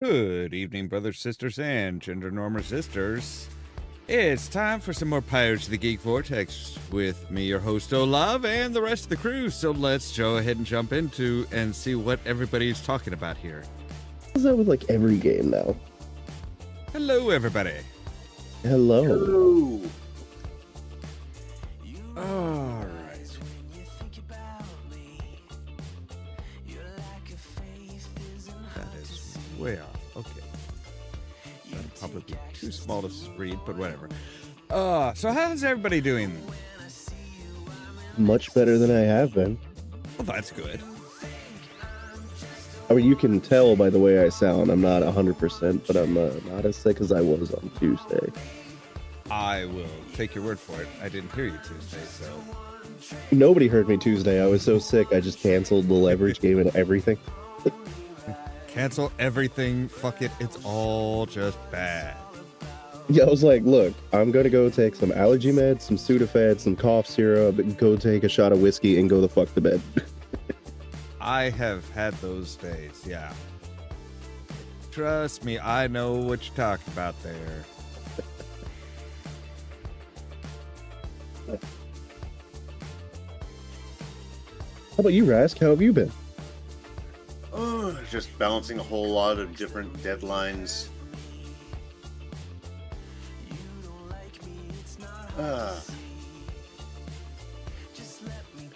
Good evening, brothers, sisters, and gender norm resistors. It's time for some more Pirates of the Geek Vortex with me, your host, Olav, and the rest of the crew. So let's go ahead and jump into and see what everybody's talking about here. Is that with like every game now? Hello, everybody. Hello. Hello. All right. That is way off. Okay. That'll probably be too small to read, but whatever. So how's everybody doing? Much better than I have been. Well, that's good. I mean, you can tell by the way I sound. I'm not 100%, but I'm not as sick as I was on Tuesday. I will take your word for it. I didn't hear you Tuesday, so... Nobody heard me Tuesday. I was so sick, I just canceled the leverage game and everything. Cancel everything. Fuck it. It's all just bad. Yeah, I was like, look, I'm going to go take some allergy meds, some Sudafed, some cough syrup, and go take a shot of whiskey and go the fuck to bed. I have had those days, yeah. Trust me, I know what you're talking about there. How about you, Rask? How have you been? Oh, just balancing a whole lot of different deadlines.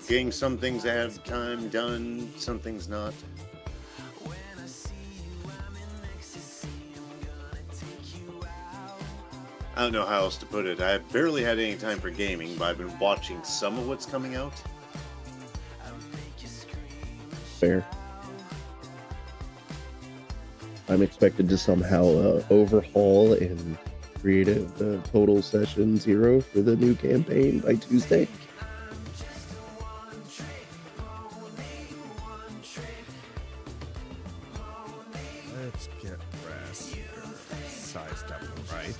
Getting some things ahead of time done, some things not. I don't know how else to put it. I've barely had any time for gaming, but I've been watching some of what's coming out. Fair. I'm expected to somehow overhaul and create a total session 0 for the new campaign by Tuesday. Let's get Brass sized up right.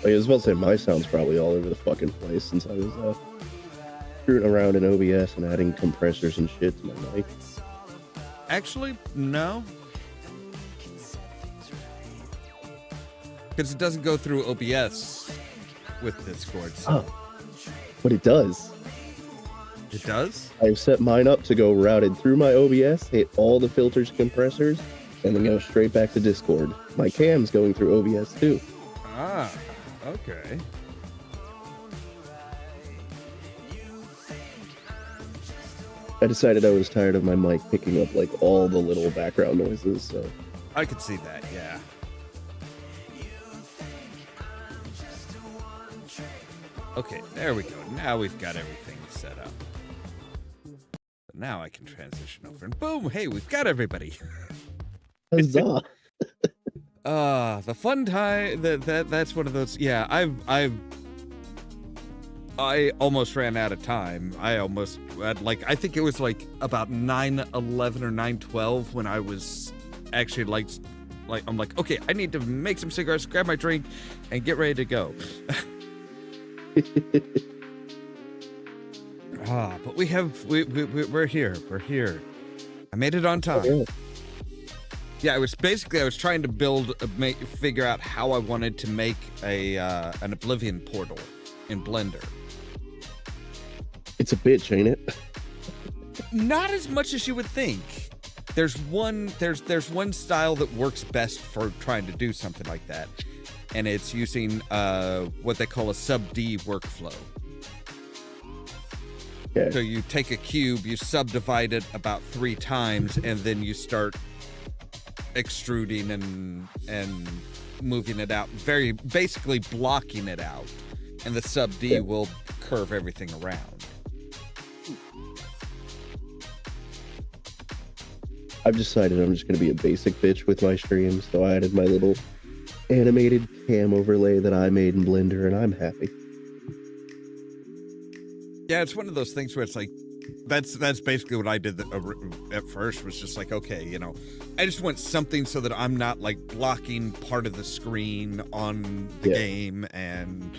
I was about to say my sound's probably all over the fucking place since I was screwing around in OBS and adding compressors and shit to my mic. Actually, no. Because it doesn't go through OBS with Discord. So. Oh, but it does. It does? I've set mine up to go routed through my OBS, hit all the filters, compressors, and then go straight back to Discord. My cam's going through OBS too. Ah, okay. I decided I was tired of my mic picking up like all the little background noises, so. I could see that, yeah. Okay, there we go. Now we've got everything set up. Now I can transition over and boom, hey, we've got everybody. Huzzah! The fun time that's one of those. Yeah, I almost ran out of time. I almost had, like, I think it was like about 9:11 or 9:12 when I was actually like I'm like, okay, I need to make some cigarettes, grab my drink, and get ready to go. But we're here. We're here. I made it on time. Oh, yeah, I was trying to figure out how I wanted to make an Oblivion portal in Blender. It's a bitch, ain't it? Not as much as you would think. There's one style that works best for trying to do something like that, and it's using what they call a sub-D workflow. Okay. So you take a cube, you subdivide it about 3 times, and then you start extruding and moving it out, very basically blocking it out, and the sub-D will curve everything around. I've decided I'm just going to be a basic bitch with my streams, so I added my little animated cam overlay that I made in Blender, and I'm happy. Yeah, it's one of those things where it's like, that's basically what I did at first, was just like, okay, you know, I just want something so that I'm not like blocking part of the screen on the game, and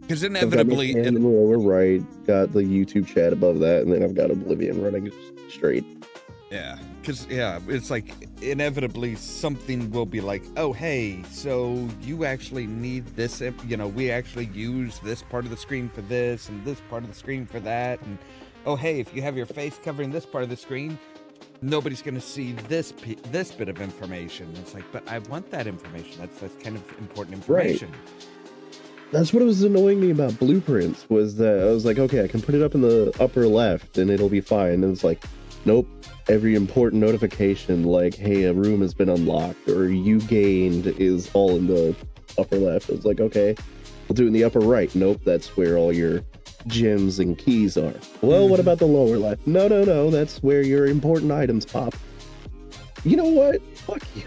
because inevitably in the lower right, got the YouTube chat above that, and then I've got Oblivion running straight. Yeah, because, yeah, it's like inevitably something will be like, oh, hey, so you actually need this, we actually use this part of the screen for this and this part of the screen for that. And, oh, hey, if you have your face covering this part of the screen, nobody's going to see this bit of information. It's like, but I want that information. That's kind of important information. Right. That's what was annoying me about Blueprints, was that I was like, okay, I can put it up in the upper left and it'll be fine. And it's like, nope. Every important notification, like, hey, a room has been unlocked or you gained, is all in the upper left. It's like, okay, we'll do it in the upper right. Nope, that's where all your gems and keys are. Well, what about the lower left? No, that's where your important items pop. You know what? Fuck you.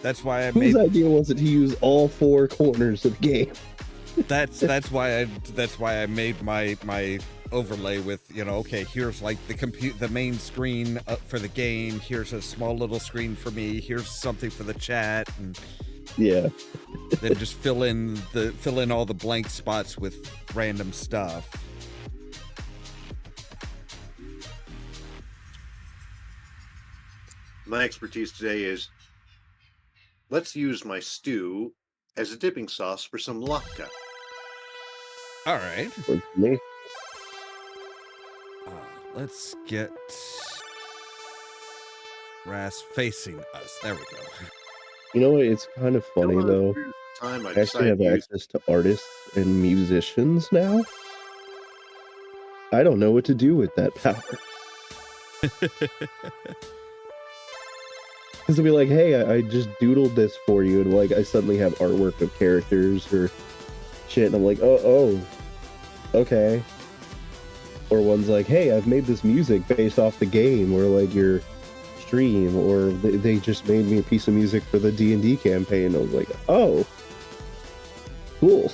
That's why I Whose idea was it to use all four corners of the game? That's why I made my overlay with, okay, here's like the main screen for the game, here's a small little screen for me, here's something for the chat, and yeah, then just fill in all the blank spots with random stuff. My expertise today is, let's use my stew as a dipping sauce for some latke. All right. For me. Let's get Ras facing us. There we go. You know what? It's kind of funny, though. I actually have access to artists and musicians now. I don't know what to do with that power. Because they'll be like, hey, I just doodled this for you, and like I suddenly have artwork of characters or shit, and I'm like, oh, okay. Or one's like, hey, I've made this music based off the game, or like your stream, or they just made me a piece of music for the D&D campaign. I was like, oh, cool.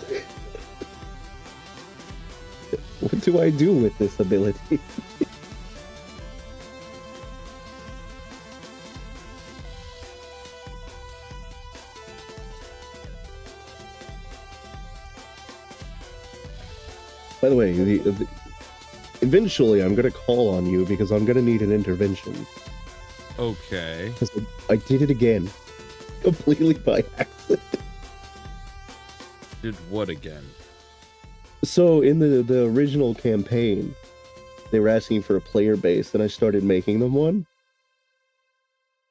What do I do with this ability? By the way, eventually I'm going to call on you because I'm going to need an intervention. Okay. Because I did it again. Completely by accident. Did what again? So in the original campaign, they were asking for a player base, and I started making them one.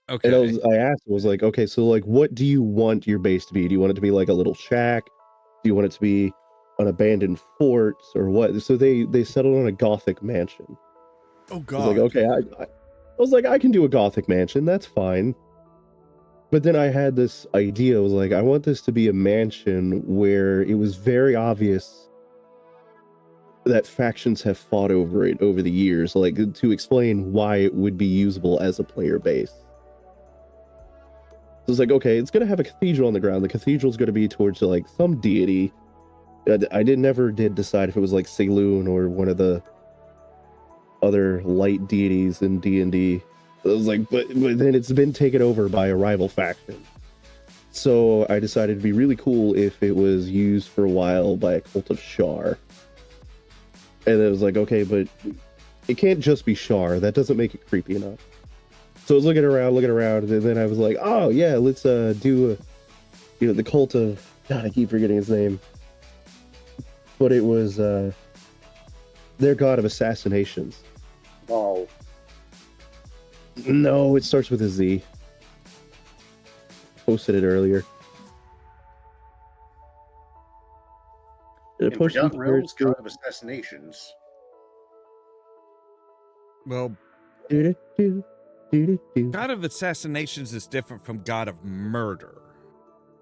Okay. And I asked, I was like, okay, so like, what do you want your base to be? Do you want it to be like a little shack? Do you want it to be an abandoned fort, or what? So they settled on a Gothic mansion. Oh God. I was like, okay, I was like, I can do a Gothic mansion, that's fine. But then I had this idea, I was like, I want this to be a mansion where it was very obvious that factions have fought over it over the years, like to explain why it would be usable as a player base. So it's like, okay, it's gonna have a cathedral on the ground. The cathedral's gonna be towards like some deity. I never did decide if it was like Saloon or one of the other light deities in D&D. I was like, but then it's been taken over by a rival faction. So I decided it'd be really cool if it was used for a while by a cult of Shar. And it was like, okay, but it can't just be Shar. That doesn't make it creepy enough. So I was looking around, and then I was like, oh yeah, let's do the cult of, God, I keep forgetting his name. But it was their god of assassinations. Oh. No, it starts with a Z. Posted it earlier. Forgotten Realms, god of assassinations. Well, God of Assassinations is different from God of Murder.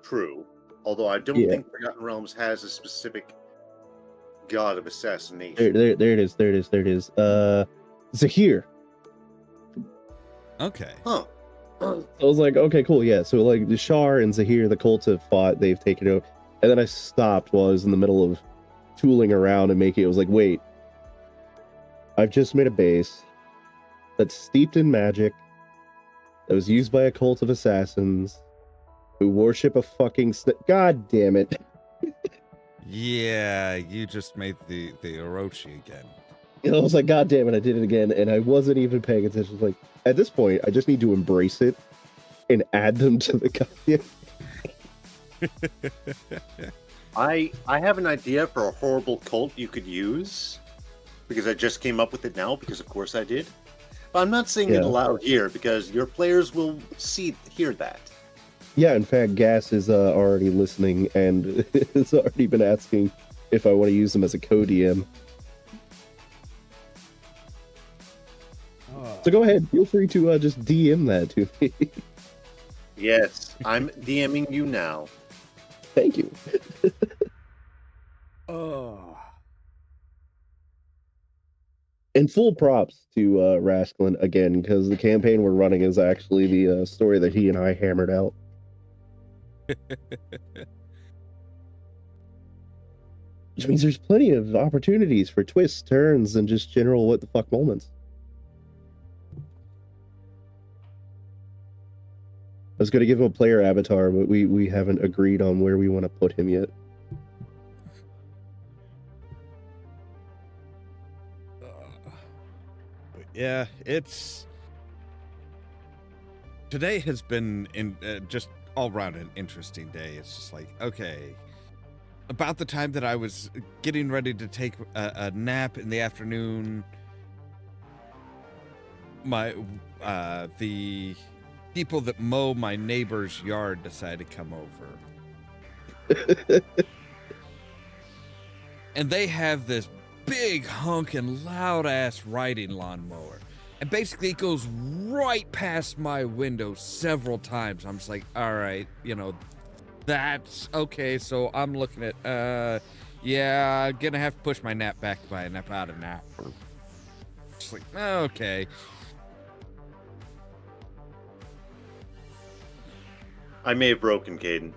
True. Although I don't think Forgotten Realms has a specific god of assassination. There it is. Zahir. Okay. Huh. I was like, okay, cool, yeah. So like the Shar and Zahir, the cult have fought, they've taken over. And then I stopped while I was in the middle of tooling around and making it. I was like, wait, I've just made a base that's steeped in magic, that was used by a cult of assassins who worship a fucking God damn it. Yeah, you just made the Orochi again. I was like, God damn it, I did it again, and I wasn't even paying attention. Like, at this point, I just need to embrace it and add them to the goddamn. I have an idea for a horrible cult you could use, because I just came up with it now, because of course I did. But I'm not saying it aloud here, because your players will hear that. Yeah, in fact, Gas is already listening and has already been asking if I want to use them as a co-DM. So go ahead, feel free to just DM that to me. Yes, I'm DMing you now. Thank you. And full props to Rasclin again, because the campaign we're running is actually the story that he and I hammered out. Which means there's plenty of opportunities for twists, turns, and just general what the fuck moments. I was going to give him a player avatar, but we haven't agreed on where we want to put him yet. Yeah, today has been just all around an interesting day. It's just like, okay, about the time that I was getting ready to take a nap in the afternoon, the people that mow my neighbor's yard decided to come over. And they have this big honking loud ass riding lawnmower, and basically it goes right past my window several times. I'm just like, all right, that's okay. So I'm looking at yeah, I'm gonna have to push my nap back by a nap out of nap. Just like, okay. I may have broken Caden.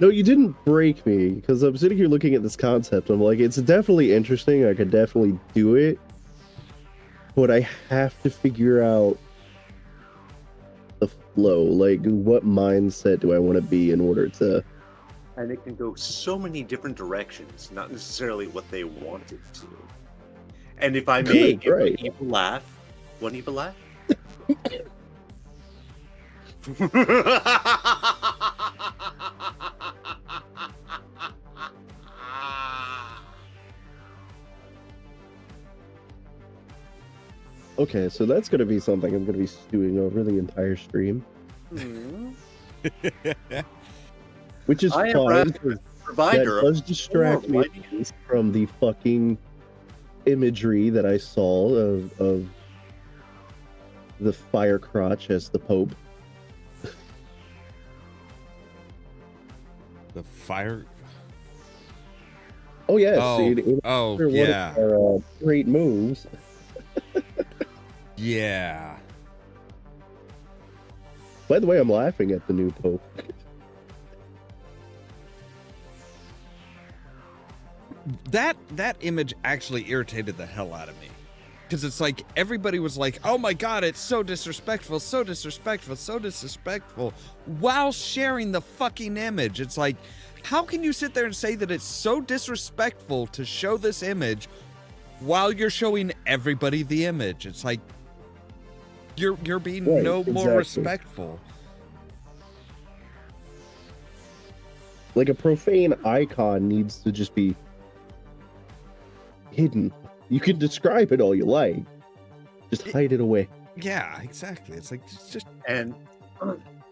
No, you didn't break me, because I'm sitting here looking at this concept. I'm like, it's definitely interesting. I could definitely do it. But I have to figure out the flow. Like, what mindset do I want to be in order to... And it can go so many different directions, not necessarily what they want it to. And if I may, Good, right. an evil laugh. One evil laugh? Okay, so that's going to be something I'm going to be stewing over the entire stream. Which is fine, because that does distract me from the fucking imagery that I saw of the fire crotch as the Pope. The fire... Oh, yes. Yeah. One of our great moves. Yeah. By the way, I'm laughing at the new Pope. That image actually irritated the hell out of me. Because it's like, everybody was like, oh my god, it's so disrespectful, so disrespectful, so disrespectful, while sharing the fucking image. It's like, how can you sit there and say that it's so disrespectful to show this image while you're showing everybody the image? It's like, you're being more respectful. Like, a profane icon needs to just be hidden. You can describe it all you like. Just hide it away. Yeah, exactly. It's like, just... And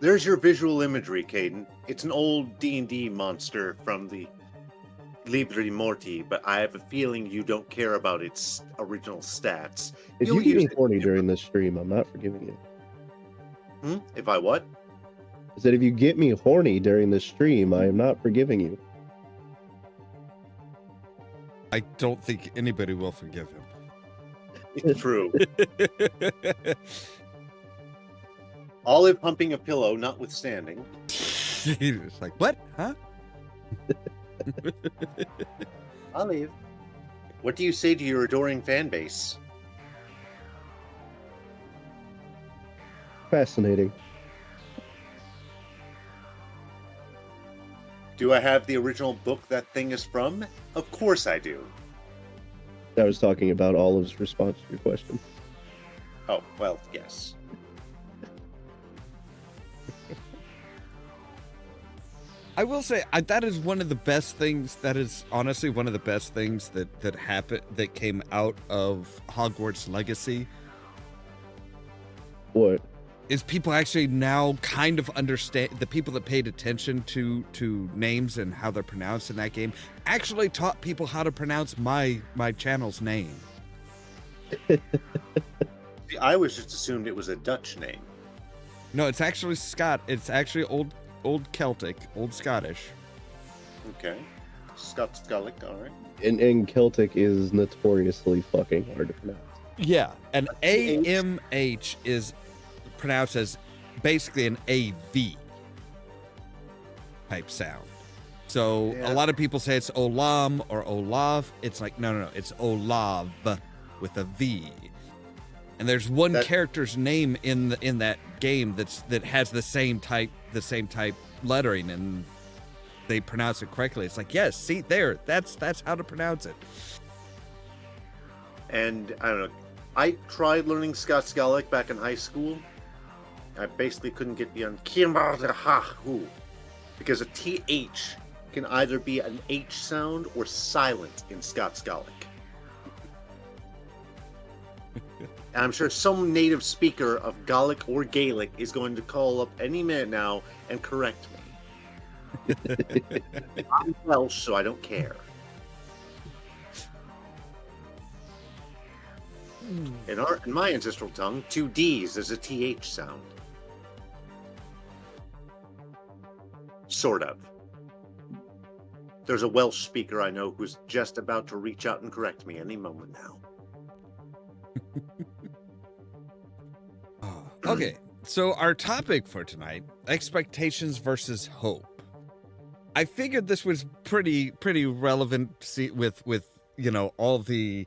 there's your visual imagery, Caden. It's an old D&D monster from the Libri Morti, but I have a feeling you don't care about its original stats. If you get me horny during this stream, I'm not forgiving you. If I what? I said, if you get me horny during this stream, I am not forgiving you. I don't think anybody will forgive him. It's true. Olive humping a pillow, notwithstanding. It's like, what? Huh? Olive, what do you say to your adoring fan base? Fascinating. Do I have the original book that thing is from? Of course I do. I was talking about Olive's response to your question. Oh, well, yes. I will say that is one of the best things. That is honestly one of the best things that happened, that came out of Hogwarts Legacy. What? Is people actually now kind of understand, the people that paid attention to names and how they're pronounced in that game actually taught people how to pronounce my channel's name. See, I was just assumed it was a Dutch name. No, it's actually It's actually old Celtic, old Scottish. Okay. Scots-Gaelic, all right. And Celtic is notoriously fucking hard to pronounce. Yeah, and AMH is pronounced as basically an AV type sound. So a lot of people say it's Olam or Olav. It's like, no, it's Olav with a V. And there's one character's name in that game that has the same type lettering, and they pronounce it correctly. It's like, yes, see there, that's how to pronounce it. And I don't know, I tried learning Scots-Gaelic back in high school. I basically couldn't get beyond Kiambardahahu, because a TH can either be an H sound or silent in Scots-Gaelic. And I'm sure some native speaker of Gaelic or Gaelic is going to call up any minute now and correct me. I'm Welsh, so I don't care. In my ancestral tongue, 2 D's is a TH sound. Sort of. There's a Welsh speaker I know who's just about to reach out and correct me any moment now. Okay, so our topic for tonight, expectations versus hope. I figured this was pretty relevant with all the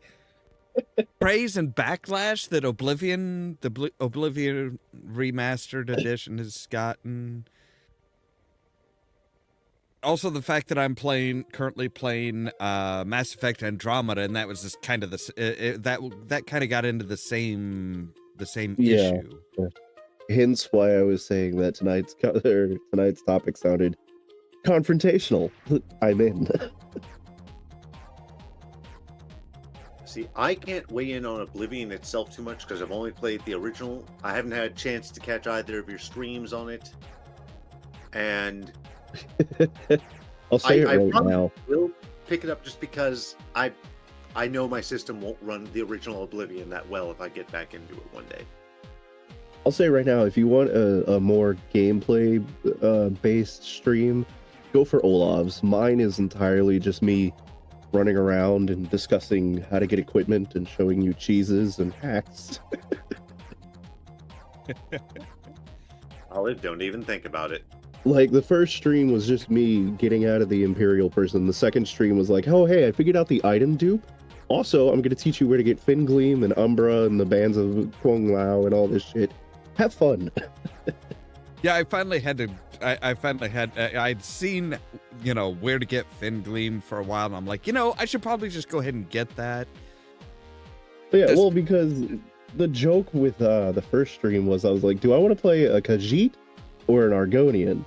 praise and backlash that Oblivion Remastered Edition has gotten. Also, the fact that I'm currently playing Mass Effect Andromeda, and that was just kind of that kind of got into the same issue. Hence why I was saying that tonight's topic sounded confrontational. I'm in. See, I can't weigh in on Oblivion itself too much because I've only played the original. I haven't had a chance to catch either of your streams on it. And I'll say it right now. Will pick it up just because I know my system won't run the original Oblivion that well if I get back into it one day. I'll say right now, if you want a more gameplay based stream, go for Olav's. Mine is entirely just me running around and discussing how to get equipment and showing you cheeses and hacks. Olive, don't even think about it. Like, the first stream was just me getting out of the Imperial person. The second stream was like, oh, hey, I figured out the item dupe. Also, I'm going to teach you where to get Fingleam and Umbra and the bands of Kwong Lao and all this shit. Have fun. Yeah, I finally had I'd seen, where to get Fingleam for a while, and I'm like, I should probably just go ahead and get that. Yeah, well, because the joke with the first stream was, I was like, do I want to play a Khajiit or an Argonian?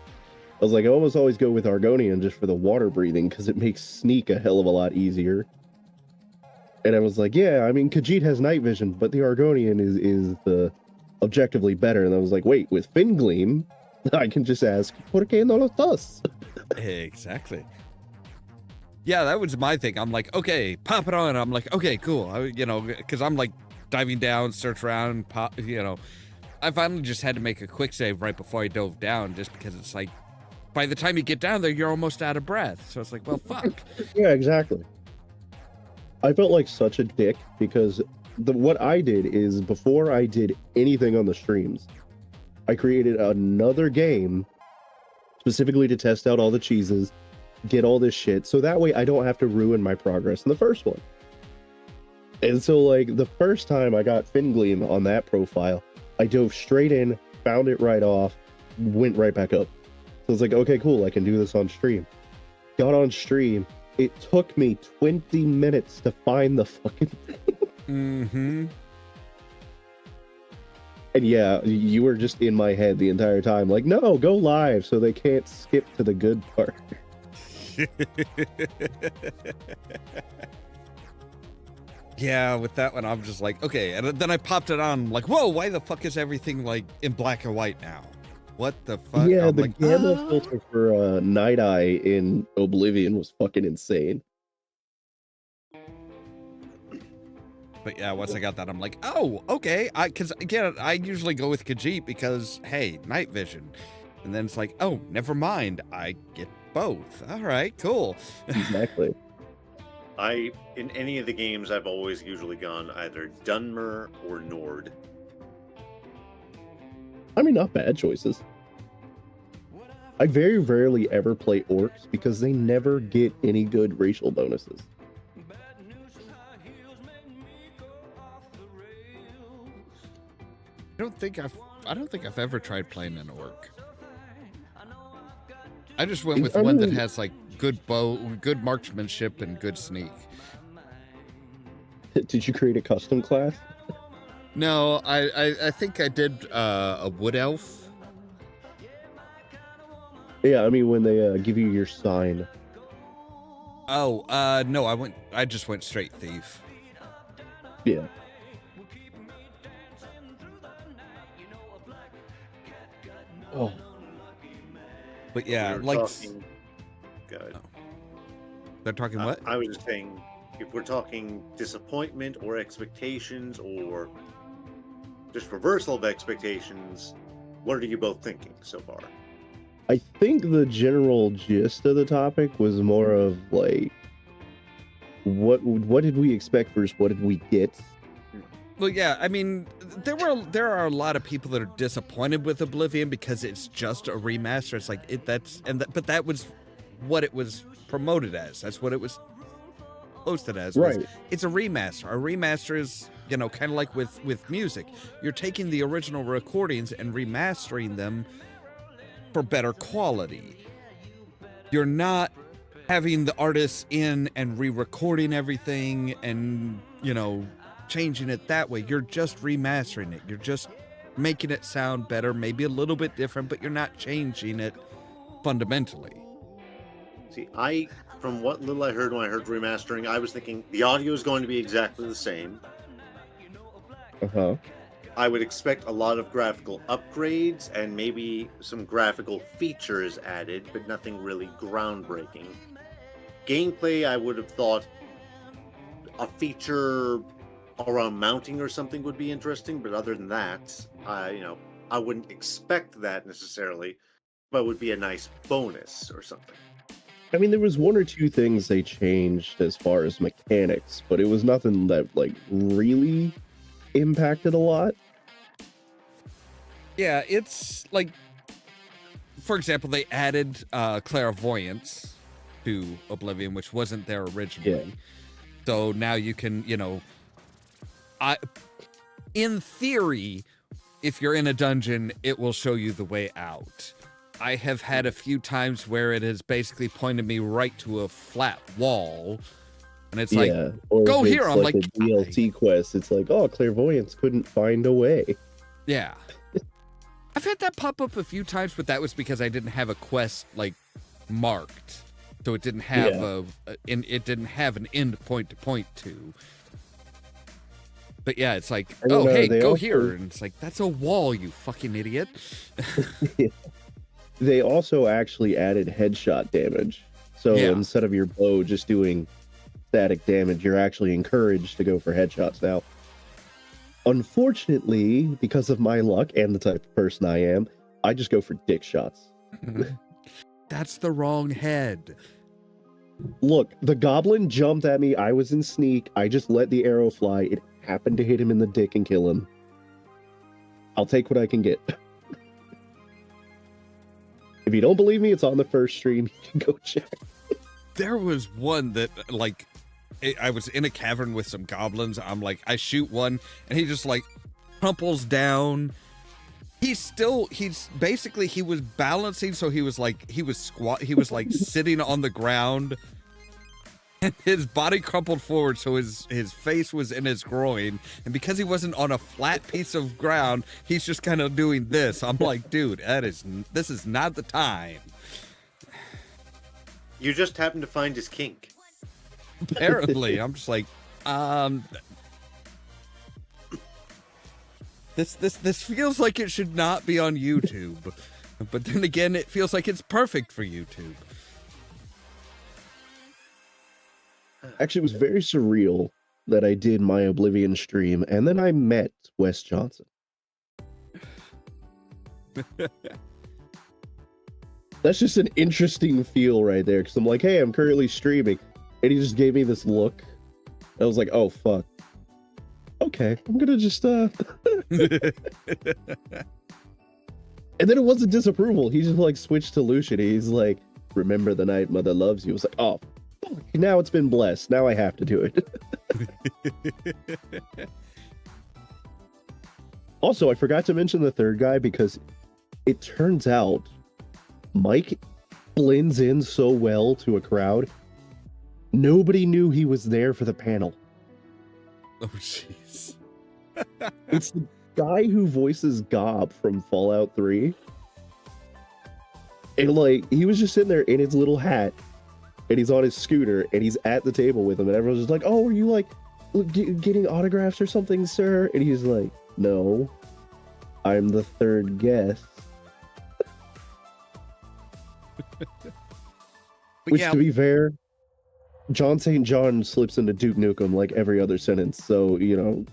I was like, I almost always go with Argonian just for the water breathing, because it makes sneak a hell of a lot easier. And I was like, yeah, I mean, Khajiit has night vision, but the Argonian is the objectively better. And I was like, wait, with Fingleam, I can just ask, ¿Por qué no lo estás? Exactly. Yeah, that was my thing. I'm like, okay, pop it on. I'm like, okay, cool. Because I'm like diving down, search around, pop, I finally just had to make a quick save right before I dove down, just because it's like, by the time you get down there, you're almost out of breath. So it's like, well, fuck. Yeah, exactly. I felt like such a dick because what I did is, before I did anything on the streams, I created another game specifically to test out all the cheeses, get all this shit, so that way I don't have to ruin my progress in the first one. And so, like, the first time I got Fingleam on that profile, I dove straight in, found it right off, went right back up. So it's like, okay, cool, I can do this on stream. got on stream. It took me 20 minutes to find the fucking thing. Mm-hmm. And yeah, you were just in my head the entire time, like, no, go live so they can't skip to the good part. Yeah, with that one, I'm just like, okay. And then I popped it on, like, whoa, why the fuck is everything like in black and white now? What the fuck? Yeah, I'm the like, gamma filter for Night Eye in Oblivion was fucking insane. But yeah, once I got that, I'm like, oh, okay. Because again, I usually go with Khajiit because, hey, night vision. And then it's like, oh, never mind. I get both. All right, cool. Exactly. In any of the games, I've always usually gone either Dunmer or Nord. I mean, not bad choices. I very rarely ever play orcs because they never get any good racial bonuses. I don't think I've ever tried playing an orc. I just went with one that has like good bow, good marksmanship, and good sneak. Did you create a custom class? No, I think I did a wood elf. Yeah, I mean when they give you your sign. Oh, no, I just went straight thief. Yeah. Oh. But yeah, like good. Oh. They're talking what? I was just saying, if we're talking disappointment or expectations or just reversal of expectations, what are you both thinking so far? I think the general gist of the topic was more of like, what did we expect versus what did we get? Well, yeah, I mean, there are a lot of people that are disappointed with Oblivion because it's just a remaster. It's like but that was what it was promoted as. That's what it was posted as. Right. It's a remaster. A remaster is, kind of like with music. You're taking the original recordings and remastering them for better quality. You're not having the artists in and re-recording everything and, changing it that way. You're just remastering it. You're just making it sound better, maybe a little bit different, but you're not changing it fundamentally. See, from what little I heard when I heard remastering, I was thinking the audio is going to be exactly the same. Uh-huh. I would expect a lot of graphical upgrades and maybe some graphical features added, but nothing really groundbreaking. Gameplay, I would have thought a feature around mounting or something would be interesting, but other than that, I wouldn't expect that necessarily, but it would be a nice bonus or something. I mean, there was one or two things they changed as far as mechanics, but it was nothing that really impacted a lot. Yeah, it's like, for example, they added clairvoyance to Oblivion, which wasn't there originally. Yeah. So now you can, in theory, if you're in a dungeon, it will show you the way out. I have had a few times where it has basically pointed me right to a flat wall, and it's like, or go if here. it's I'm like a DLC quest. It's like, oh, clairvoyance couldn't find a way. Yeah. I've had that pop up a few times, but that was because I didn't have a quest marked, so it didn't have it didn't have an end point to point to. But yeah, it's like, oh, hey, go here. And it's like, that's a wall, you fucking idiot. They also actually added headshot damage. So instead of your bow just doing static damage, you're actually encouraged to go for headshots now. Unfortunately, because of my luck and the type of person I am, I just go for dick shots. That's the wrong head. Look, the goblin jumped at me. I was in sneak. I just let the arrow fly. It happened to hit him in the dick and kill him. I'll take what I can get. If you don't believe me, it's on the first stream. You can go check. There was one that, I was in a cavern with some goblins. I'm like, I shoot one, and he just, crumples down. he's basically, he was balancing, so he was like sitting on the ground, and his body crumpled forward, so his face was in his groin, and because he wasn't on a flat piece of ground, he's just kind of doing this. I'm like, dude, this is not the time. You just happened to find his kink. Apparently. I'm just like, this feels like it should not be on YouTube, but then again, it feels like it's perfect for YouTube. Actually, it was very surreal that I did my Oblivion stream, and then I met Wes Johnson. That's just an interesting feel right there, because I'm like, hey, I'm currently streaming, and he just gave me this look. I was like, oh, fuck. Okay, I'm gonna just, And then it wasn't disapproval. He just, like, switched to Lucian. He's like, remember the night mother loves you. I was like, oh, fuck, now it's been blessed. Now I have to do it. Also, I forgot to mention the third guy, because it turns out Mike blends in so well to a crowd. Nobody knew he was there for the panel. Oh, jeez. It's the guy who voices Gob from Fallout 3. And, like, he was just sitting there in his little hat, and he's on his scooter, and he's at the table with him, and everyone's just like, oh, are you, like, getting autographs or something, sir? And he's like, no, I'm the third guest. Which, yeah, to be fair, John St. John slips into Duke Nukem like every other sentence, so, you know,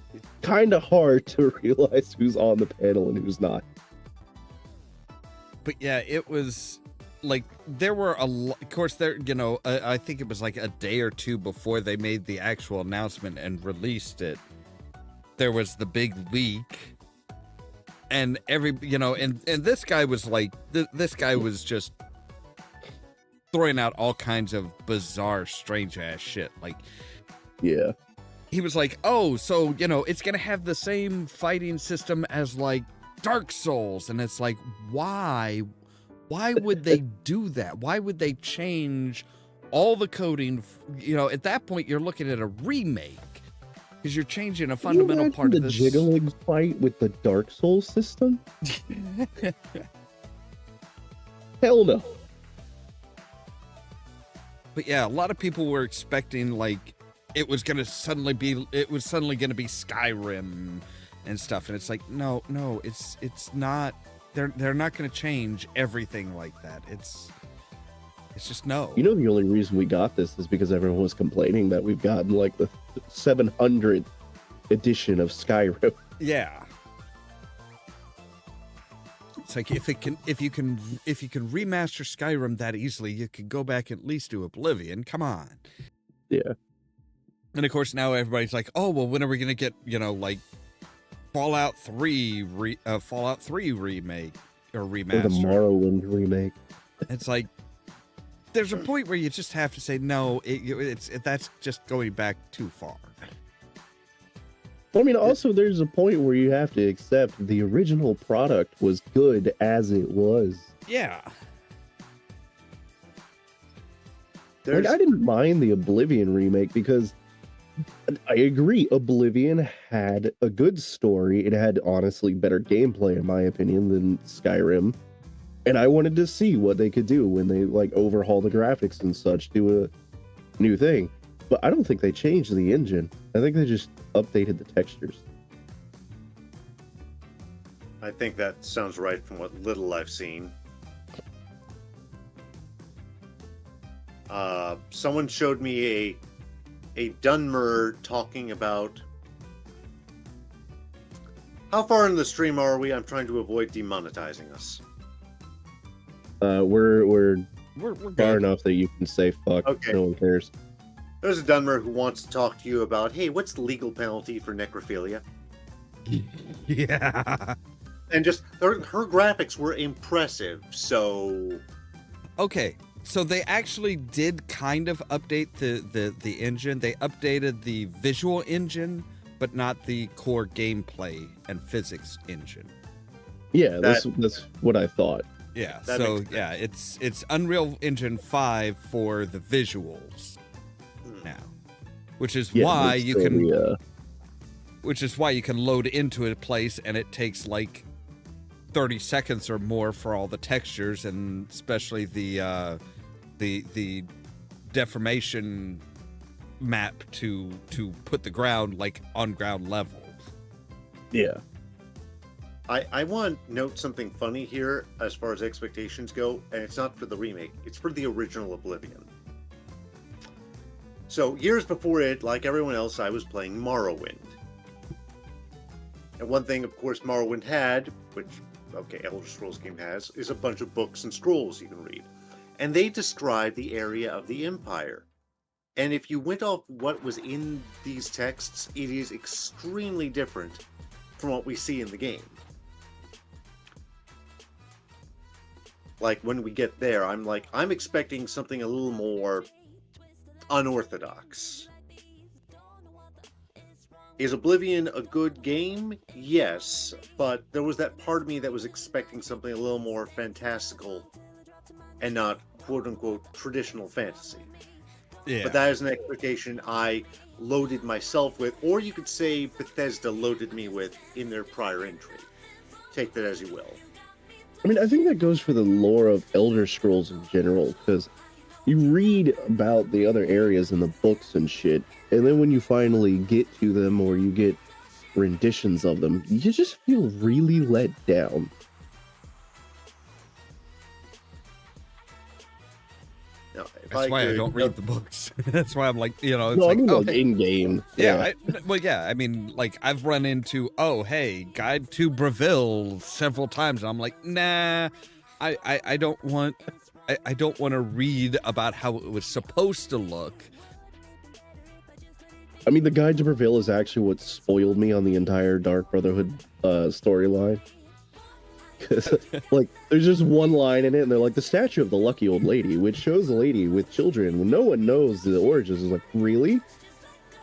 kind of hard to realize who's on the panel and who's not. But yeah, it was like, there were of course, there, you know, I think it was like a day or two before they made the actual announcement and released it. There was the big leak, and you know, and this guy was like, this guy was just throwing out all kinds of bizarre, strange ass shit. Like, yeah, he was like, oh, so, you know, it's gonna have the same fighting system as like Dark Souls, and it's like, why would they do that? Why would they change all the coding? You know, at that point, you're looking at a remake, because you're changing a fundamental part of this. The jiggling fight with the Dark Souls system? Hell no. But yeah, a lot of people were expecting, like, it was suddenly going to be Skyrim and stuff, and it's like, no, it's not. They're not going to change everything like that. It's just no. You know, the only reason we got this is because everyone was complaining that we've gotten like the 700th edition of Skyrim. Yeah. It's like, if you can remaster Skyrim that easily, you could go back and at least do Oblivion. Come on. Yeah. And of course now everybody's like, oh, well, when are we going to get, you know, like Fallout 3 remake or remaster? Or the Morrowind remake. It's like, there's a point where you just have to say, no, that's just going back too far. Well, I mean, also, there's a point where you have to accept the original product was good as it was. Yeah. Like, I didn't mind the Oblivion remake because I agree, Oblivion had a good story. It had, honestly, better gameplay, in my opinion, than Skyrim. And I wanted to see what they could do when they, like, overhaul the graphics and such, do a new thing. But I don't think they changed the engine. I think they just updated the textures. I think that sounds right from what little I've seen. Someone showed me a Dunmer talking about... How far in the stream are we? I'm trying to avoid demonetizing us. We're good. far enough that you can say fuck. Okay. No one cares. There's a Dunmer who wants to talk to you about, hey, what's the legal penalty for necrophilia? Yeah. And just, her graphics were impressive, so... Okay, so they actually did kind of update the engine. They updated the visual engine, but not the core gameplay and physics engine. Yeah, that's what I thought. Yeah, That so makes yeah, it's Unreal Engine 5 for the visuals now, which is Yeah, why it's you still can, the, which is why you can load into a place and it takes like 30 seconds or more for all the textures, and especially the deformation map to put the ground like on ground level. yeah. I want to note something funny here as far as expectations go, and it's not for the remake, it's for the original Oblivion. So, years before it, like everyone else, I was playing Morrowind. And one thing, of course, Morrowind had, which, okay, Elder Scrolls game has, is a bunch of books and scrolls you can read. And they describe the area of the Empire. And if you went off what was in these texts, it is extremely different from what we see in the game. Like, when we get there, I'm expecting something a little more unorthodox. Is Oblivion a good game? Yes, but there was that part of me that was expecting something a little more fantastical and not quote-unquote traditional fantasy. Yeah. But that is an expectation I loaded myself with, or you could say Bethesda loaded me with in their prior entry. Take that as you will. I mean, I think that goes for the lore of Elder Scrolls in general, because you read about the other areas in the books and shit, and then when you finally get to them, or you get renditions of them, you just feel really let down. No, That's why I don't read the books. That's why I'm like, it's No, like, I mean, oh, like hey. in-game. Yeah, I mean, like, I've run into, oh, hey, Guide to Breville several times, and I'm like, nah, I don't want to read about how it was supposed to look. I mean, the Guide to Breville is actually what spoiled me on the entire Dark Brotherhood storyline. Because, like, there's just one line in it, and they're like, the statue of the lucky old lady, which shows a lady with children when no one knows the origins. Is like, really?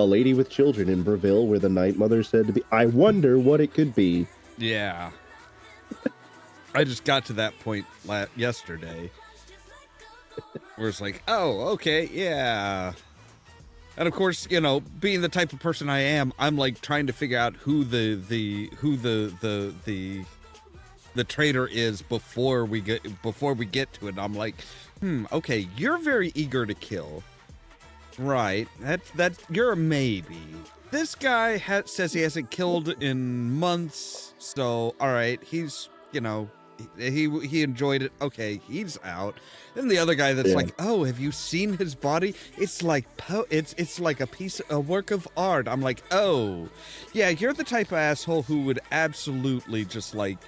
A lady with children in Breville where the Night Mother said to be? I wonder what it could be. Yeah. I just got to that point yesterday. Where it's like, oh, okay, yeah. And of course, being the type of person I am, I'm like trying to figure out who the traitor is before we get to it. And I'm like, okay, you're very eager to kill, right? That's you're a maybe. This guy says he hasn't killed in months, so all right, he's he enjoyed it. Okay, he's out. Then the other guy that's like, oh, have you seen his body? It's like it's like a work of art. I'm like, oh, yeah, you're the type of asshole who would absolutely just like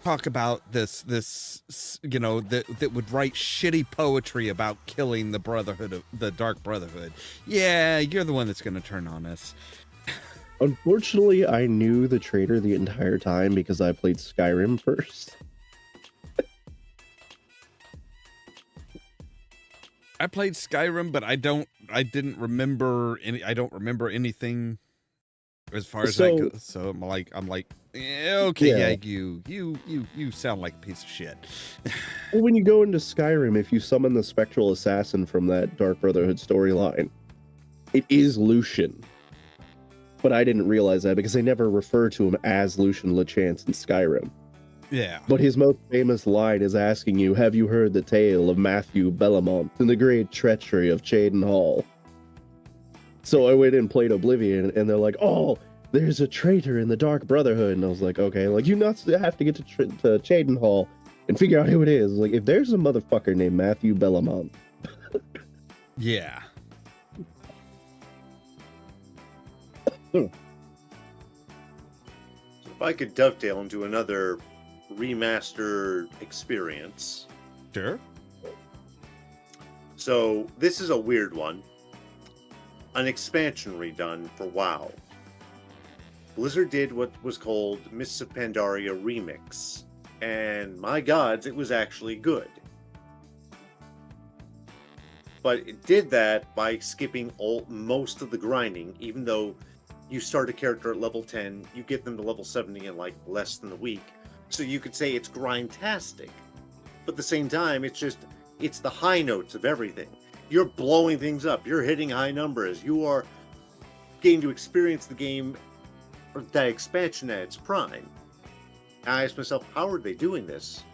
talk about this that would write shitty poetry about killing the Brotherhood of the Dark Brotherhood. Yeah, you're the one that's going to turn on us. Unfortunately, I knew the traitor the entire time because I played Skyrim first. I played Skyrim, but I don't remember anything as far as I go. So I'm like, okay, yeah, you sound like a piece of shit. Well, when you go into Skyrim, if you summon the spectral assassin from that Dark Brotherhood storyline, it is Lucian. But I didn't realize that because they never refer to him as Lucian LeChance in Skyrim. Yeah. But his most famous line is asking you, have you heard the tale of Matthew Bellamont and the great treachery of Chaden Hall? So I went and played Oblivion, and they're like, oh, there's a traitor in the Dark Brotherhood. And I was like, okay, like, you not have to get to Chaden Hall and figure out who it is. Like, if there's a motherfucker named Matthew Bellamont. Yeah. So if I could dovetail into another remaster experience. Sure. So this is a weird one. An expansion redone for WoW. Blizzard did what was called Mists of Pandaria Remix. And my gods, it was actually good. But it did that by skipping most of the grinding, even though you start a character at level 10, you get them to level 70 in like less than a week. So you could say it's grindtastic. But at the same time, it's the high notes of everything. You're blowing things up. You're hitting high numbers. You are getting to experience the game, or that expansion at its prime. And I asked myself, how are they doing this?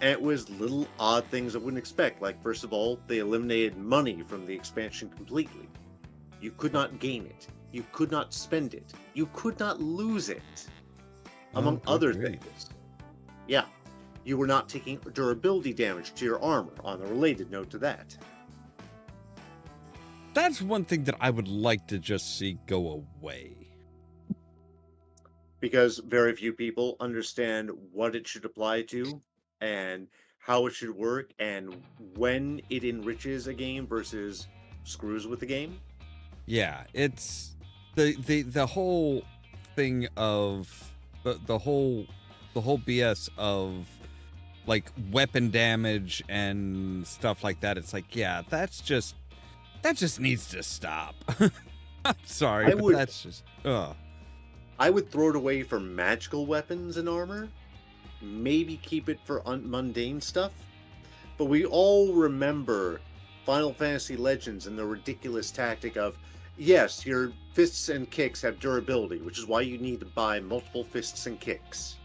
And it was little odd things I wouldn't expect. Like, first of all, they eliminated money from the expansion completely. You could not gain it. You could not spend it. You could not lose it. Among other things. Yeah. You were not taking durability damage to your armor, on a related note to that. That's one thing that I would like to just see go away. Because very few people understand what it should apply to, and how it should work, and when it enriches a game versus screws with the game. Yeah, it's the whole thing of the whole BS of like weapon damage and stuff like that. It's like, yeah, that just needs to stop. I'm sorry, that's just I would throw it away for magical weapons and armor. Maybe keep it for mundane stuff. But we all remember Final Fantasy Legends and the ridiculous tactic of, yes, your fists and kicks have durability, which is why you need to buy multiple fists and kicks.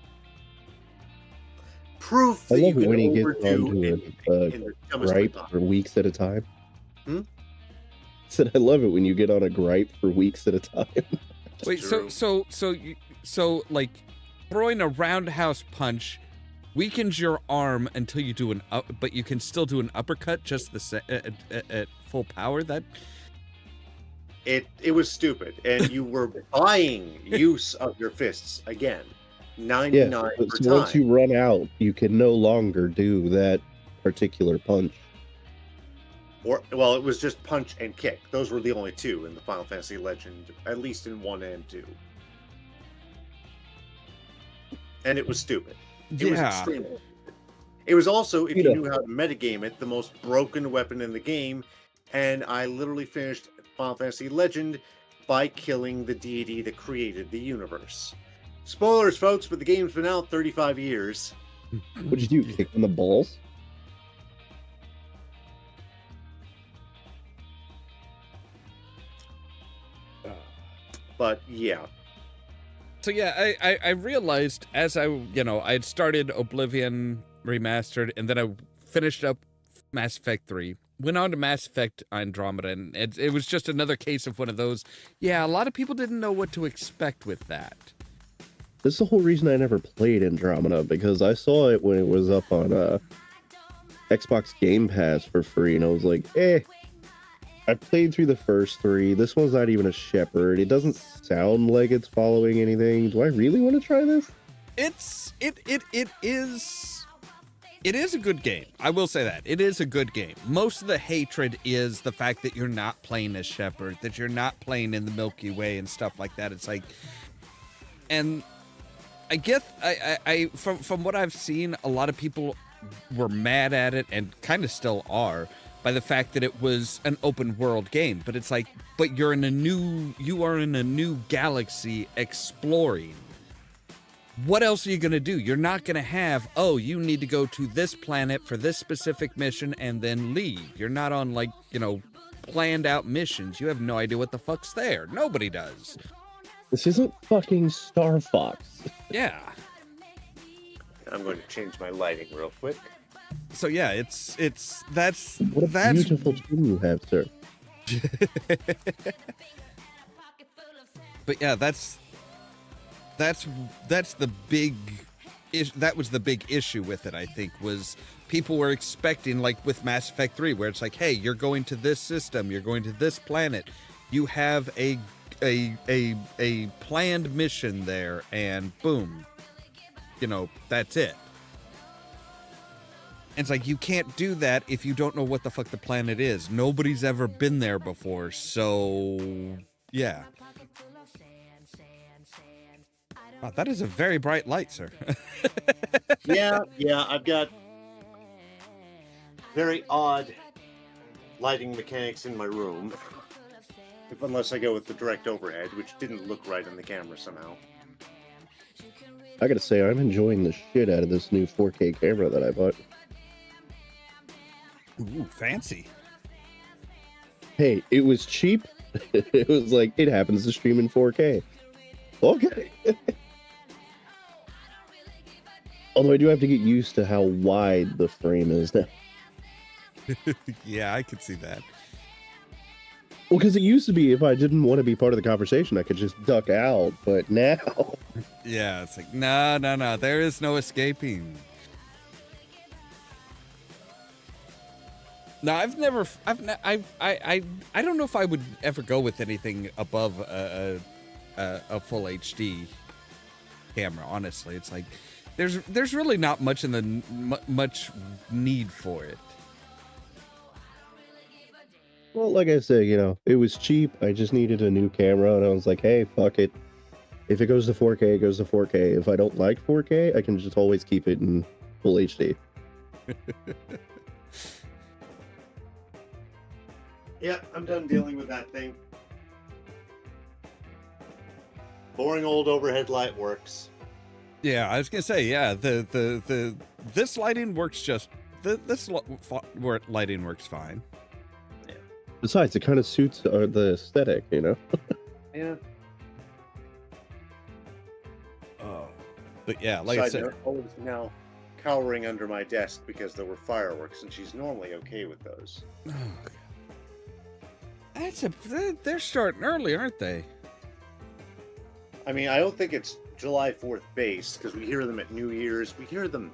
Proof that you can overdo in the dumbest way gripe possible. for weeks at a time. Said I love it when you get on a gripe for weeks at a time. Wait, so like throwing a roundhouse punch weakens your arm until you do but you can still do an uppercut just at full power. That it was stupid, and you were buying use of your fists again. 99 per time. Once you run out, you can no longer do that particular punch. Or, well, it was just punch and kick. Those were the only two in the Final Fantasy Legend, at least in 1 and 2. And it was stupid. It was extremely stupid. It was also, if you knew how to metagame it, the most broken weapon in the game. And I literally finished Final Fantasy Legend by killing the deity that created the universe. Spoilers, folks, but the game's been out 35 years. What did you do? Kick in the balls? But yeah. So yeah, I realized as I had started Oblivion Remastered, and then I finished up Mass Effect 3, went on to Mass Effect Andromeda, and it was just another case of one of those, yeah, a lot of people didn't know what to expect with that. This is the whole reason I never played Andromeda, because I saw it when it was up on Xbox Game Pass for free, and I was like, I played through the first 3. This one's not even a shepherd. It doesn't sound like it's following anything. Do I really want to try this? It is a good game. I will say that. It is a good game. Most of the hatred is the fact that you're not playing as Shepard, that you're not playing in the Milky Way and stuff like that. It's like, and I guess I from what I've seen, a lot of people were mad at it and kind of still are, by the fact that it was an open world game. But it's like, but you are in a new galaxy exploring. What else are you going to do? You're not going to have, oh, you need to go to this planet for this specific mission and then leave. You're not on, like, planned out missions. You have no idea what the fuck's there. Nobody does. This isn't fucking Star Fox. Yeah. I'm going to change my lighting real quick. So yeah, that's what a beautiful tune you have, sir. But yeah, that's the big that was the big issue with it, I think, was people were expecting, like with Mass Effect 3, where it's like, hey, you're going to this system, you're going to this planet, you have a planned mission there, and boom, that's it. And it's like, you can't do that if you don't know what the fuck the planet is. Nobody's ever been there before, so yeah. Wow, that is a very bright light, sir. yeah, I've got very odd lighting mechanics in my room. Unless I go with the direct overhead, which didn't look right on the camera somehow. I gotta say, I'm enjoying the shit out of this new 4K camera that I bought. Ooh, fancy. Hey, it was cheap. It was like, it happens to stream in 4K. Okay. Although I do have to get used to how wide the frame is now. Yeah, I could see that. Well, because it used to be, if I didn't want to be part of the conversation, I could just duck out. But now, Yeah, it's like, no. There is no escaping. No, I don't know if I would ever go with anything above a full HD camera. Honestly, it's like there's really not much in the much need for it. well, like I said, you know, it was cheap. I just needed a new camera, and I was like, hey, fuck it. If it goes to 4K, it goes to 4K. If I don't like 4K, I can just always keep it in full HD. Yeah, I'm done dealing with that thing. Boring old overhead light works. Yeah, I was gonna say, yeah, this lighting works lighting works fine. Besides, it kind of suits the aesthetic, you know? Yeah. Oh, but yeah, like I said, Olive's now cowering under my desk because there were fireworks, and she's normally okay with those. they're starting early, aren't they? I mean, I don't think it's July 4th based, because we hear them at New Year's. We hear them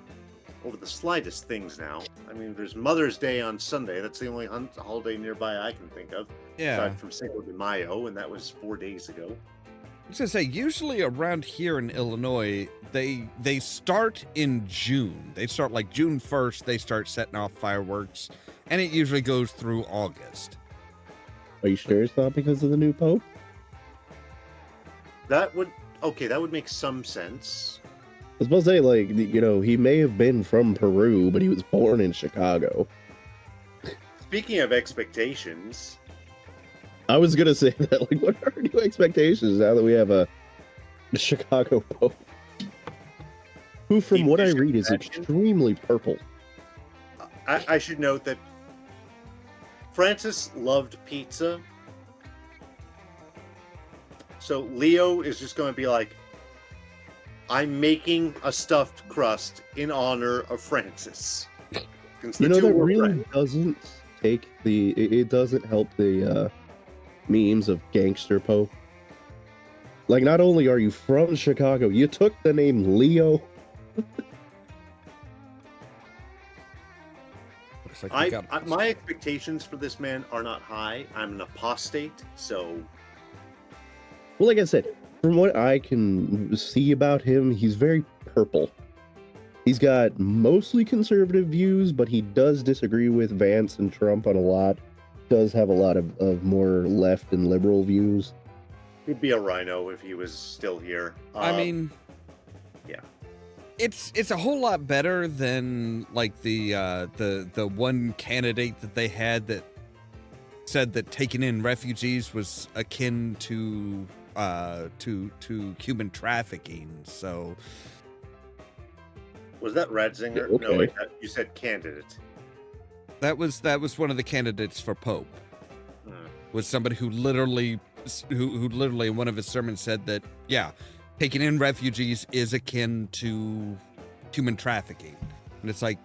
over the slightest things now. I mean, there's Mother's Day on Sunday. That's the only holiday nearby I can think of. Yeah. Aside from Cinco de Mayo, and that was 4 days ago. I was gonna say, usually around here in Illinois, they start in June. They start like June 1st. They start setting off fireworks, and it usually goes through August. Are you sure it's not because of the new Pope? That would make some sense. I was supposed to say, like, you know, he may have been from Peru, but he was born in Chicago. Speaking of expectations, I was gonna say that, like, what are new expectations now that we have a Chicago Pope? Who, from what I read, is extremely purple. I should note that Francis loved pizza. So Leo is just going to be like, I'm making a stuffed crust in honor of Francis. You know, that really doesn't take it doesn't help the memes of gangster Pope. Like, not only are you from Chicago, you took the name Leo. Like my expectations for this man are not high. I'm an apostate, so... Well, like I said, from what I can see about him, he's very purple. He's got mostly conservative views, but he does disagree with Vance and Trump on a lot. Does have a lot of more left and liberal views. He'd be a rhino if he was still here. I mean... Yeah. It's a whole lot better than like the one candidate that they had that said that taking in refugees was akin to human trafficking. So was that Ratzinger? Okay. No, wait, you said candidate. That was one of the candidates for Pope. Was somebody who literally in one of his sermons said that, yeah, taking in refugees is akin to human trafficking. And it's like,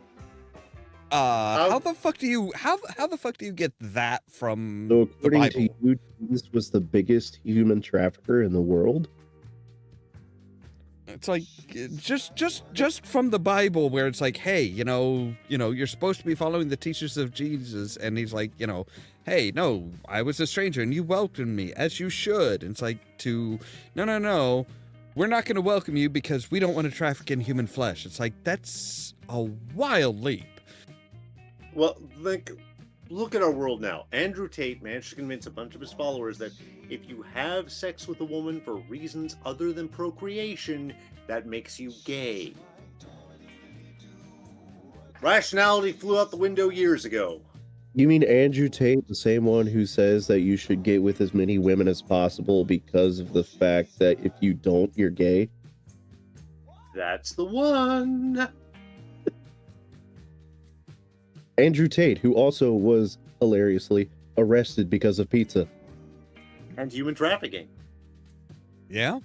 how the fuck do you get that from So the according Bible? to you, Jesus was the biggest human trafficker in the world? It's like, just from the Bible, where it's like, hey, you know, you're supposed to be following the teachings of Jesus, and he's like, you know, hey, no, I was a stranger and you welcomed me as you should. And it's like, no, we're not going to welcome you because we don't want to traffic in human flesh. It's like, that's a wild leap. Well, look at our world now. Andrew Tate managed to convince a bunch of his followers that if you have sex with a woman for reasons other than procreation, that makes you gay. Rationality flew out the window years ago. You mean Andrew Tate, the same one who says that you should get with as many women as possible because of the fact that if you don't, you're gay? That's the one. Andrew Tate, who also was hilariously arrested because of pizza. And human trafficking. Yeah.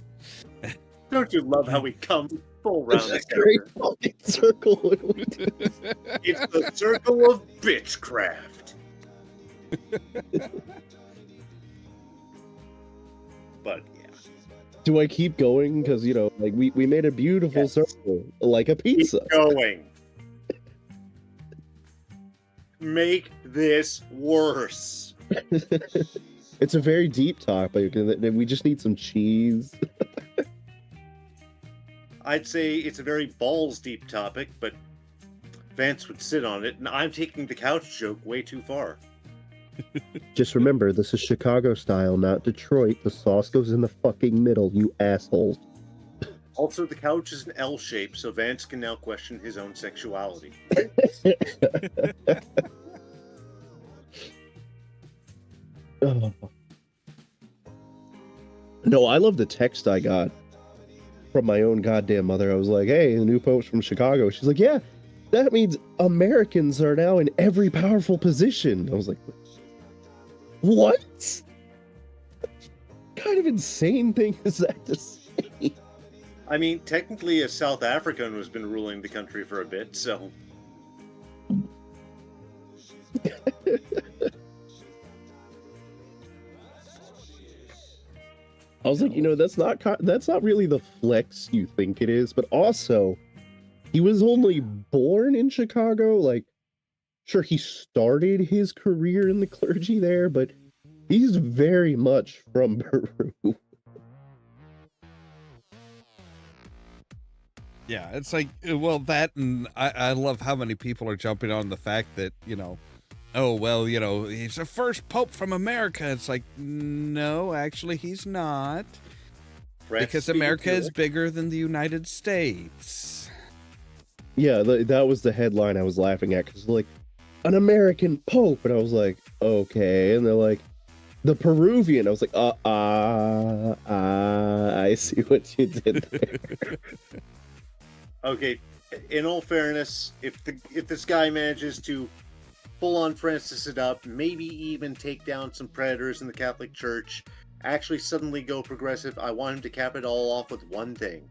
Don't you love how we come full round the Great counter? fucking circle when we do this. It's the circle of bitchcraft. But yeah. Do I keep going? Because, you know, like we made a beautiful circle, like a pizza. Keep going. Make this worse. It's a very deep topic, and we just need some cheese. I'd say it's a very balls deep topic, but Vance would sit on it, and I'm taking the couch joke way too far. Just remember, this is Chicago style, not Detroit. The sauce goes in the fucking middle, you assholes. Also, the couch is an L shape, so Vance can now question his own sexuality. Oh. No, I love the text I got from my own goddamn mother. I was like, hey, the new Pope's from Chicago. She's like, yeah, that means Americans are now in every powerful position. I was like, what? What kind of insane thing is that to say? I mean, technically a South African has been ruling the country for a bit, so... I was like, you know, that's not really the flex you think it is, but also, he was only born in Chicago. Like, sure, he started his career in the clergy there, but he's very much from Peru. Yeah, it's like, well, that, and I love how many people are jumping on the fact that, you know, oh, well, you know, he's the first pope from America. It's like, no, actually, he's not. Because America is bigger than the United States. Yeah, that was the headline I was laughing at, because like, an American pope, and I was like, okay, and they're like, the Peruvian. I was like, I see what you did there. Okay, in all fairness, if this guy manages to full-on Francis it up, maybe even take down some predators in the Catholic Church, actually suddenly go progressive, I want him to cap it all off with one thing.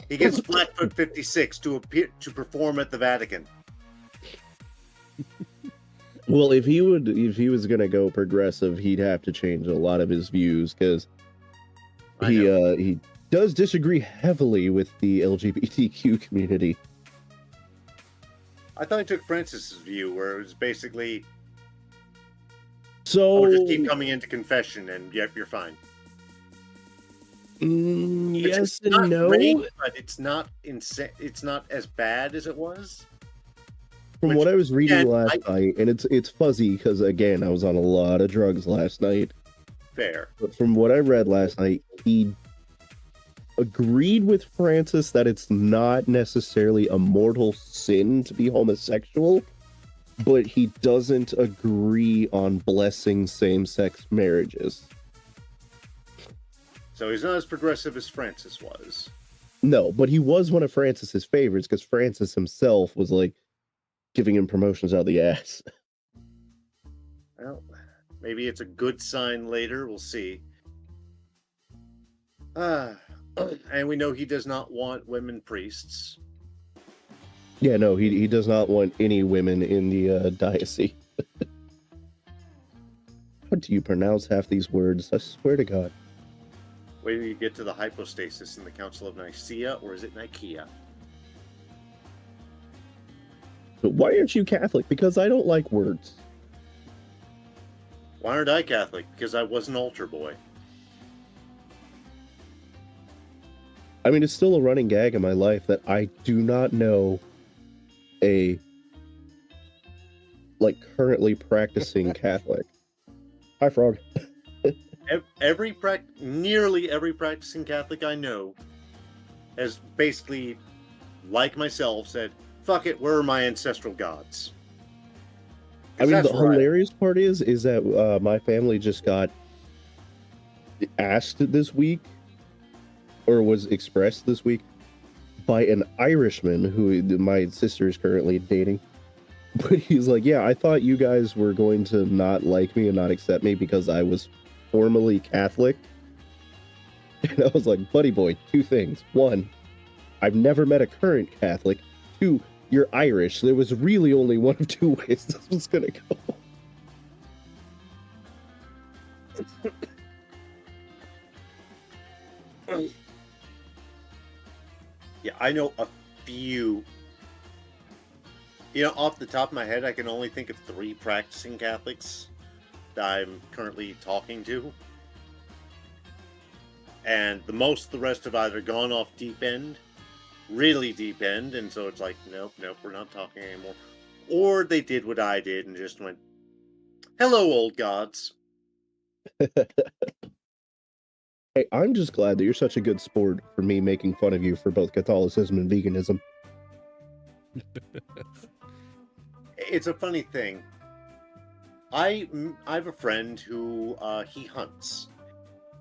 He gets Flatfoot 56 to perform at the Vatican. Well, if he was gonna go progressive, he'd have to change a lot of his views, because he does disagree heavily with the LGBTQ community. I thought he took Francis's view, where it was basically, so just keep coming into confession, and yep, you're fine. Yes and no. Great, but it's not insane. It's not as bad as it was. From what I was reading last night, and it's fuzzy because again I was on a lot of drugs last night. Fair. But from what I read last night, he agreed with Francis that it's not necessarily a mortal sin to be homosexual, but he doesn't agree on blessing same-sex marriages. So he's not as progressive as Francis was. No, but he was one of Francis's favorites, because Francis himself was like giving him promotions out the ass. Well, maybe it's a good sign later. We'll see. And we know he does not want women priests. Yeah, no, he does not want any women in the diocese. How do you pronounce half these words? I swear to God. Wait till you get to the hypostasis in the Council of Nicaea, or is it Nicaea? But why aren't you Catholic? Because I don't like words. Why aren't I Catholic? Because I was an altar boy. I mean, it's still a running gag in my life that I do not know a, like, currently practicing Catholic. Hi, Frog. Nearly every practicing Catholic I know has basically, like myself, said, fuck it, where are my ancestral gods? I mean, the hilarious part is that my family just got asked this week or was expressed this week by an Irishman who my sister is currently dating. But he's like, yeah, I thought you guys were going to not like me and not accept me because I was formerly Catholic. And I was like, buddy boy, two things. One, I've never met a current Catholic. Two, you're Irish. There was really only one of two ways this was going to go. Yeah, I know a few. You know, off the top of my head, I can only think of 3 practicing Catholics that I'm currently talking to. And the rest have either gone off deep end, really deep end, and so it's like, nope, we're not talking anymore. Or they did what I did and just went, hello, old gods. Hey, I'm just glad that you're such a good sport for me making fun of you for both Catholicism and veganism. It's a funny thing. I have a friend who he hunts.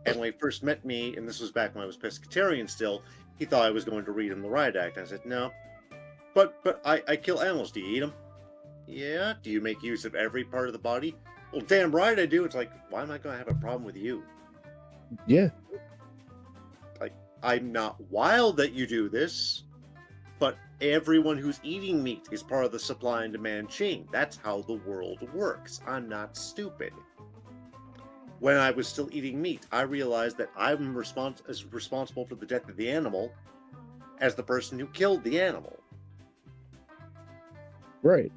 And when he first met me, and this was back when I was pescatarian still, he thought I was going to read him the riot act. I said, no. But I kill animals. Do you eat them? Yeah. Do you make use of every part of the body? Well, damn right I do. It's like, why am I going to have a problem with you? Yeah. Like, I'm not wild that you do this, but everyone who's eating meat is part of the supply and demand chain. That's how the world works. I'm not stupid. When I was still eating meat, I realized that I'm as responsible for the death of the animal as the person who killed the animal. Right.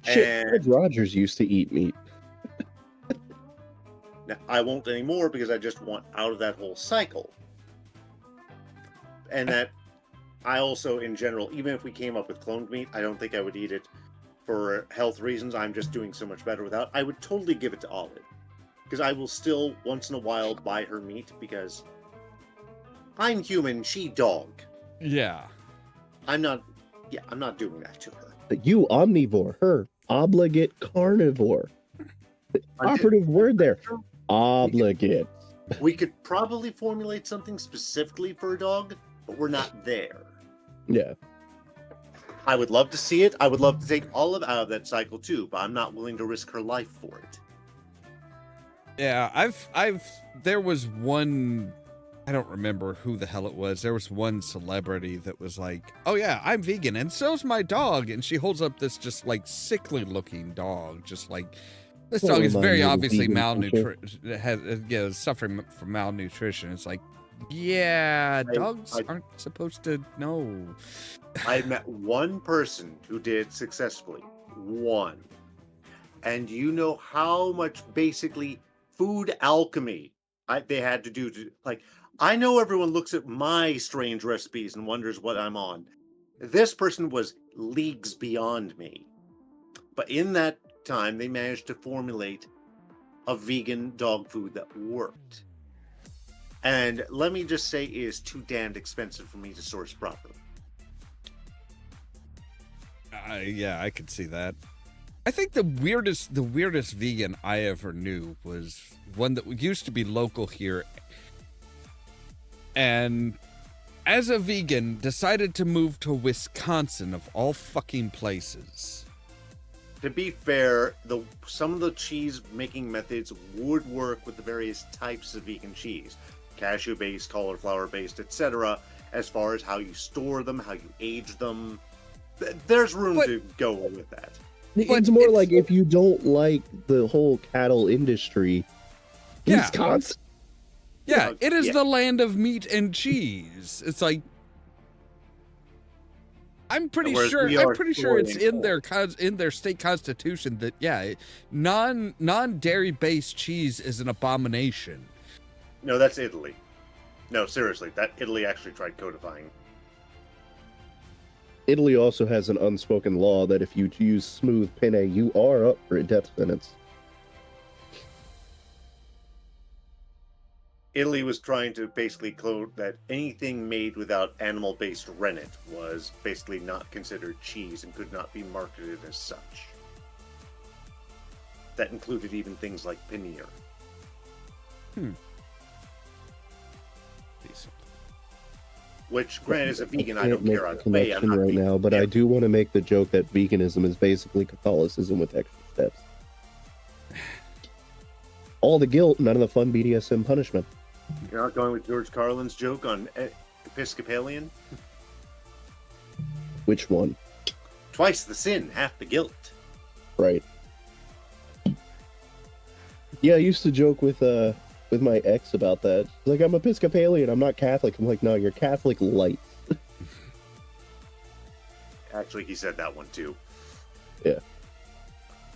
Shit, Fred Rogers used to eat meat. Now, I won't anymore because I just want out of that whole cycle. And that I also, in general, even if we came up with cloned meat, I don't think I would eat it for health reasons. I'm just doing so much better without. I would totally give it to Olive. Because I will still, once in a while, buy her meat because I'm human, she dog. Yeah. I'm not doing that to her. You omnivore, her obligate carnivore. The operative word there. Obligate. We could probably formulate something specifically for a dog, but we're not there. Yeah. I would love to see it. I would love to take Olive out of that cycle too, but I'm not willing to risk her life for it. Yeah, there was one, I don't remember who the hell it was. There was one celebrity that was like, oh yeah, I'm vegan and so's my dog. And she holds up this just like sickly looking dog. Just like, this dog is very obviously malnutrition, suffering from malnutrition. It's like, yeah, dogs aren't supposed to know. I met one person who did successfully. One. And you know how much basically food alchemy they had to do to, like, I know everyone looks at my strange recipes and wonders what I'm on. This person was leagues beyond me. But in that time, they managed to formulate a vegan dog food that worked. And let me just say, it is too damned expensive for me to source properly. Yeah, I could see that. I think the weirdest vegan I ever knew was one that used to be local here, and as a vegan decided to move to Wisconsin of all fucking places. To be fair, some of the cheese making methods would work with the various types of vegan cheese, cashew based, cauliflower based, etc. As far as how you store them, how you age them, there's room to go with that. It's more like if you don't like the whole cattle industry, Wisconsin. Yeah, it is the land of meat and cheese. It's like, I'm pretty sure it's in their state constitution that non-dairy based cheese is an abomination. No, that's Italy. No, seriously, that Italy actually tried codifying. Italy also has an unspoken law that if you use smooth penne, you are up for a death sentence. Italy was trying to basically code that anything made without animal-based rennet was basically not considered cheese and could not be marketed as such. That included even things like paneer. Which, granted, as a vegan, I can't don't make care the either way. I'm connection not right vegan. now, but Yeah. I do want to make the joke that veganism is basically Catholicism with extra steps. All the guilt, none of the fun BDSM punishment. You're not going with George Carlin's joke on Episcopalian? Which one? Twice the sin, half the guilt. Right. Yeah, I used to joke with my ex about that. She's like, I'm Episcopalian, I'm not Catholic. I'm like, no, you're Catholic light. Actually, he said that one too. Yeah.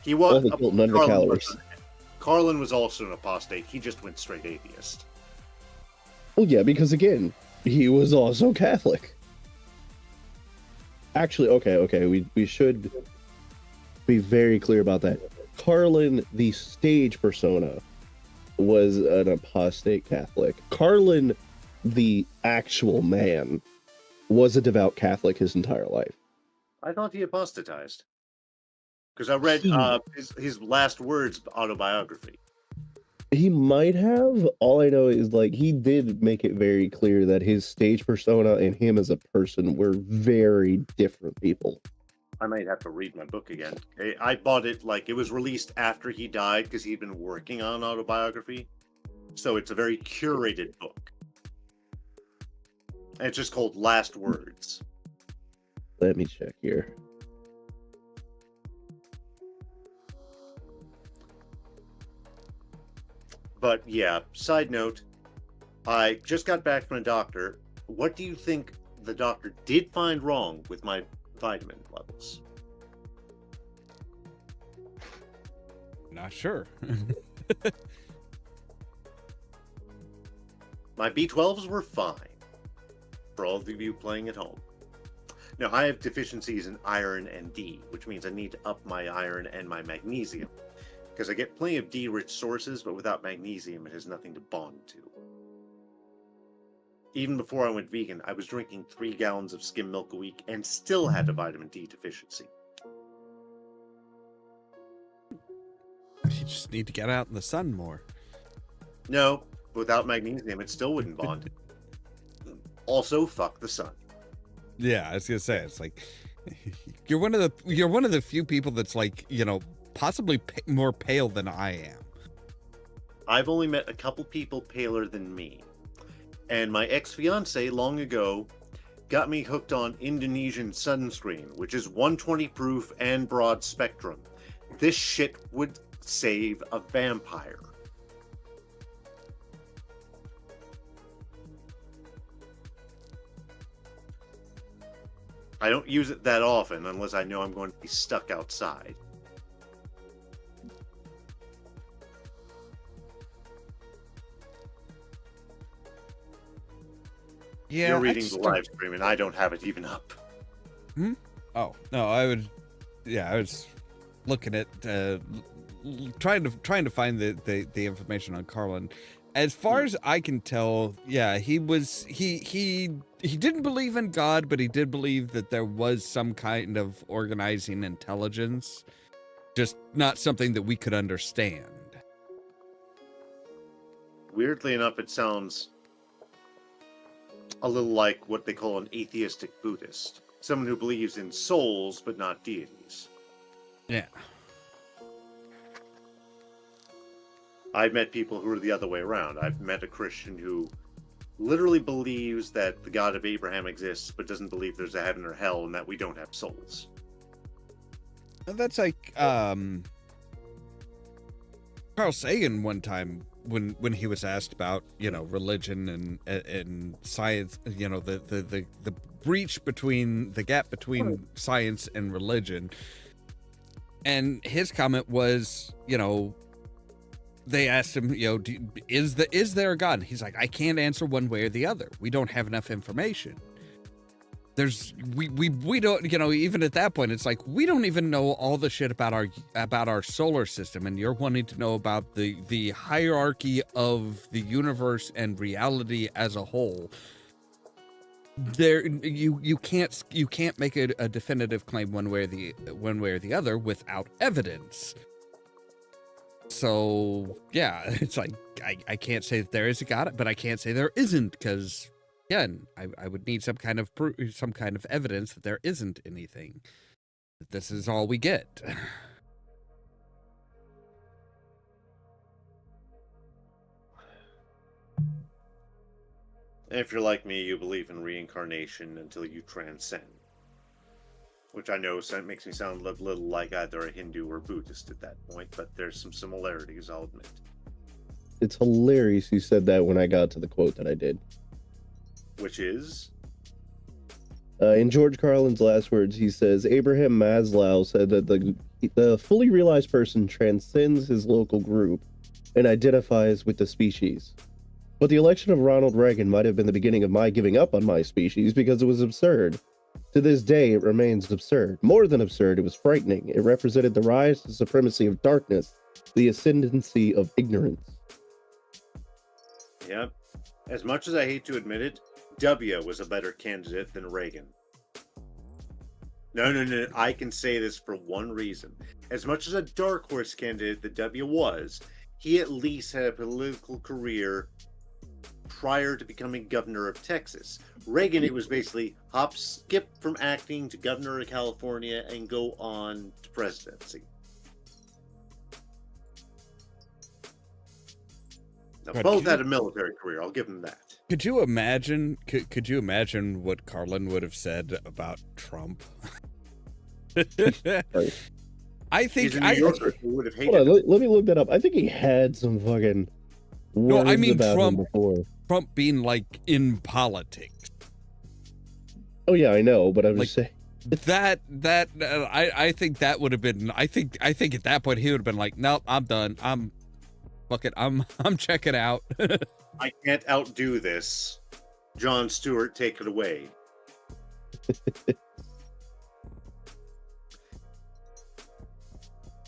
He was. All the guilt, none of the calories. Carlin was also an apostate. He just went straight atheist. Well, yeah, because again, he was also Catholic. Actually, okay, we should be very clear about that. Carlin, the stage persona, was an apostate Catholic. Carlin, the actual man, was a devout Catholic his entire life. I thought he apostatized. Because I read his last words autobiography. He might have. All I know is, like, he did make it very clear that his stage persona and him as a person were very different people. I might have to read my book again. I bought it, like, it was released after he died because he'd been working on autobiography. So it's a very curated book. And it's just called Last Words. Let me check here. But yeah, side note, I just got back from a doctor. What do you think the doctor did find wrong with my vitamin levels? Not sure. My B12s were fine, for all of you playing at home. Now, I have deficiencies in iron and D, which means I need to up my iron and my magnesium. Because I get plenty of D-rich sources, but without magnesium, it has nothing to bond to. Even before I went vegan, I was drinking 3 gallons of skim milk a week and still had a vitamin D deficiency. You just need to get out in the sun more. No, without magnesium, it still wouldn't bond. Also, fuck the sun. Yeah, I was gonna say, it's like you're one of the few people that's like, you know, possibly more pale than I am. I've only met a couple people paler than me. And my ex-fiance long ago got me hooked on Indonesian sunscreen, which is 120 proof and broad spectrum. This shit would save a vampire. I don't use it that often unless I know I'm going to be stuck outside. Yeah, you're reading the live stream and I don't have it even up. Oh no, I was looking at trying to find the information on Carlin. As far as I can tell, yeah, he didn't believe in God, but he did believe that there was some kind of organizing intelligence, just not something that we could understand. Weirdly enough, it sounds a little like what they call an atheistic Buddhist. Someone who believes in souls, but not deities. Yeah. I've met people who are the other way around. I've met a Christian who literally believes that the God of Abraham exists, but doesn't believe there's a heaven or hell and that we don't have souls. That's like Carl Sagan one time when he was asked about, you know, religion and science, you know, the breach between the gap between science and religion, and his comment was, you know, they asked him, you know, is there a God? And he's like, I can't answer one way or the other. We don't have enough information. We don't, you know, even at that point, it's like, we don't even know all the shit about our solar system, and you're wanting to know about the hierarchy of the universe and reality as a whole. There, you can't make a definitive claim one way or the other without evidence. So yeah, it's like I can't say that there is a God, but I can't say there isn't, because Again, I would need some kind of some kind of evidence that there isn't anything. That this is all we get. If you're like me, you believe in reincarnation until you transcend. Which I know makes me sound a little like either a Hindu or Buddhist at that point, but there's some similarities, I'll admit. It's hilarious you said that when I got to the quote that I did. Which is? In George Carlin's last words, he says, Abraham Maslow said that the fully realized person transcends his local group and identifies with the species. But the election of Ronald Reagan might have been the beginning of my giving up on my species because it was absurd. To this day, it remains absurd. More than absurd, it was frightening. It represented the rise to supremacy of darkness, the ascendancy of ignorance. Yep. As much as I hate to admit it, W was a better candidate than Reagan. No. I can say this for one reason. As much as a dark horse candidate that W was, he at least had a political career prior to becoming governor of Texas. Reagan, it was basically hop, skip from acting to governor of California and go on to presidency. Now, both had a military career. I'll give them that. Could you imagine? Could you imagine what Carlin would have said about Trump? I think would have hated. Let me look that up. I think he had some fucking. No, I mean about Trump. Him before. Trump being like in politics. Oh yeah, I know, but I'm just saying. I think that would have been. I think at that point he would have been like, nope, I'm done. Fuck it. I'm checking out. I can't outdo this. Jon Stewart, take it away.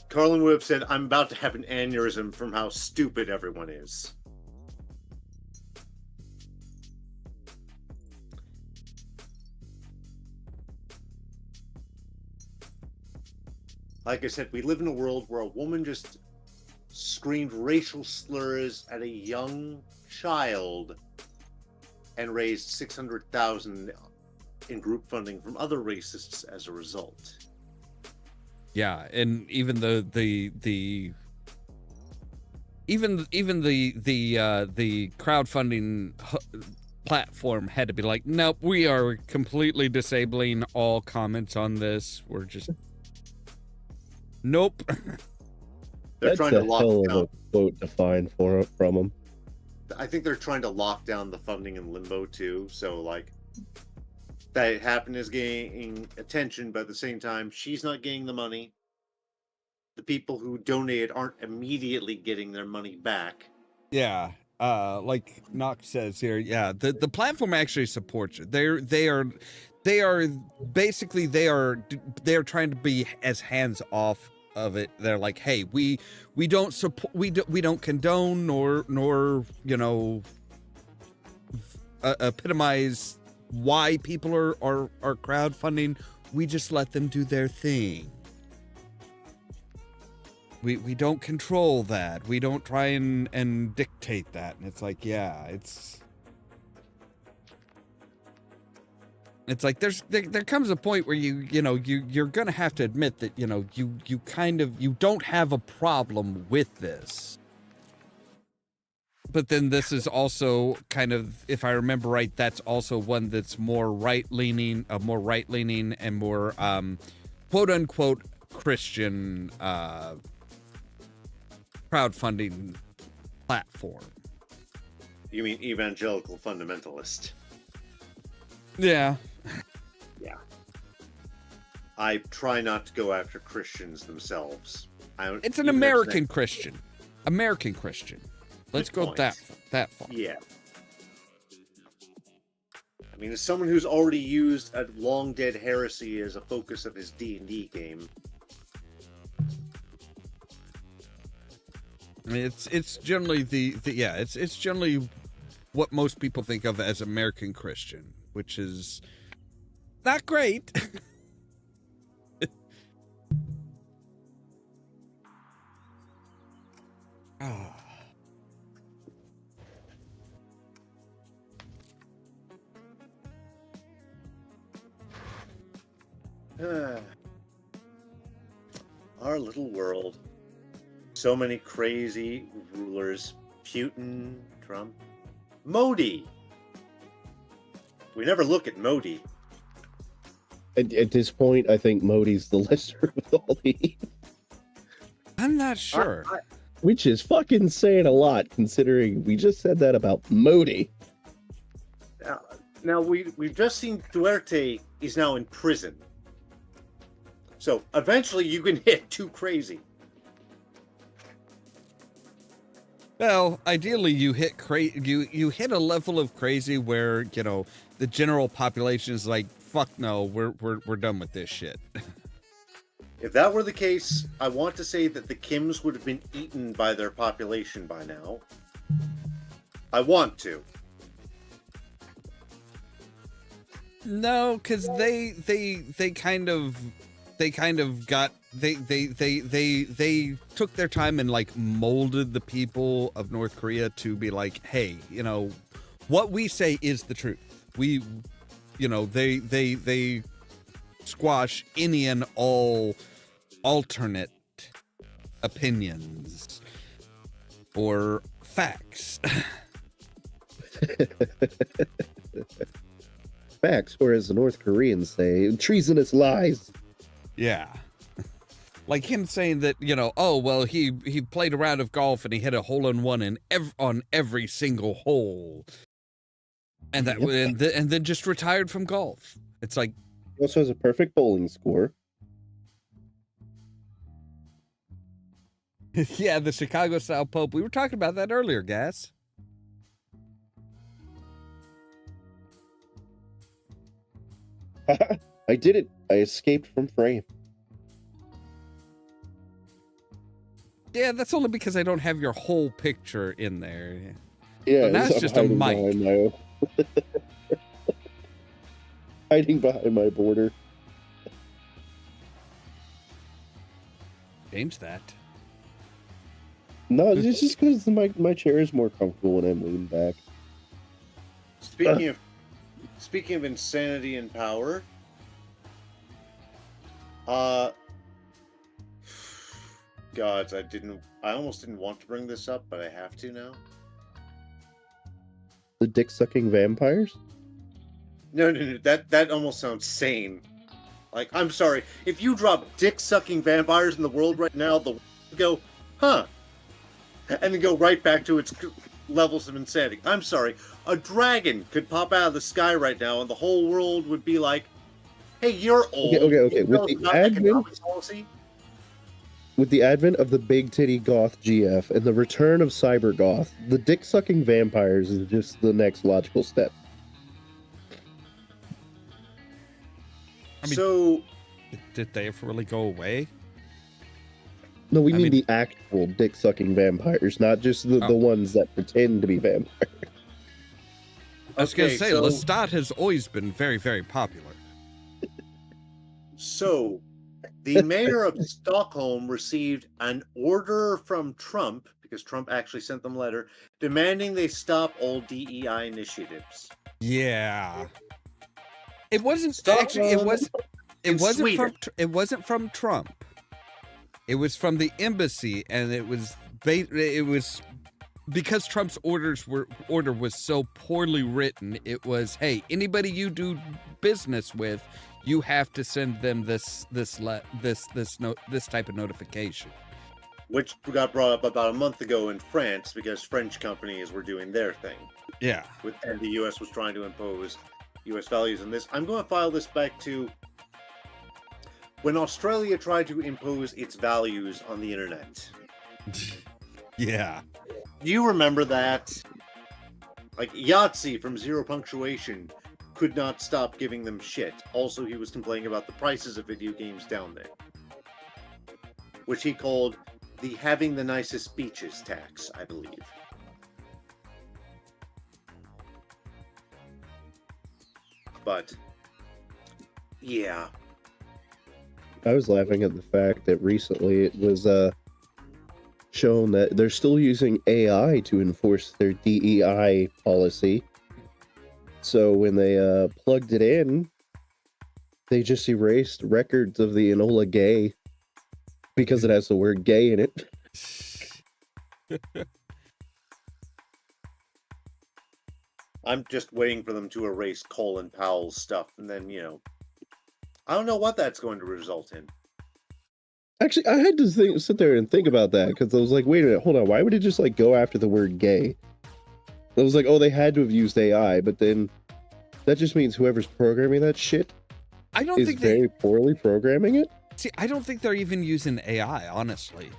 Carlin would have said, I'm about to have an aneurysm from how stupid everyone is. Like I said, we live in a world where a woman just screamed racial slurs at a young child and raised $600,000 in group funding from other racists as a result. Yeah, and even the crowdfunding platform had to be like, nope, we are completely disabling all comments on this. We're just nope. They're trying to lock down. Of a quote to find from them. I think they're trying to lock down the funding in limbo too. So like that happened is gaining attention, but at the same time, she's not getting the money. The people who donated aren't immediately getting their money back. Yeah. Like Knox says here, yeah, the platform actually supports it. They are basically they are trying to be as hands off of it. They're like, hey, we don't support, we don't condone nor epitomize why people are crowdfunding. We just let them do their thing. We don't control that. We don't try and dictate that. And it's like, yeah, it's like there comes a point where you're gonna have to admit that you don't have a problem with this. But then this is also kind of, if I remember right, that's also one that's more right leaning and more quote unquote Christian crowdfunding platform. You mean evangelical fundamentalist? Yeah. Yeah. I try not to go after Christians themselves. It's an American Christian. American Christian. Let's go that far. Yeah. I mean, as someone who's already used a long dead heresy as a focus of his D&D game. I mean, it's generally it's generally what most people think of as American Christian, which is not great. Our little world. So many crazy rulers. Putin, Trump, Modi. We never look at Modi. At this point, I think Modi's the lesser of all these. I'm not sure. Which is fucking saying a lot, considering we just said that about Modi. Now we've just seen Duarte is now in prison. So eventually you can hit too crazy. Well, ideally, you hit you hit a level of crazy where the general population is like, "Fuck no, we're done with this shit." If that were the case, I want to say that the Kims would have been eaten by their population by now. I want to. No, because they kind of took their time and like molded the people of North Korea to be like, hey, what we say is the truth. They squash any and all alternate opinions or facts. Facts, or as the North Koreans say, treasonous lies. Yeah. Like him saying that, oh, well, he played a round of golf and he hit a hole-in-one on every single hole. And that and then just retired from golf. It's like, he also has a perfect bowling score. Yeah, the Chicago-style Pope. We were talking about that earlier, Gas. I did it. I escaped from frame. Yeah, that's only because I don't have your whole picture in there. Yeah, but now it's just a mic. Hiding behind my border. Change that. No, it's just because my chair is more comfortable when I'm leaning back. Speaking of insanity and power, gods, I almost didn't want to bring this up, but I have to now. The dick-sucking vampires? No, that almost sounds sane. Like, I'm sorry, if you drop dick-sucking vampires in the world right now, the world would go, huh, and then go right back to its levels of insanity. I'm sorry, a dragon could pop out of the sky right now, and the whole world would be like, hey, you're old. Okay. With the advent of the big titty goth GF and the return of cyber goth, the dick-sucking vampires is just the next logical step. I mean, so, did they ever really go away? No, we mean the actual dick-sucking vampires, not just the ones that pretend to be vampires. I was going to say, Lestat has always been very, very popular. So, the mayor of Stockholm received an order from Trump, because Trump actually sent them a letter, demanding they stop all DEI initiatives. Yeah. It wasn't it wasn't from Trump. It was from the embassy, and it was because Trump's order was so poorly written. It was, hey, anybody you do business with, you have to send them this type of notification. Which got brought up about a month ago in France because French companies were doing their thing. Yeah. And the U.S. was trying to impose U.S. values on this. I'm going to file this back to when Australia tried to impose its values on the internet. Yeah. You remember that? Like Yahtzee from Zero Punctuation could not stop giving them shit. Also, he was complaining about the prices of video games down there, which he called the having the nicest beaches tax, I believe. But, yeah. I was laughing at the fact that recently it was shown that they're still using AI to enforce their DEI policy. So when they plugged it in, They just erased records of the Enola Gay because it has the word gay in it. I'm just waiting for them to erase Colin Powell's stuff, and then, I don't know what that's going to result in. Actually, I had to sit there and think about that, because I was like, wait a minute, hold on, why would it just like go after the word gay? I was like, oh, they had to have used AI, but then that just means whoever's programming that shit is very poorly programming it. See, I don't think they're even using AI, honestly.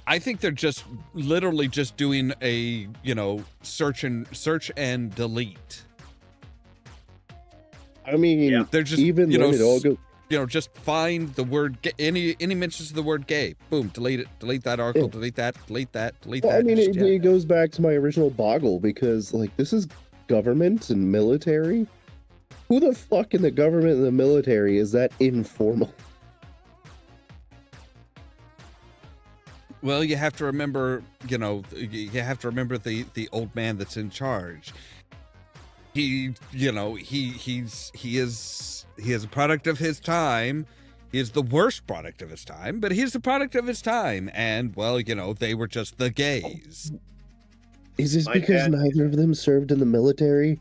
I think they're just literally just doing a, search and delete. I mean, they're just, even when it all goes, just find the word any mentions of the word gay. Boom, delete it. Delete that article. Delete that. Delete that. Delete that. I mean, it goes back to my original boggle, because like this is government and military. Who the fuck in the government and the military is that informal? Well, you have to remember, you have to remember the old man that's in charge. He is a product of his time. He is the worst product of his time, but he's the product of his time. And well, they were just the gays. Is this because neither of them served in the military,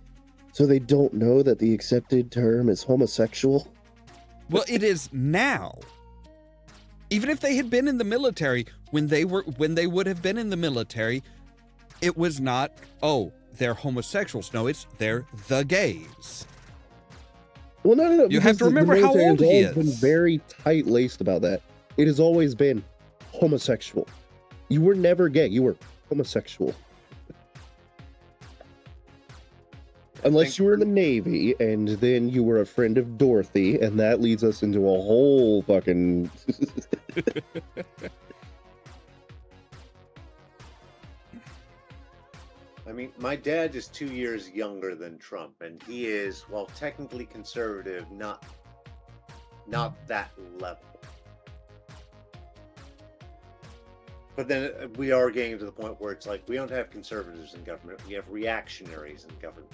so they don't know that the accepted term is homosexual? Well, it is now. Even if they had been in the military, when they would have been in the military, it was not, oh, they're homosexuals. No, it's they're the gays. Well, no. You have to remember how old he is. Been very tight-laced about that. It has always been homosexual. You were never gay. You were homosexual. Unless you were in the Navy, and then you were a friend of Dorothy, and that leads us into a whole fucking... I mean, my dad is 2 years younger than Trump, and he is, while technically conservative, not that level. But then we are getting to the point where it's like, we don't have conservatives in government, we have reactionaries in government.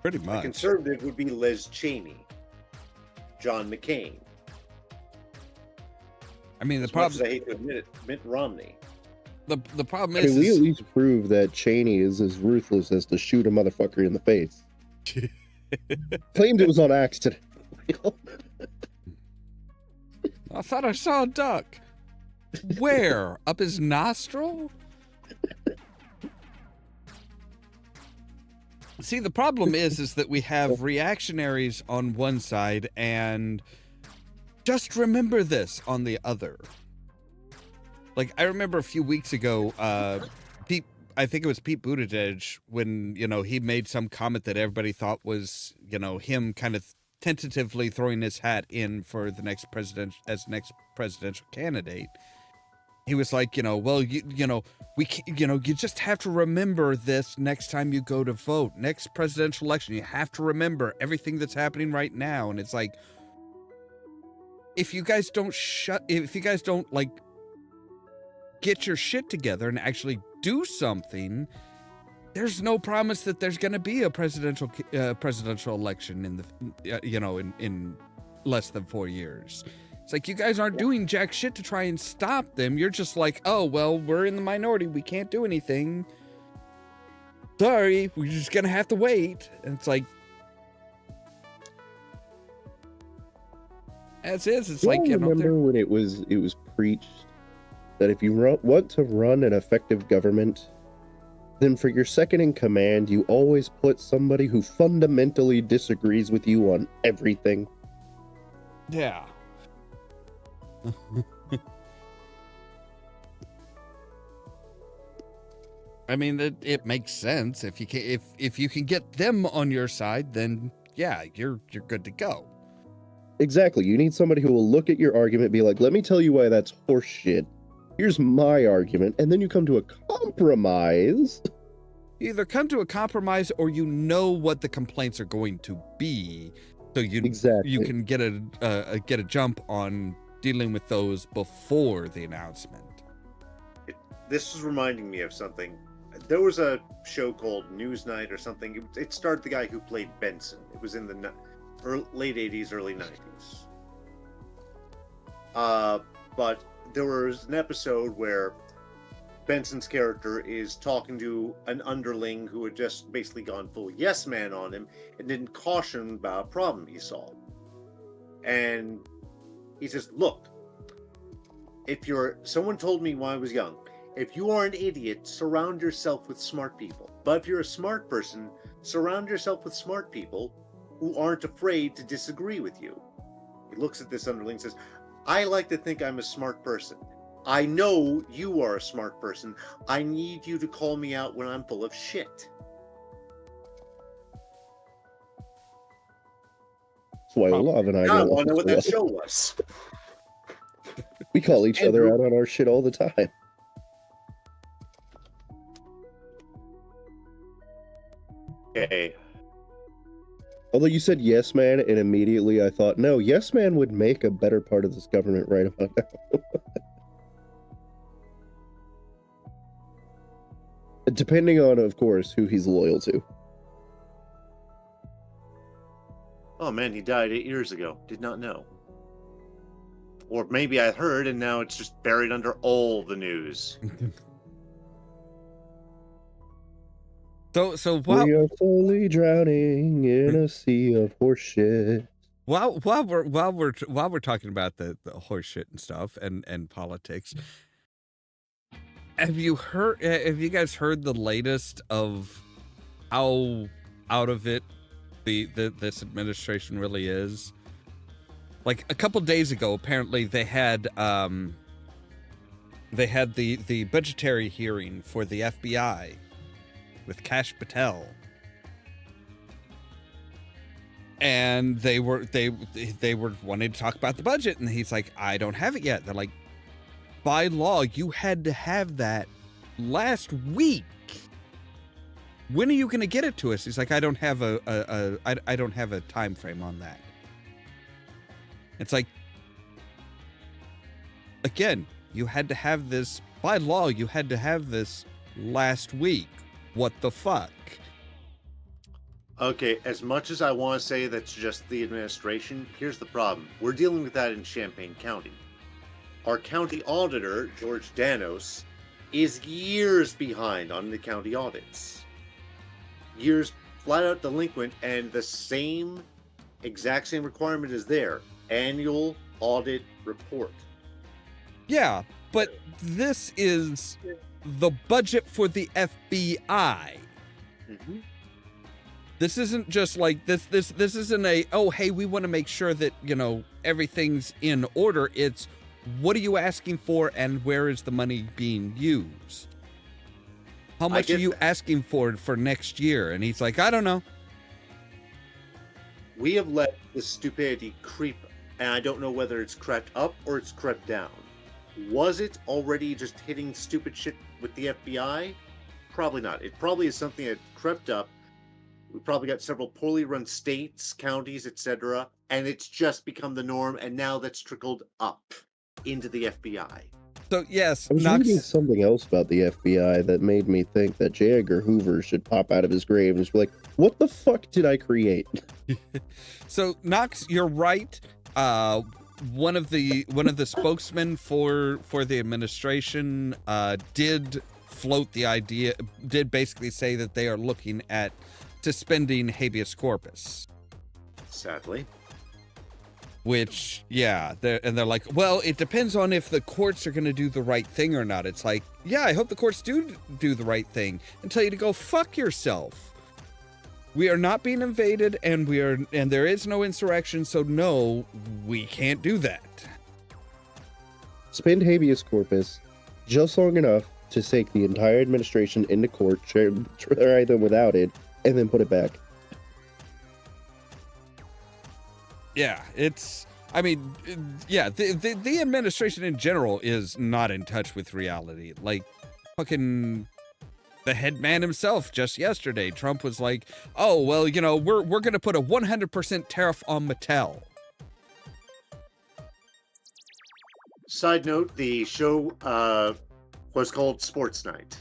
Pretty much. A conservative would be Liz Cheney, John McCain. I mean, the problem is, I hate to admit it, Mitt Romney. The problem is... Can we at least prove that Cheney is as ruthless as to shoot a motherfucker in the face? Claimed it was on accident. I thought I saw a duck. Where? Up his nostril? See, the problem is that we have reactionaries on one side and just remember this on the other. Like, I remember a few weeks ago, I think it was Pete Buttigieg, when, he made some comment that everybody thought was, him kind of tentatively throwing his hat in for the next presidential candidate. He was like, well, you just have to remember this next time you go to vote. Next presidential election, you have to remember everything that's happening right now. And it's like, if you guys don't like get your shit together and actually do something, there's no promise that there's going to be a presidential election in the in less than 4 years. It's like, you guys aren't doing jack shit to try and stop them. You're just like, oh, well, we're in the minority. We can't do anything. Sorry, we're just going to have to wait. And it's like, as is, it's like, remember when it was preached that if you want to run an effective government, then for your second in command, you always put somebody who fundamentally disagrees with you on everything. Yeah. I mean, it makes sense. If you can get them on your side, then yeah, you're good to go. Exactly. You need somebody who will look at your argument, be like, let me tell you why that's horseshit. Here's my argument, and then you come to a compromise. You either come to a compromise, or what the complaints are going to be, so you can get a jump on dealing with those before the announcement. This is reminding me of something. there was a show called Newsnight or something. It starred the guy who played Benson. It was in the late 80s, early 90s. But there was an episode where Benson's character is talking to an underling who had just basically gone full yes man on him and didn't caution him about a problem he saw. And he says, look, someone told me when I was young, if you are an idiot, surround yourself with smart people. But if you're a smart person, surround yourself with smart people who aren't afraid to disagree with you. He looks at this underling and says, I like to think I'm a smart person. I know you are a smart person. I need you to call me out when I'm full of shit. That's why Love and I now I don't want to know what that show was. We call each other out on our shit all the time. Okay. Although you said yes man, and immediately I thought, no, yes man would make a better part of this government right about now. Depending on, of course, who he's loyal to. Oh man, he died 8 years ago. Did not know. Or maybe I heard and now it's just buried under all the news. So while we are slowly drowning in a sea of horseshit. While we're talking about the horseshit and stuff and politics, have you guys heard the latest of how out of it this administration really is? Like a couple days ago, apparently they had the budgetary hearing for the FBI with Kash Patel, and they were wanting to talk about the budget, and he's like, I don't have it yet. They're like, by law, you had to have that last week. When are you going to get it to us? He's like, I don't have I don't have a time frame on that. It's like, again, you had to have this by law. You had to have this last week. What the fuck? Okay, as much as I want to say that's just the administration, here's the problem. We're dealing with that in Champaign County. Our county auditor, George Danos, is years behind on the county audits. Years flat out delinquent, and the exact same requirement is there. Annual audit report. Yeah, but this is the budget for the FBI. Mm-hmm. This isn't just like this isn't a, oh, hey, we want to make sure that, everything's in order. It's, what are you asking for and where is the money being used? How much are you asking for next year? And he's like, I don't know. We have let the stupidity creep, and I don't know whether it's crept up or it's crept down. Was it already just hitting stupid shit with the FBI? Probably not. It probably is something that crept up. We probably got several poorly run states, counties, etc., and it's just become the norm, and now that's trickled up into the FBI. So yes, I was reading something else about the FBI that made me think that J. Edgar Hoover should pop out of his grave and just be like, what the fuck did I create? So Knox, you're right. One of the spokesmen for the administration did float the idea, did basically say that they are looking at suspending habeas corpus. Sadly. Which, yeah, they're like, well, it depends on if the courts are going to do the right thing or not. It's like, yeah, I hope the courts do the right thing and tell you to go fuck yourself. We are not being invaded, and there is no insurrection, so no, we can't do that. Spend habeas corpus just long enough to take the entire administration into court, try them without it, and then put it back. Yeah, the administration in general is not in touch with reality. Like, fucking the head man himself just yesterday, Trump was like, oh, well, we're going to put a 100% tariff on Mattel. Side note, the show was called Sports Night.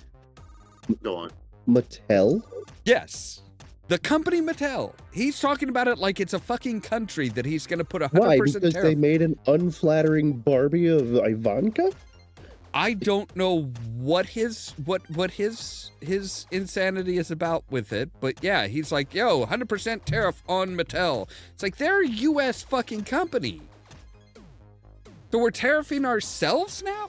Go on. Mattel? Yes. The company Mattel. He's talking about it like it's a fucking country that he's going to put 100% Why? Because tariff. they made an unflattering Barbie of Ivanka? I don't know what his insanity is about with it, but yeah, he's like, yo, 100% tariff on Mattel. It's like, they're a U.S. fucking company. So we're tariffing ourselves now?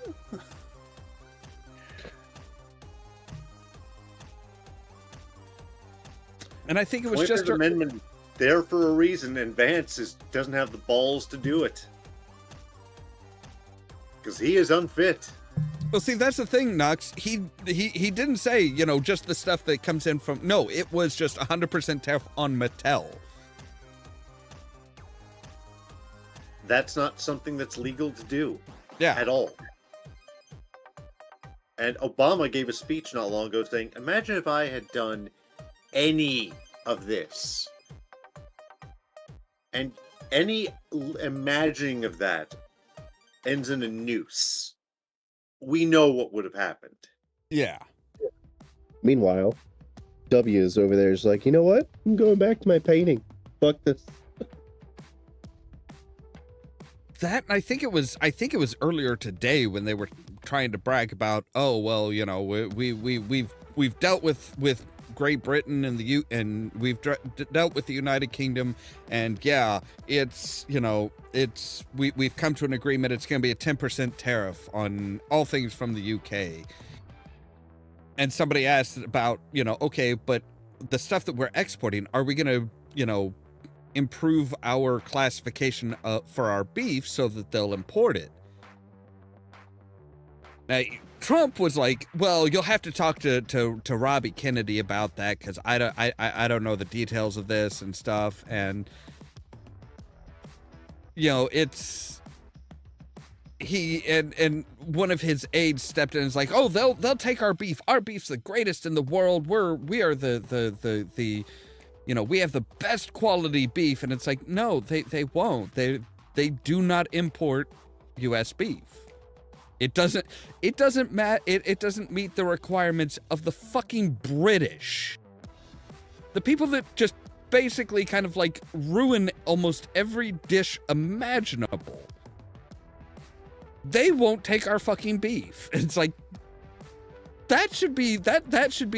And I think it was just... amendment there for a reason, and Vance doesn't have the balls to do it. Because he is unfit. Well, see, that's the thing, Nux. He didn't say, you know, just the stuff that comes in from... No, it was just 100% tariff on Mattel. That's not something that's legal to do. Yeah. At all. And Obama gave a speech not long ago saying, imagine if I had done any of this. And any imagining of that ends in a noose. We know what would have happened. Yeah. Meanwhile, W is over there is like, you know what? I'm going back to my painting. Fuck this. That, I think it was earlier today when they were trying to brag about, oh, well, you know, we've dealt with Great Britain and we've dealt with the United Kingdom, and yeah, it's, you know, we've come to an agreement. It's going to be a 10% tariff on all things from the UK. And somebody asked about, you know, okay, but the stuff that we're exporting, are we going to, you know, improve our classification for our beef so that they'll import it? Now, Trump was like, well, you'll have to talk to Robbie Kennedy about that, because I don't know the details of this and stuff. And, you know, it's and one of his aides stepped in and was like, oh, they'll take our beef. Our beef's the greatest in the world. We are the you know, we have the best quality beef. And it's like, no, they won't. They do not import US beef. It doesn't meet the requirements of the fucking British. The people that just basically kind of like ruin almost every dish imaginable. They won't take our fucking beef. It's like, that should be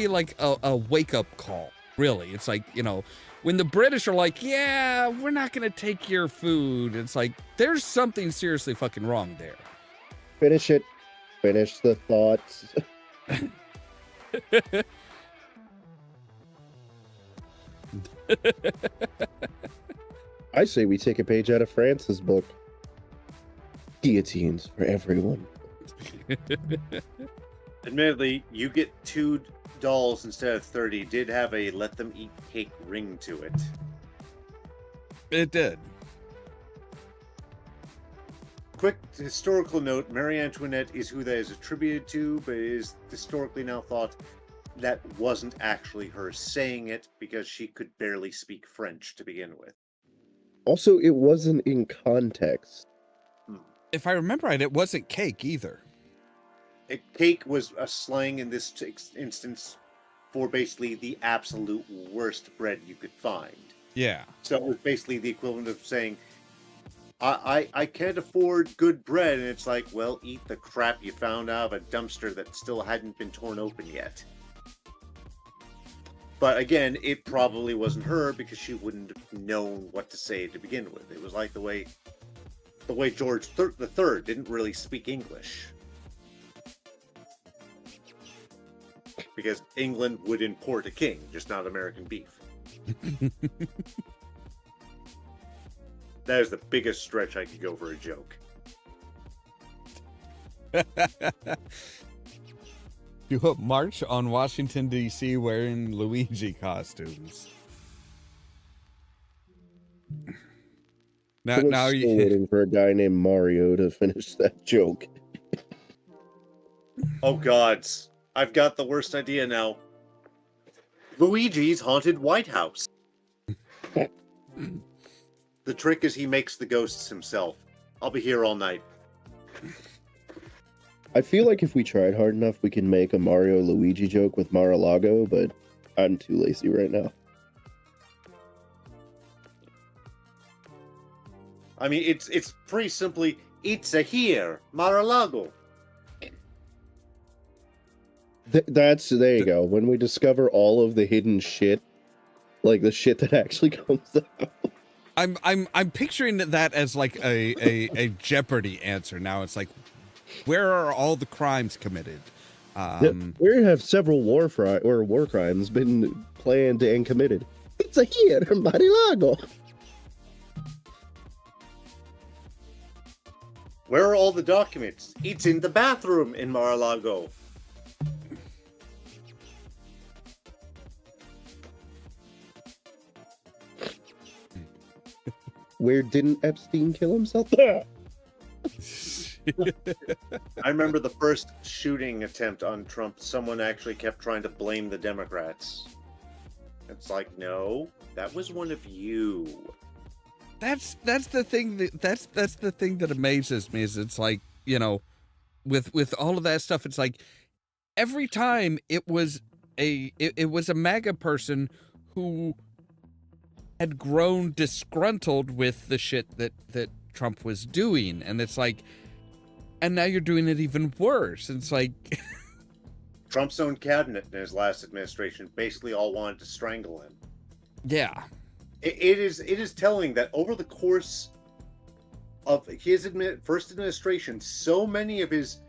like a wake-up call, really. It's like, you know, when the British are like, yeah, we're not gonna take your food, it's like, there's something seriously fucking wrong there. Finish it. Finish the thoughts. I say we take a page out of France's book. Guillotines for everyone. Admittedly, you get $2 instead of 30 did have a let them eat cake ring to it. It did. Quick historical note, Marie Antoinette is who that is attributed to, but it is historically now thought that wasn't actually her saying it, because she could barely speak French to begin with. Also, it wasn't in context. If I remember right, it wasn't cake either. Cake was a slang in this instance for basically the absolute worst bread you could find. Yeah. So it was basically the equivalent of saying, I can't afford good bread, and it's like, well, eat the crap you found out of a dumpster that still hadn't been torn open yet. But again, it probably wasn't her, because she wouldn't have known what to say to begin with. It was like the way George III didn't really speak English, because England would import a king, just not American beef. That is the biggest stretch I could go for a joke. You march on Washington, D.C. wearing Luigi costumes. Now Still waiting for a guy named Mario to finish that joke. Oh gods, I've got the worst idea now. Luigi's Haunted White House. The trick is he makes the ghosts himself. I'll be here all night. I feel like if we tried hard enough, we can make a Mario Luigi joke with Mar-a-Lago, but I'm too lazy right now. I mean, it's pretty simply, it's a here, Mar-a-Lago. There you go. When we discover all of the hidden shit, like the shit that actually comes out. I'm picturing that as like a Jeopardy answer. Now it's like, where are all the crimes committed? Where have several war crimes been planned and committed? It's a here, Mar-a-Lago. Where are all the documents? It's in the bathroom in Mar-a-Lago. Where didn't Epstein kill himself? I remember the first shooting attempt on Trump, someone actually kept trying to blame the Democrats. It's like, no, that was one of you. That's the thing that's the thing that amazes me, is it's like, you know, with all of that stuff, it's like every time it was a MAGA person who had grown disgruntled with the shit that Trump was doing, and it's like, and now you're doing it even worse. It's like Trump's own cabinet in his last administration basically all wanted to strangle him. Yeah. It is telling that over the course of his first administration, so many of his...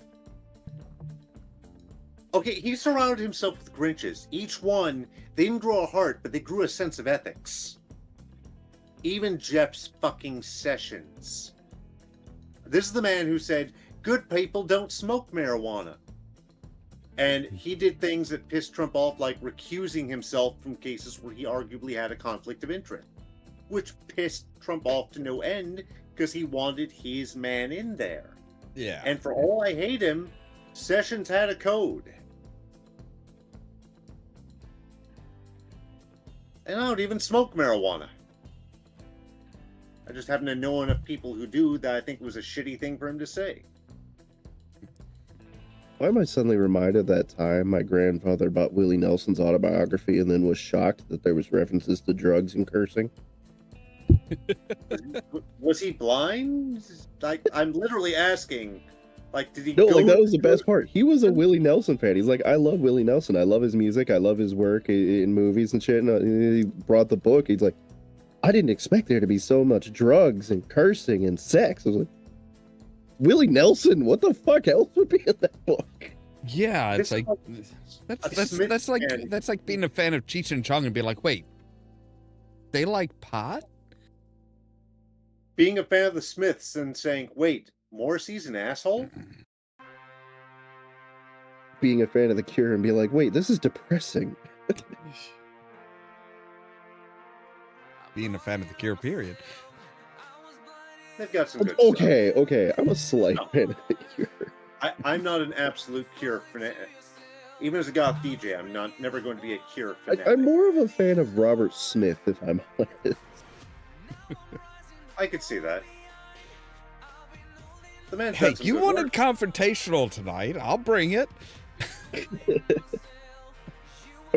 Okay, he surrounded himself with Grinches. Each one, they didn't grow a heart, but they grew a sense of ethics. Even Jeff's fucking Sessions. This is the man who said, good people don't smoke marijuana. And he did things that pissed Trump off, like recusing himself from cases where he arguably had a conflict of interest, which pissed Trump off to no end because he wanted his man in there. Yeah. And for all I hate him, Sessions had a code. And I don't even smoke marijuana. I just happen to know enough people who do that I think it was a shitty thing for him to say. Why am I suddenly reminded that time my grandfather bought Willie Nelson's autobiography and then was shocked that there was references to drugs and cursing? Was he blind? Like, I'm literally asking, like, did he No, go like, that was the best part. He was a Willie Nelson fan. He's like, I love Willie Nelson. I love his music. I love his work in movies and shit. And he brought the book. He's like, I didn't expect there to be so much drugs and cursing and sex. I was like, Willie Nelson, what the fuck else would be in that book? Yeah, it's like that's like being a fan of Cheech and Chong and be like, wait, they like pot? Being a fan of the Smiths and saying, wait, Morrissey's an asshole? Being a fan of The Cure and be like, wait, this is depressing. Being a fan of The Cure, period. They've got some good stuff. Okay. I'm a slight fan of The Cure. I'm not an absolute Cure fanatic. Even as a goth DJ, I'm never going to be a Cure fanatic. I'm more of a fan of Robert Smith, if I'm honest. I could see that. The man. Hey, you wanted confrontational tonight. I'll bring it. I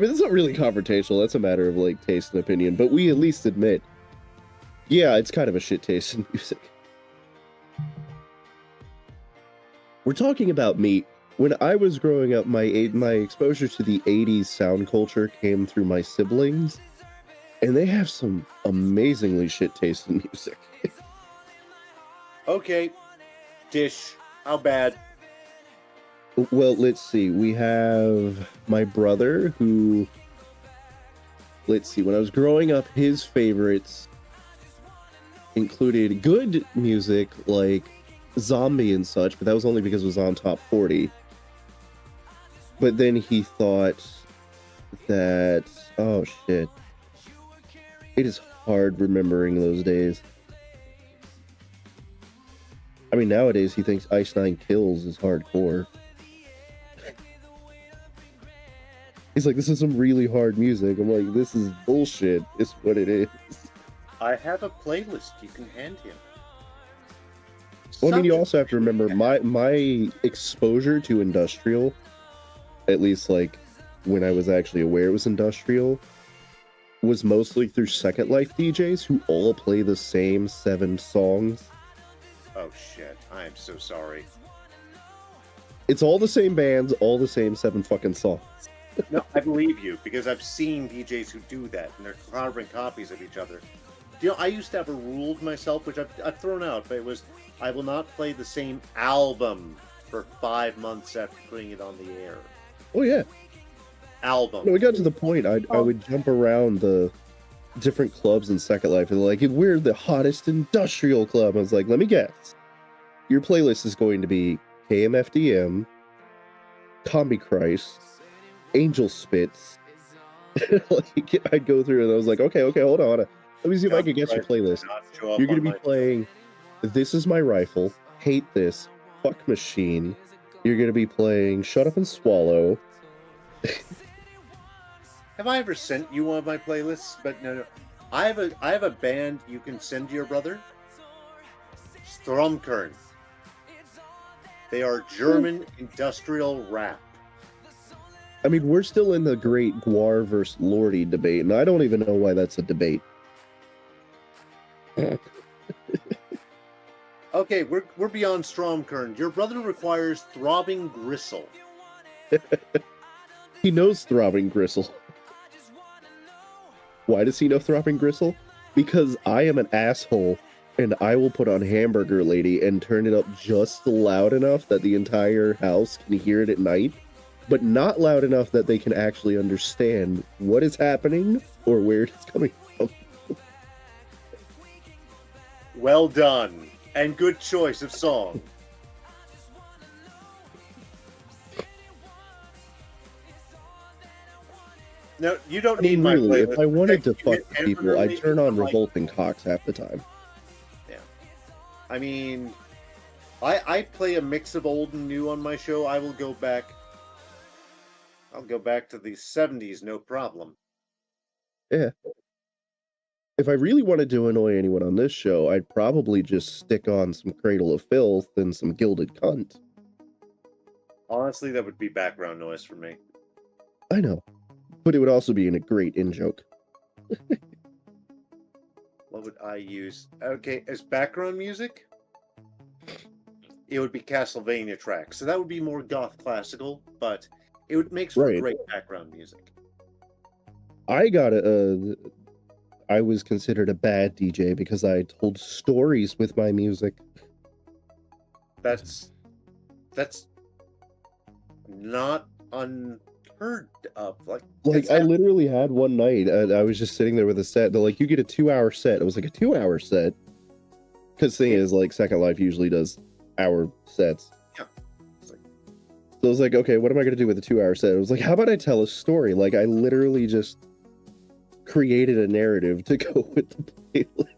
mean, that's not really confrontational. That's a matter of, like, taste and opinion. But we at least admit, yeah, it's kind of a shit taste in music. We're talking about me. When I was growing up, my exposure to the 80s sound culture came through my siblings, and they have some amazingly shit taste in music. Okay, Dish, how bad? Well, let's see. We have my brother who, let's see, when I was growing up, his favorites included good music like Zombie and such, but that was only because it was on Top 40. But then he thought that, oh shit, it is hard remembering those days. I mean, nowadays he thinks Ice Nine Kills is hardcore. He's like, this is some really hard music. I'm like, this is bullshit. It's what it is. I have a playlist you can hand him. Well, I mean, you also have to remember my exposure to industrial, at least like when I was actually aware it was industrial, was mostly through Second Life DJs who all play the same 7 songs. Oh shit! I am so sorry. It's all the same bands, all the same 7 fucking songs. No, I believe you, because I've seen DJs who do that, and they're carbon copies of each other. You know, I used to have a rule myself, which I've thrown out, but it was, I will not play the same album for 5 months after putting it on the air. Oh, yeah. Album. No, we got to the point, I would jump around the different clubs in Second Life, and like, we're the hottest industrial club. I was like, let me guess. Your playlist is going to be KMFDM, Combi Christ, Angel Spits. Like, I'd go through and I was like, okay, hold on. Let me see if I can guess your playlist. You're going to be playing This Is My Rifle, Hate This, Fuck Machine. You're going to be playing Shut Up and Swallow. Have I ever sent you one of my playlists? But no. I have a band you can send to your brother. Stromkern. They are German industrial rap. I mean, we're still in the great Guar versus Lordy debate, and I don't even know why that's a debate. Okay, we're beyond Stromkern. Your brother requires Throbbing Gristle. He knows Throbbing Gristle. Why does he know Throbbing Gristle? Because I am an asshole, and I will put on Hamburger Lady and turn it up just loud enough that the entire house can hear it at night, but not loud enough that they can actually understand what is happening or where it is coming from. Well done, and good choice of song. No, you don't need my really, playlist. if I wanted to fuck people, I'd turn on Revolting Cocks half the time. Yeah. I mean, I play a mix of old and new on my show. I'll go back to the 70s, no problem. Yeah. If I really wanted to annoy anyone on this show, I'd probably just stick on some Cradle of Filth and some Gilded Cunt. Honestly, that would be background noise for me. I know. But it would also be a great in-joke. What would I use? Okay, as background music, it would be Castlevania tracks. So that would be more goth classical, but it would make for great background music. I was considered a bad DJ because I told stories with my music. That's not unheard of. Like I literally had one night, I was just sitting there with a set. They're like, you get a 2-hour set. I was like, a 2-hour set? Because the thing is, like, Second Life usually does hour sets. Yeah. So I was like, okay, what am I going to do with a 2-hour set? I was like, how about I tell a story? Like, I literally just created a narrative to go with the playlist.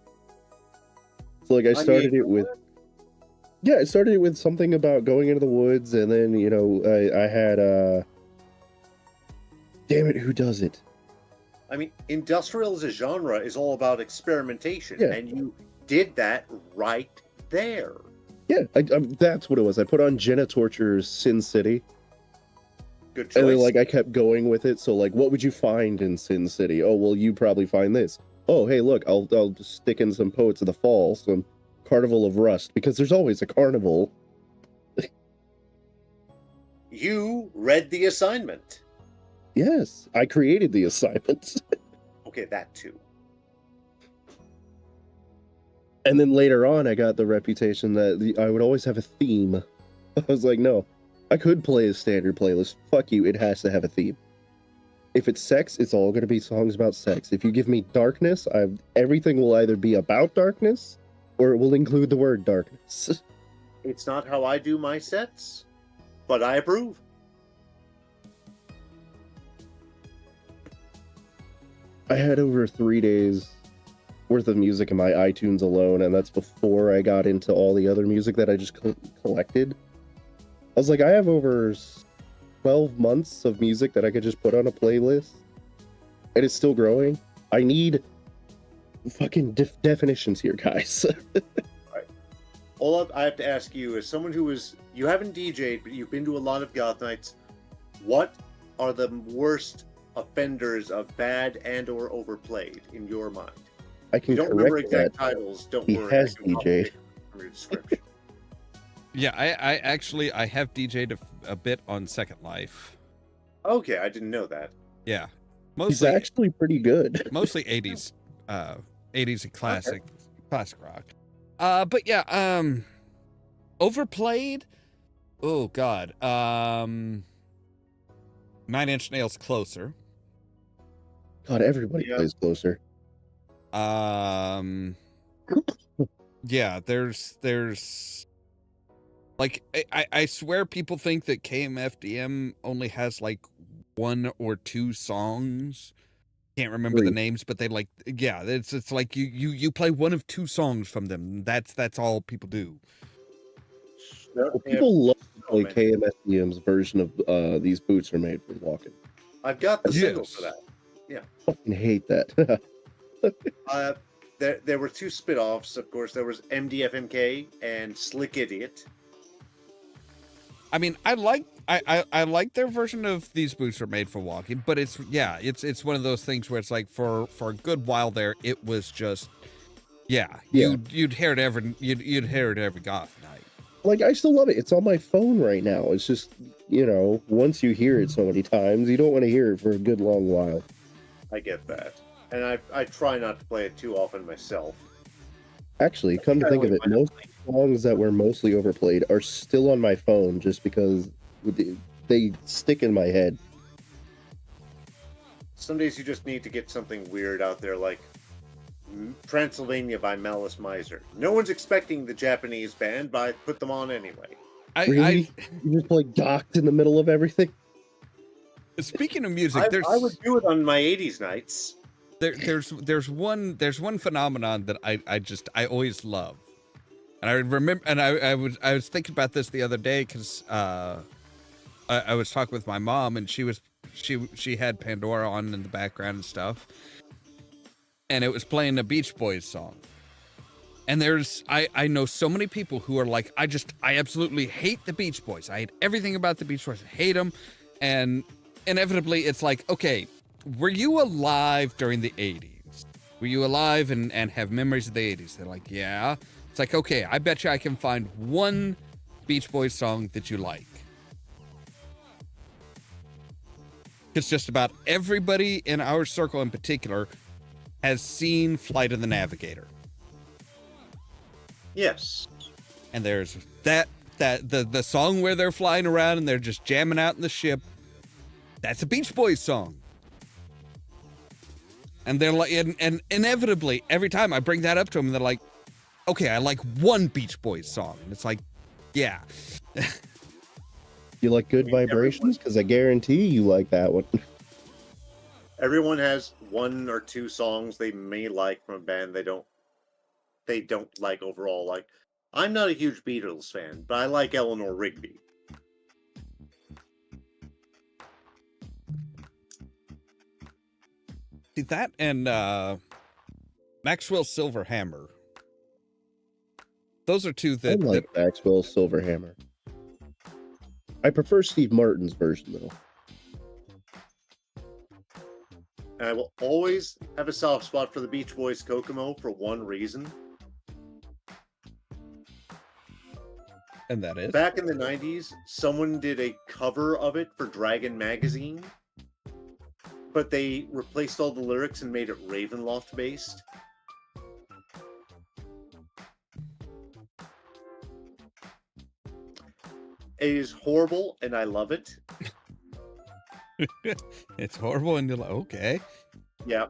So, like, I started it with something about going into the woods, and then, you know, I had, damn it, who does it? I mean, industrial as a genre is all about experimentation, and you did that right there. Yeah, that's what it was. I put on Jenna Torture's Sin City. Good choice. And then, like, I kept going with it. So, like, what would you find in Sin City? Oh, well, you probably find this. Oh, hey, look, I'll just stick in some Poets of the Fall, some Carnival of Rust, because there's always a carnival. You read the assignment. Yes, I created the assignments. Okay, that too. And then later on, I got the reputation that I would always have a theme. I was like, no, I could play a standard playlist. Fuck you, it has to have a theme. If it's sex, it's all going to be songs about sex. If you give me darkness, everything will either be about darkness, or it will include the word darkness. It's not how I do my sets, but I approve. I had over 3 days worth of music in my iTunes alone, and that's before I got into all the other music that I just collected. I was like, I have over 12 months of music that I could just put on a playlist, and it's still growing. I need fucking definitions here, guys. Right. all I have to ask you, as someone who is, you haven't DJ'd, but you've been to a lot of goth nights, what are the worst offenders of bad and or overplayed in your mind? I can If you don't remember correct exact that. titles, don't He worry. has I can DJ'd. it from your description. Yeah, I actually I have DJ'd a bit on Second Life. Okay, I didn't know that. Yeah, He's mostly actually pretty good. mostly 80s, 80s and classic rock. But yeah, overplayed. Oh God, 9 Inch Nails Closer. God, everybody plays Closer. Yeah, there's like I swear people think that KMFDM only has like 1 or 2 songs. Can't remember the names, but they like, yeah, it's like you play 1 of 2 songs from them. That's all people do. Well, people love to play KMFDM's version of These Boots Are Made for Walking. I've got the single for that. Yeah. I fucking hate that. There were 2 spin-offs, of course. There was MDFMK and Slick Idiot. I mean, I like their version of These Boots Are Made for Walking, but it's one of those things where it's like for a good while there, it was just you'd hear it every goth night. Like, I still love it. It's on my phone right now. It's just, once you hear it so many times, you don't want to hear it for a good long while. I get that. And I try not to play it too often myself. Actually, come to think of it, most songs that were mostly overplayed are still on my phone just because they stick in my head. Some days you just need to get something weird out there, like Transylvania by Malice Miser. No one's expecting the Japanese band, but I put them on anyway. You just like docked in the middle of everything? Speaking of music, I would do it on my 80s nights. There's one phenomenon that I always love, and I remember, and I was thinking about this the other day because I was talking with my mom, and she had Pandora on in the background and stuff, and it was playing a Beach Boys song. And I know so many people who are like, I absolutely hate the Beach Boys. I hate everything about the Beach Boys. I hate them, and inevitably it's like, okay, were you alive during the 80s? Were you alive and have memories of the 80s? They're like, yeah. It's like, okay, I bet you I can find one Beach Boys song that you like. Because just about everybody in our circle in particular has seen Flight of the Navigator. Yes. And there's the song where they're flying around and they're just jamming out in the ship. That's a Beach Boys song. And they're like, and inevitably, every time I bring that up to them, they're like, okay, I like one Beach Boys song. And it's like, yeah. You like Good Vibrations? Because I guarantee you like that one. Everyone has 1 or 2 songs they may like from a band they don't like overall. Like, I'm not a huge Beatles fan, but I like Eleanor Rigby. See, that and Maxwell Silverhammer. Those are 2 that... I like Maxwell Silverhammer. I prefer Steve Martin's version, though. And I will always have a soft spot for the Beach Boys' Kokomo for one reason. And that is? Back in the 90s, someone did a cover of it for Dragon Magazine, but they replaced all the lyrics and made it Ravenloft based. It is horrible, and I love it. It's horrible, and you're like, okay. Yeah.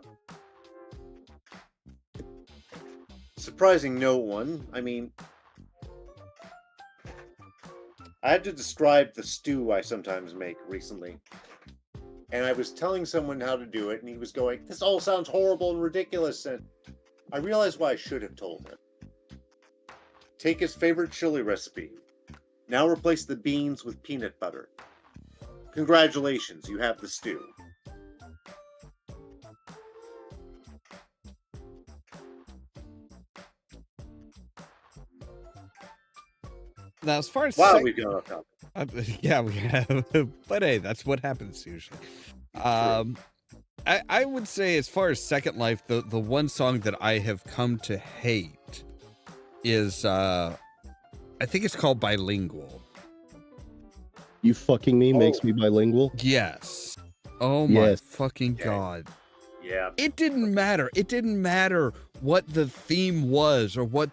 Surprising no one. I mean, I had to describe the stew I sometimes make recently. And I was telling someone how to do it, and he was going, this all sounds horrible and ridiculous. And I realized why I should have told him. Take his favorite chili recipe. Now replace the beans with peanut butter. Congratulations, you have the stew. Now, as far as Wow, we've gone off topic. yeah, we have, but hey, that's what happens usually. I would say, as far as Second Life, the one song that I have come to hate is I think it's called Bilingual. You fucking me makes me bilingual. Yes. Oh my fucking god. Yeah. It didn't matter. It didn't matter what the theme was or what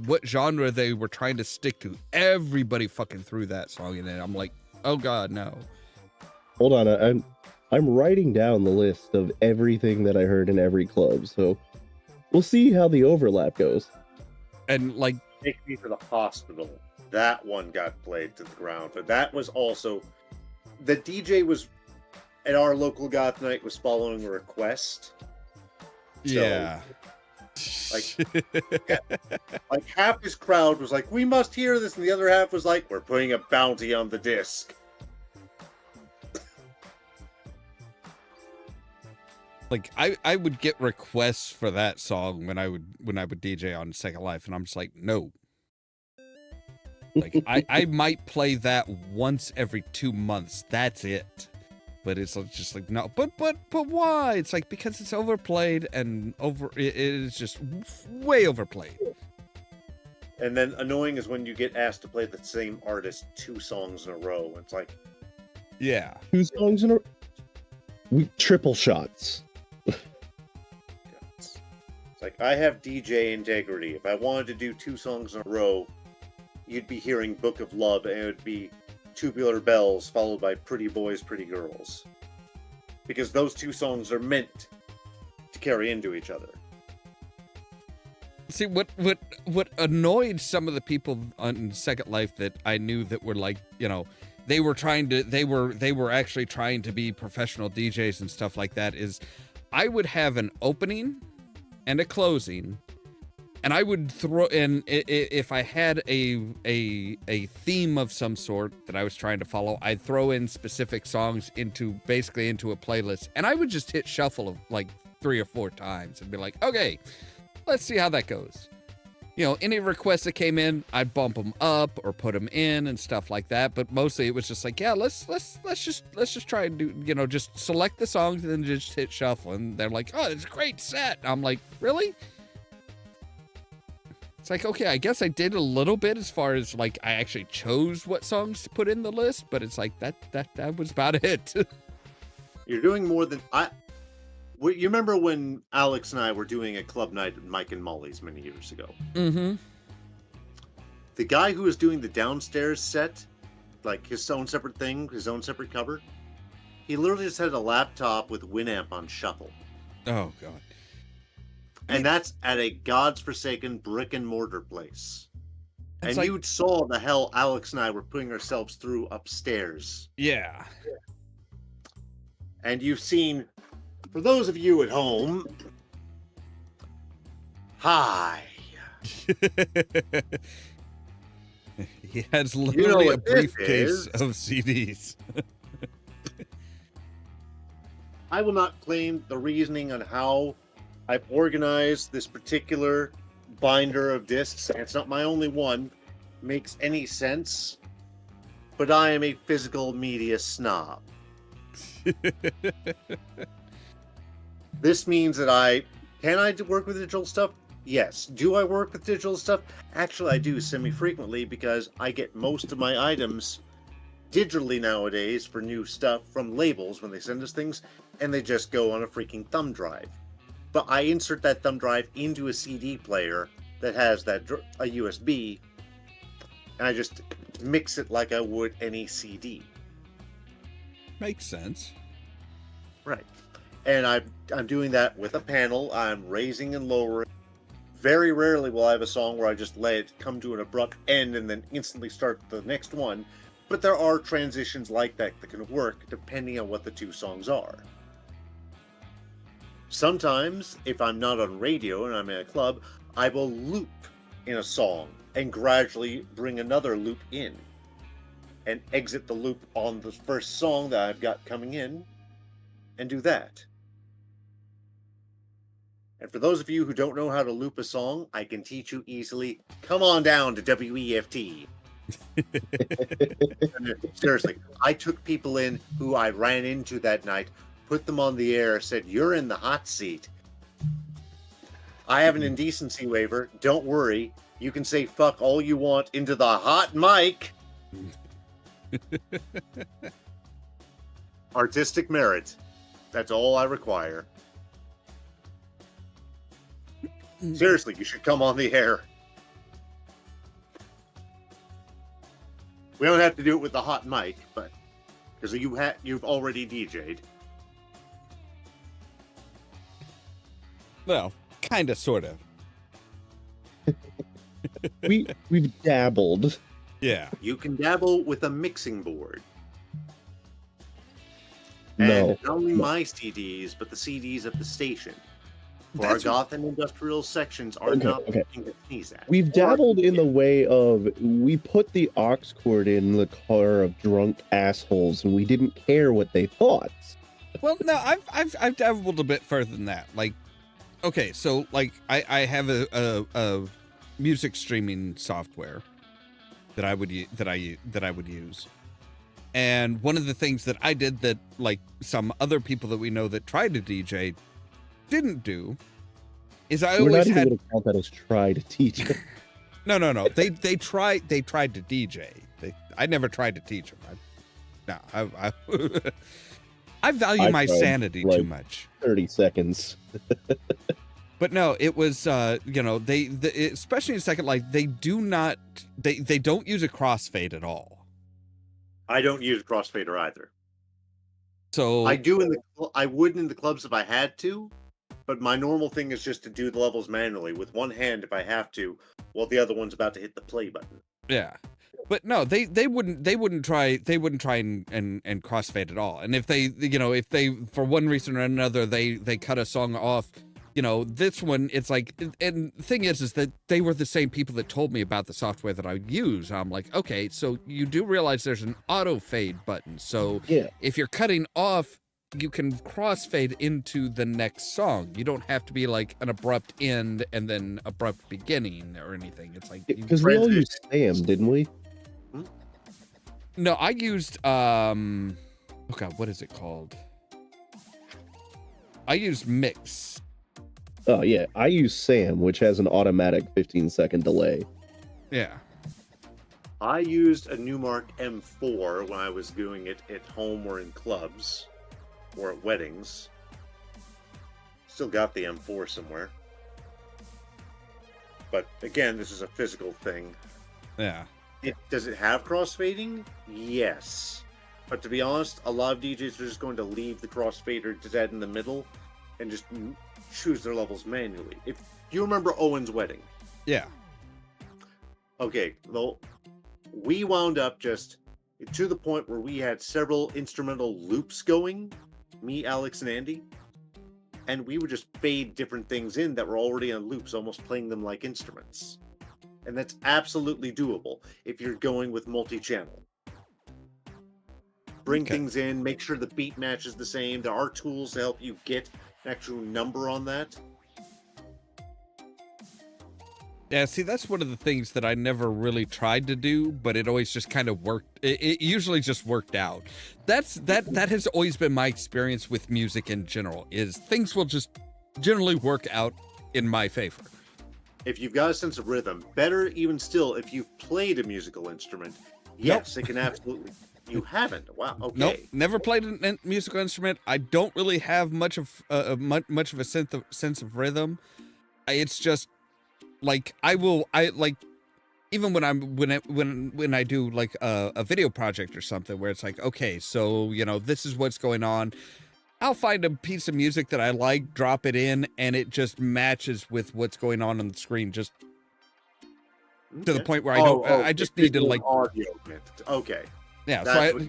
what genre they were trying to stick to. Everybody fucking threw that song in it. I'm like, oh god, no. Hold on, I'm writing down the list of everything that I heard in every club, so we'll see how the overlap goes. And like, Take Me to the Hospital. That one got played to the ground, but that was also the DJ was at our local goth night was following a request. yeah. Like half his crowd was like, "We must hear this," and the other half was like, "We're putting a bounty on the disc." Like I would get requests for that song when I would DJ on Second Life, and I'm just like, no. Like I might play that once every 2 months. That's it. But it's just like, no. But why? It's like, because it's overplayed and it is just way overplayed. And then annoying is when you get asked to play the same artist 2 songs in a row. It's like, yeah, 2 songs in a triple shots. it's like, I have DJ integrity. If I wanted to do 2 songs in a row, you'd be hearing Book of Love, and it would be Tubular Bells followed by Pretty Boys, Pretty Girls. Because those 2 songs are meant to carry into each other. See, what annoyed some of the people on Second Life that I knew that were like, you know, they were actually trying to be professional DJs and stuff like that, is I would have an opening and a closing, and I would throw in, if I had a theme of some sort that I was trying to follow, I'd throw in specific songs into a playlist, and I would just hit shuffle like 3 or 4 times and be like, okay, let's see how that goes. You know, any requests that came in, I'd bump them up or put them in and stuff like that. But mostly it was just like, yeah, let's just try and do, you know, just select the songs and then just hit shuffle. And they're like, oh, it's a great set. I'm like, really? It's like, okay, I guess I did a little bit as far as like I actually chose what songs to put in the list, but it's like that was about it. You're doing more than you remember when Alex and I were doing a club night at Mike and Molly's many years ago? Mm-hmm. The guy who was doing the downstairs set, like his own separate thing, his own separate cover, he literally just had a laptop with Winamp on shuffle. Oh, God. And that's at a God's forsaken brick and mortar place. And like, you saw the hell Alex and I were putting ourselves through upstairs. Yeah. And you've seen, for those of you at home, hi. He has literally a briefcase of CDs. I will not claim the reasoning on how I've organized this particular binder of discs, and it's not my only one, makes any sense, but I am a physical media snob. This means that can I work with digital stuff? Yes. Do I work with digital stuff? Actually, I do semi-frequently, because I get most of my items digitally nowadays for new stuff from labels when they send us things, and they just go on a freaking thumb drive. But I insert that thumb drive into a CD player that has a USB, and I just mix it like I would any CD. Makes sense. Right. And I'm doing that with a panel. I'm raising and lowering. Very rarely will I have a song where I just let it come to an abrupt end and then instantly start the next one. But there are transitions like that can work depending on what the 2 songs are. Sometimes, if I'm not on radio and I'm in a club, I will loop in a song and gradually bring another loop in and exit the loop on the first song that I've got coming in and do that. And for those of you who don't know how to loop a song, I can teach you easily. Come on down to WEFT. Seriously, I took people in who I ran into that night, put them on the air, said, "You're in the hot seat. I have an indecency waiver. Don't worry. You can say fuck all you want into the hot mic." Artistic merit. That's all I require. Seriously, you should come on the air. We don't have to do it with the hot mic, but because you've already DJ'd. Well, kind of, sort of. We've dabbled. Yeah. You can dabble with a mixing board. No. And not only my CDs, but the CDs of the station. For our goth and industrial sections are not something to sneeze at. We've dabbled in the way of we put the aux cord in the car of drunk assholes, and we didn't care what they thought. Well, no, I've dabbled a bit further than that. Like, okay, so like I have a music streaming software that I would use, and one of the things that I did that like some other people that we know that tried to DJ didn't do is I always had. We're not even going to count that as try to teach. No. They tried to DJ. I never tried to teach them. I value my sanity too much. 30 seconds. But no, it was they especially in Second Life, they don't use a crossfade at all. I don't use a crossfader either. So I would in the clubs if I had to, but my normal thing is just to do the levels manually with one hand if I have to, while the other one's about to hit the play button. Yeah. But no, they wouldn't try and crossfade at all. And if they for one reason or another they cut a song off, this one, it's like, and the thing is that they were the same people that told me about the software that I use. I'm like, okay, so you do realize there's an auto fade button. So yeah, if you're cutting off, you can crossfade into the next song. You don't have to be like an abrupt end and then abrupt beginning or anything. It's like, because we all used Sam, didn't we? No, I used oh god, what is it called? I used Mix. Oh yeah, I use Sam, which has an automatic 15-second delay. Yeah. I used a Newmark M4 when I was doing it at home or in clubs or at weddings. Still got the M4 somewhere. But again, this is a physical thing. Yeah. Does it have crossfading? Yes. But to be honest, a lot of DJs are just going to leave the crossfader dead in the middle and just choose their levels manually. If you remember Owen's wedding. Yeah. Okay, well, we wound up just to the point where we had several instrumental loops going, me, Alex, and Andy, and we would just fade different things in that were already on loops, almost playing them like instruments. And that's absolutely doable if you're going with multi-channel. Bring things in, make sure the beat matches the same. There are tools to help you get an actual number on that. Yeah, see, that's one of the things that I never really tried to do, but it always just kind of worked. It usually just worked out. That has always been my experience with music in general, is things will just generally work out in my favor. If you've got a sense of rhythm, better even still, if you've played a musical instrument, yes, It can absolutely. You haven't? Wow. Okay. Nope. Never played a musical instrument. I don't really have much of a sense of rhythm. It's just like even when I do like a video project or something where it's like, okay, so this is what's going on. I'll find a piece of music that I like, drop it in, and it just matches with what's going on the screen, just to the point where I just need to like audio. Okay. Yeah. That's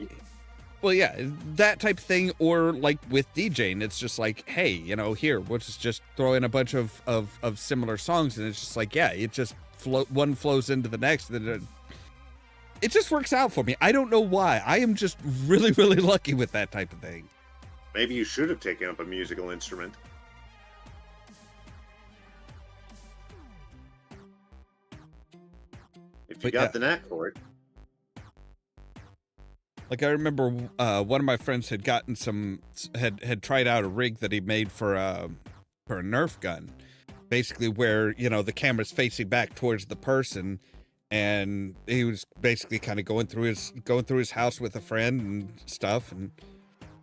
well, yeah, that type of thing, or like with DJing, it's just like, hey, here, we'll just throw in a bunch of similar songs, and it's just like, yeah, it just one flows into the next, and it just works out for me. I don't know why. I am just really, really lucky with that type of thing. Maybe you should have taken up a musical instrument. If you got the knack for it. Like I remember one of my friends had gotten had tried out a rig that he made for a Nerf gun, basically where the camera's facing back towards the person, and he was basically kind of going through his house with a friend and stuff, and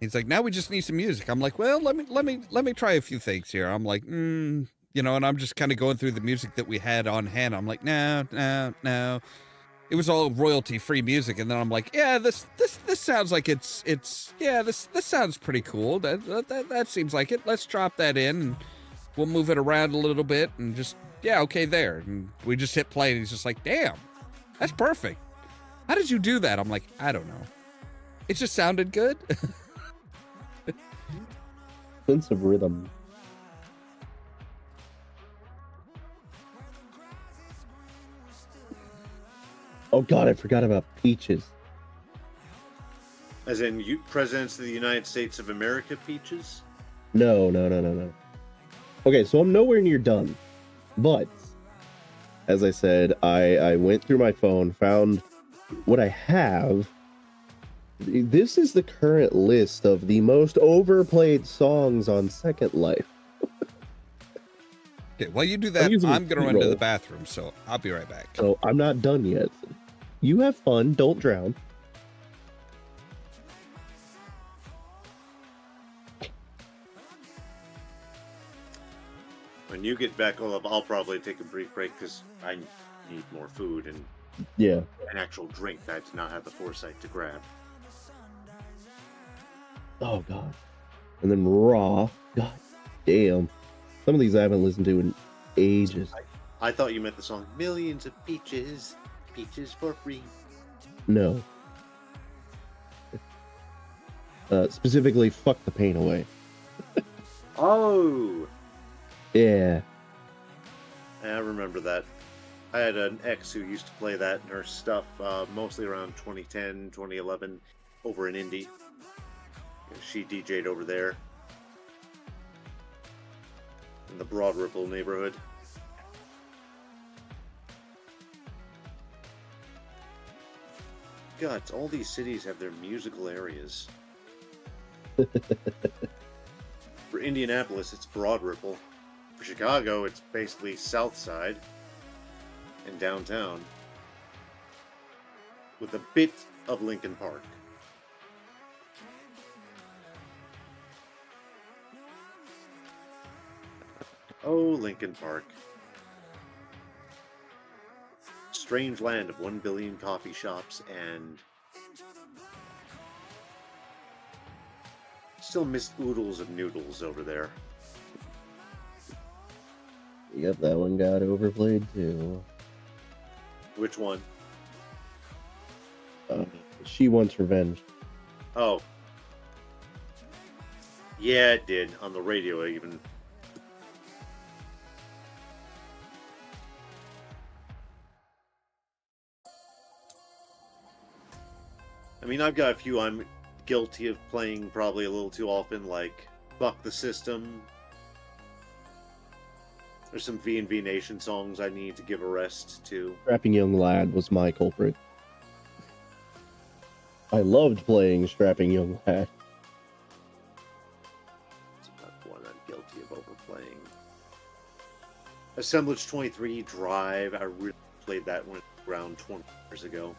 he's like, now we just need some music. I'm like, well, let me try a few things here. I'm like, and I'm just kind of going through the music that we had on hand. I'm like, no. It was all royalty-free music, and then I'm like, yeah, this sounds like it's this sounds pretty cool. That seems like it. Let's drop that in, and we'll move it around a little bit, and just okay there. And we just hit play, and he's just like, damn, that's perfect. How did you do that? I'm like, I don't know. It just sounded good. Sense of rhythm. Oh God, I forgot about Peaches. As in, Presidents of the United States of America Peaches? No. Okay, so I'm nowhere near done. But, as I said, I went through my phone, found what I have. This is the current list of the most overplayed songs on Second Life. Okay, while you do that, I'm going to run to the bathroom, so I'll be right back. So I'm not done yet. You have fun, don't drown. When you get back, I'll probably take a brief break because I need more food and an actual drink that I did not have the foresight to grab. Oh God. And then Raw. God damn. Some of these I haven't listened to in ages. I thought you meant the song Millions of Peaches, Peaches for Free. No. Specifically, Fuck the Pain Away. Oh! Yeah. I remember that. I had an ex who used to play that in her stuff, mostly around 2010, 2011, over in Indy. She DJ'd over there. In the Broad Ripple neighborhood. God, all these cities have their musical areas. For Indianapolis, it's Broad Ripple. For Chicago, it's basically South Side and downtown, with a bit of Lincoln Park. Oh, Lincoln Park. Strange land of 1 billion coffee shops and still miss oodles of noodles over there. Yep, that one got overplayed too. Which one? She Wants Revenge. Oh. Yeah, it did. On the radio, even. I mean, I've got a few I'm guilty of playing probably a little too often, like Buck the System. There's some V&V Nation songs I need to give a rest to. Strapping Young Lad was my culprit. I loved playing Strapping Young Lad. It's not one I'm guilty of overplaying. Assemblage 23 Drive, I really played that one around 20 years ago.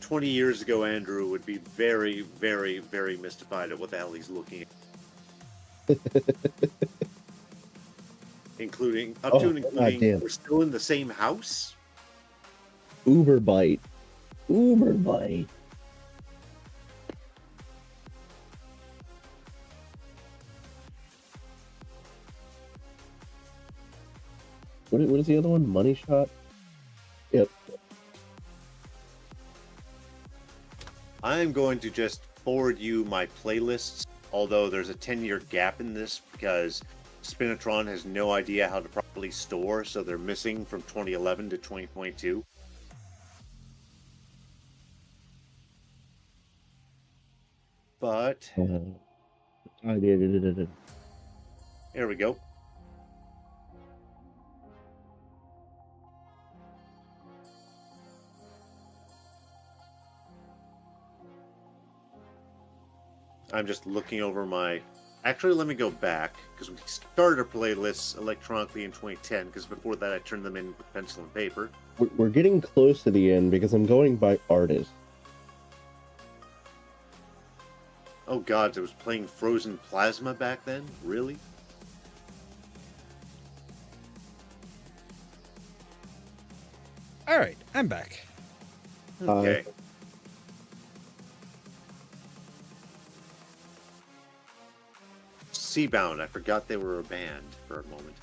20 years ago, Andrew would be very, very, very mystified at what the hell he's looking at. Including, we're still in the same house? Uber Bite. Uber Bite. What is the other one? Money Shot? Yep. I'm going to just forward you my playlists, although there's a 10-year gap in this because Spinatron has no idea how to properly store, so they're missing from 2011 to 2022. But here we go. I'm just looking over my... Actually, let me go back, because we started our playlists electronically in 2010, because before that I turned them in with pencil and paper. We're getting close to the end because I'm going by artist. Oh god, I was playing Frozen Plasma back then? Really? All right, I'm back. Okay. Seabound, I forgot they were a band for a moment.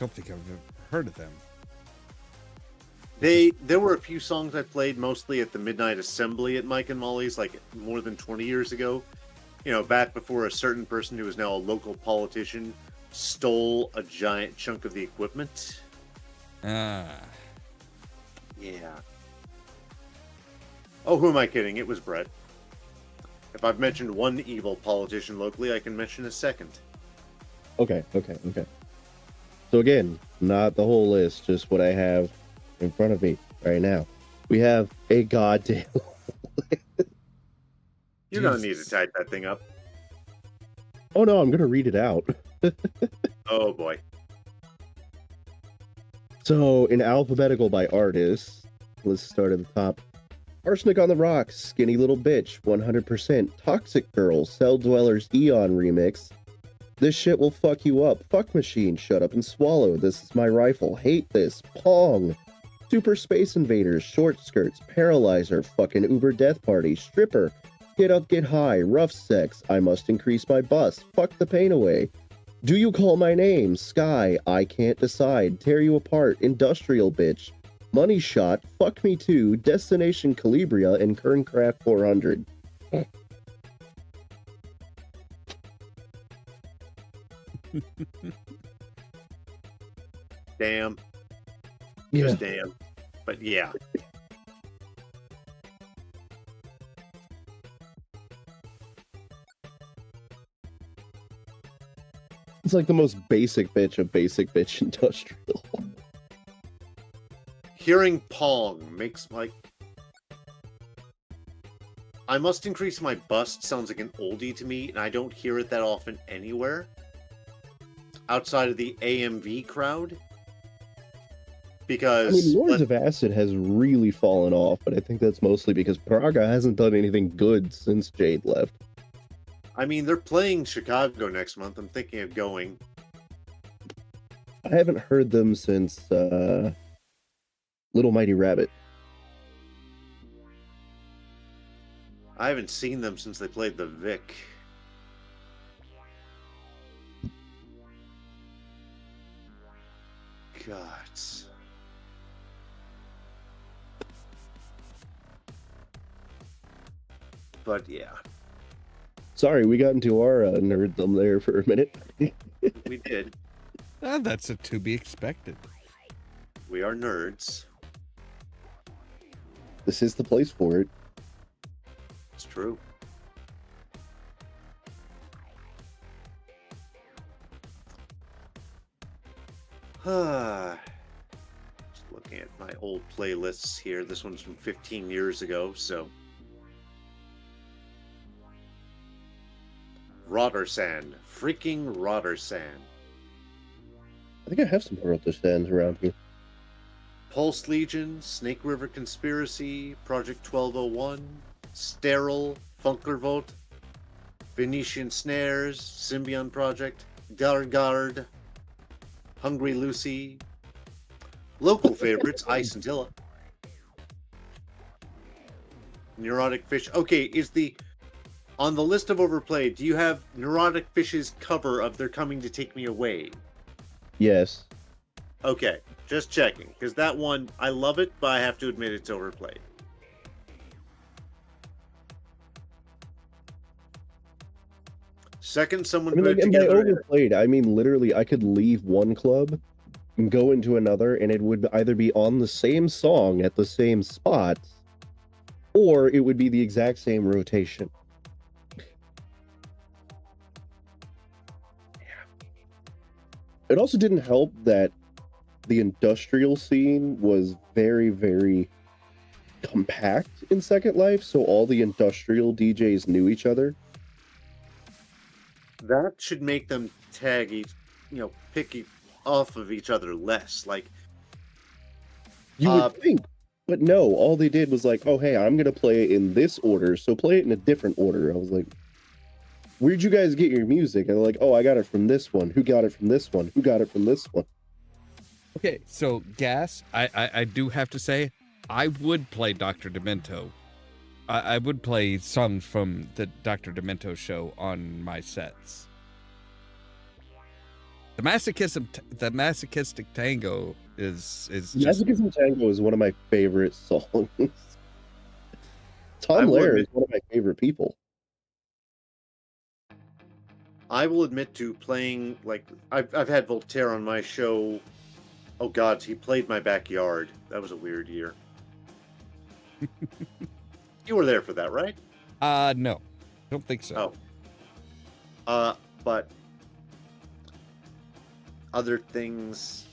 Don't think I've ever heard of them. There were a few songs I played mostly at the Midnight Assembly at Mike and Molly's, like more than 20 years ago. You know, back before a certain person who is now a local politician stole a giant chunk of the equipment. Ah. Yeah. Oh, who am I kidding? It was Brett. If I've mentioned one evil politician locally, I can mention a second. Okay. So again, not the whole list, just what I have in front of me right now. We have a goddamn... You don't need to type that thing up. Oh no, I'm gonna read it out. Oh boy. So, in alphabetical by artist, let's start at the top. Arsenic on the Rocks, Skinny Little Bitch, 100%, Toxic Girl, Cell Dwellers Eon Remix, This Shit Will Fuck You Up, Fuck Machine, Shut Up and Swallow, This Is My Rifle, Hate This, Pong, Super Space Invaders, Short Skirts, Paralyzer, Fucking Uber Death Party, Stripper, Get Up, Get High, Rough Sex, I Must Increase My Bust, Fuck the Pain Away, Do You Call My Name, Sky, I Can't Decide, Tear You Apart, Industrial Bitch, Money Shot, Fuck Me Too, Destination Calibria, and Kerncraft 400. Damn. Yeah. Just damn. But yeah. It's like the most basic bitch of basic bitch industrial. Hearing Pong makes like... I Must Increase My Bust sounds like an oldie to me, and I don't hear it that often anywhere. Outside of the AMV crowd. Because... I mean, Lords of Acid has really fallen off, but I think that's mostly because Praga hasn't done anything good since Jade left. I mean, they're playing Chicago next month. I'm thinking of going. I haven't heard them since Little Mighty Rabbit. I haven't seen them since they played the Vic. Gods. But yeah. Sorry, we got into our nerddom there for a minute. We did. That's to be expected. We are nerds. This is the place for it. It's true. Just looking at my old playlists here. This one's from 15 years ago, so... Rotterdam. Freaking Rotterdam. I think I have some Rotterdams around here. Pulse Legion, Snake River Conspiracy, Project 1201, Sterile, Funkervote, Venetian Snares, Symbion Project, Gargard, Hungry Lucy, local favorites, Ice and Tilla, Neurotic Fish. Okay, is the... On the list of overplayed, do you have Neurotic Fish's cover of They're Coming to Take Me Away? Yes. Okay, just checking. Because that one, I love it, but I have to admit it's overplayed. Second, someone put it and by together. overplayed, I mean literally I could leave one club and go into another, and it would either be on the same song at the same spot, or it would be the exact same rotation. It also didn't help that the industrial scene was very, very compact in Second Life, so all the industrial DJs knew each other. That should make them tag each, pick off of each other less. Like, you would think, but no, all they did was like, oh, hey, I'm going to play it in this order, so play it in a different order. I was like, where'd you guys get your music? And they're like, oh, I got it from this one. Who got it from this one? Who got it from this one? Okay, so Gas, I do have to say, I would play Dr. Demento. I would play songs from the Dr. Demento show on my sets. The masochistic tango is just... Masochism Tango is one of my favorite songs. Tom Lehrer is one of my favorite people. I will admit to playing, like, I've had Voltaire on my show. Oh God, he played My Backyard. That was a weird year. You were there for that, right? No. Don't think so. Oh. But other things.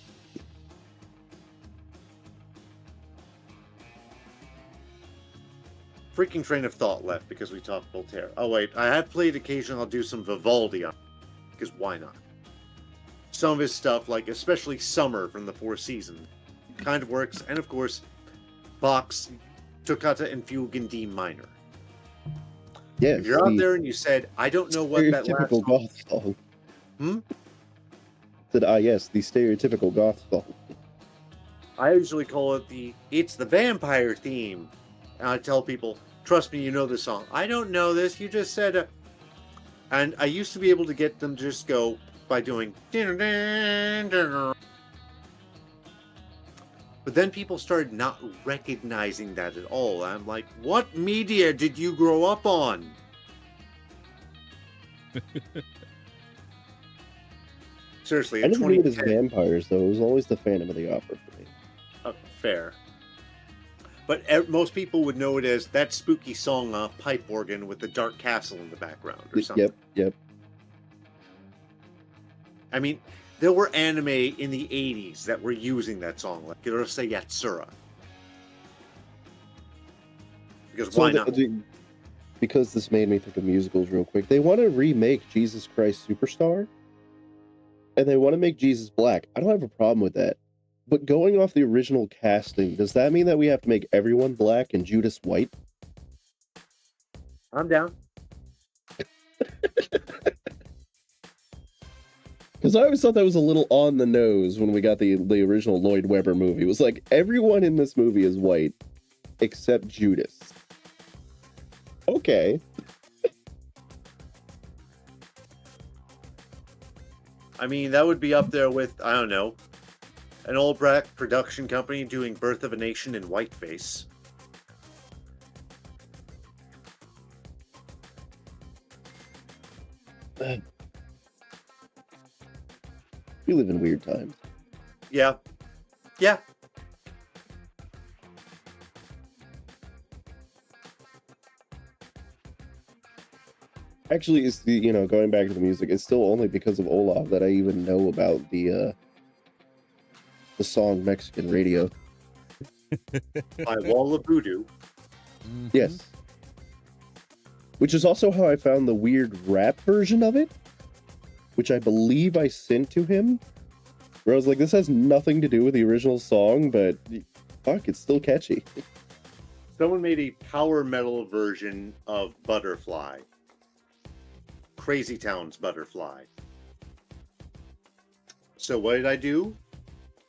Freaking train of thought left because we talked Voltaire. Oh wait, I have played occasionally. I'll do some Vivaldi on, because why not? Some of his stuff, like especially Summer from the Four Seasons, kind of works. And of course, Bach's Toccata and Fugue in D minor. Yes, if you're out there and you said, I don't know what that last stereotypical goth song. Said, yes, the stereotypical goth song. I usually call it it's the vampire theme. And I tell people, trust me, you know this song. I don't know this, you just said and I used to be able to get them to just go by doing but then people started not recognizing that at all. I'm like, what media did you grow up on? Seriously, I never knew it as vampires, though. It was always the Phantom of the Opera for me. Fair. But most people would know it as that spooky song, pipe organ with the dark castle in the background or something. Yep. I mean, there were anime in the 80s that were using that song, like Urusei Yatsura. Because why not? Because this made me think of musicals real quick. They want to remake Jesus Christ Superstar, and they want to make Jesus black. I don't have a problem with that. But going off the original casting, does that mean that we have to make everyone black and Judas white? I'm down. Because I always thought that was a little on the nose when we got the original Lloyd Webber movie. It was like, everyone in this movie is white, except Judas. Okay. I mean, that would be up there with, I don't know, an old black production company doing Birth of a Nation in whiteface. We live in weird times. Yeah. Actually, it's going back to the music, it's still only because of Olaf that I even know about the song Mexican Radio. By Wall of Voodoo. Mm-hmm. Yes. Which is also how I found the weird rap version of it, which I believe I sent to him, where I was like, this has nothing to do with the original song, but fuck, it's still catchy. Someone made a power metal version of Butterfly. Crazy Town's Butterfly. So what did I do?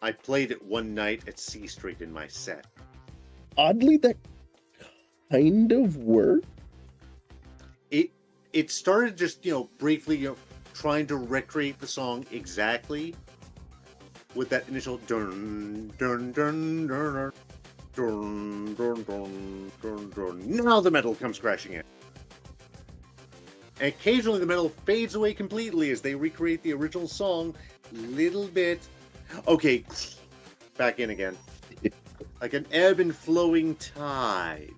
I played it one night at C Street in my set. Oddly, that kind of worked. It started just, briefly, trying to recreate the song exactly with that initial dun dun dun dun dun dun dun dun dun. Now the metal comes crashing in. And occasionally the metal fades away completely as they recreate the original song little bit. Okay, back in again. Like an ebb and flowing tide.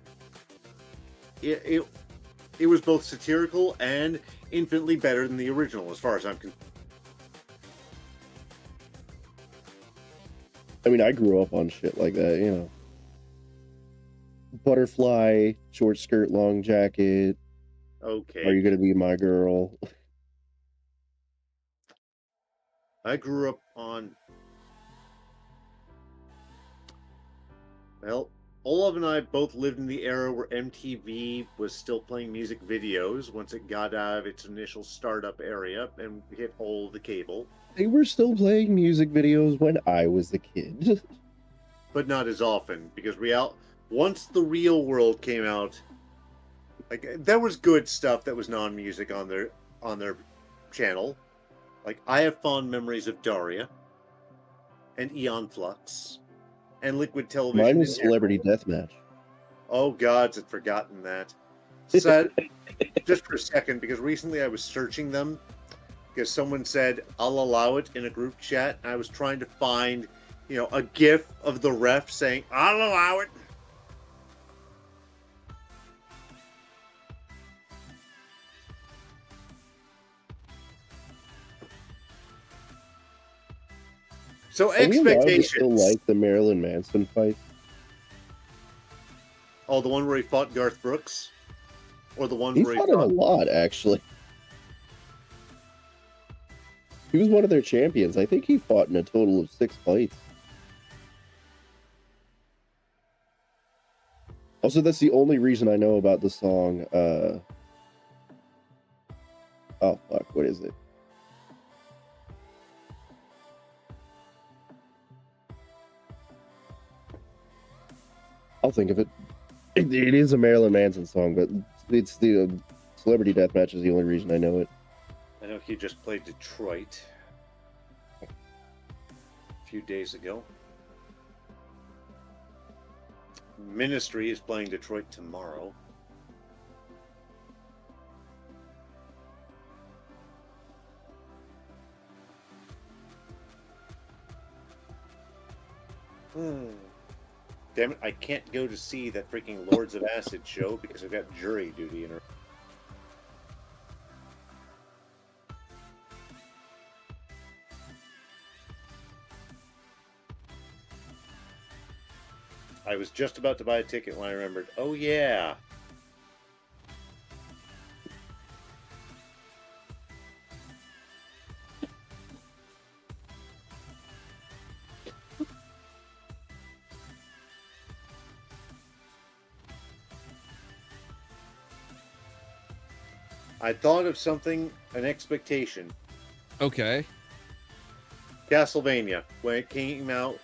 It was both satirical and infinitely better than the original, as far as I'm concerned. I mean, I grew up on shit like that, butterfly, short skirt, long jacket. Okay. Are you gonna be my girl? I grew up on. Well, Olav and I both lived in the era where MTV was still playing music videos once it got out of its initial startup area and hit all the cable. They were still playing music videos when I was a kid. But not as often, because once the real world came out, like there was good stuff that was non-music on their channel. Like I have fond memories of Daria and Eon Flux and Liquid Television. Mine was Celebrity Deathmatch. Oh gods, I'd forgotten that. So, just for a second, because recently I was searching them because someone said I'll allow it in a group chat, and I was trying to find, a GIF of the ref saying I'll allow it. So expectations. Still like the Marilyn Manson fight. Oh, the one where he fought Garth Brooks, or the one where he fought him a lot, actually. He was one of their champions. I think he fought in a total of 6 fights. Also, that's the only reason I know about the song. Oh fuck! What is it? I'll think of it. It is a Marilyn Manson song, but it's the Celebrity Deathmatch is the only reason I know it. I know he just played Detroit a few days ago. Ministry is playing Detroit tomorrow. Damn it, I can't go to see that freaking Lords of Acid show because I've got jury duty in her. I was just about to buy a ticket when I remembered, oh yeah. I thought of something, an expectation. Okay. Castlevania, when it came out,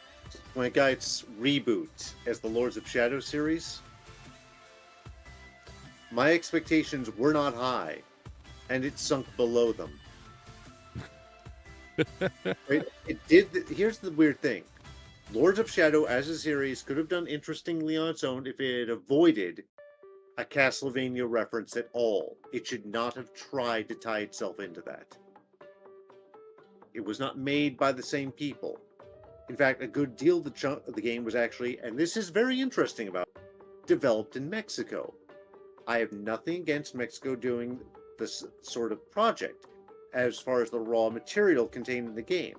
when it got its reboot as the Lords of Shadow series, my expectations were not high, and it sunk below them. It did. Here's the weird thing. Lords of Shadow as a series could have done interestingly on its own if it had avoided a Castlevania reference at all. It should not have tried to tie itself into that. It was not made by the same people. In fact, a good deal of the chunk of the game was actually, and this is very interesting about it, developed in Mexico. I have nothing against Mexico doing this sort of project as far as the raw material contained in the game.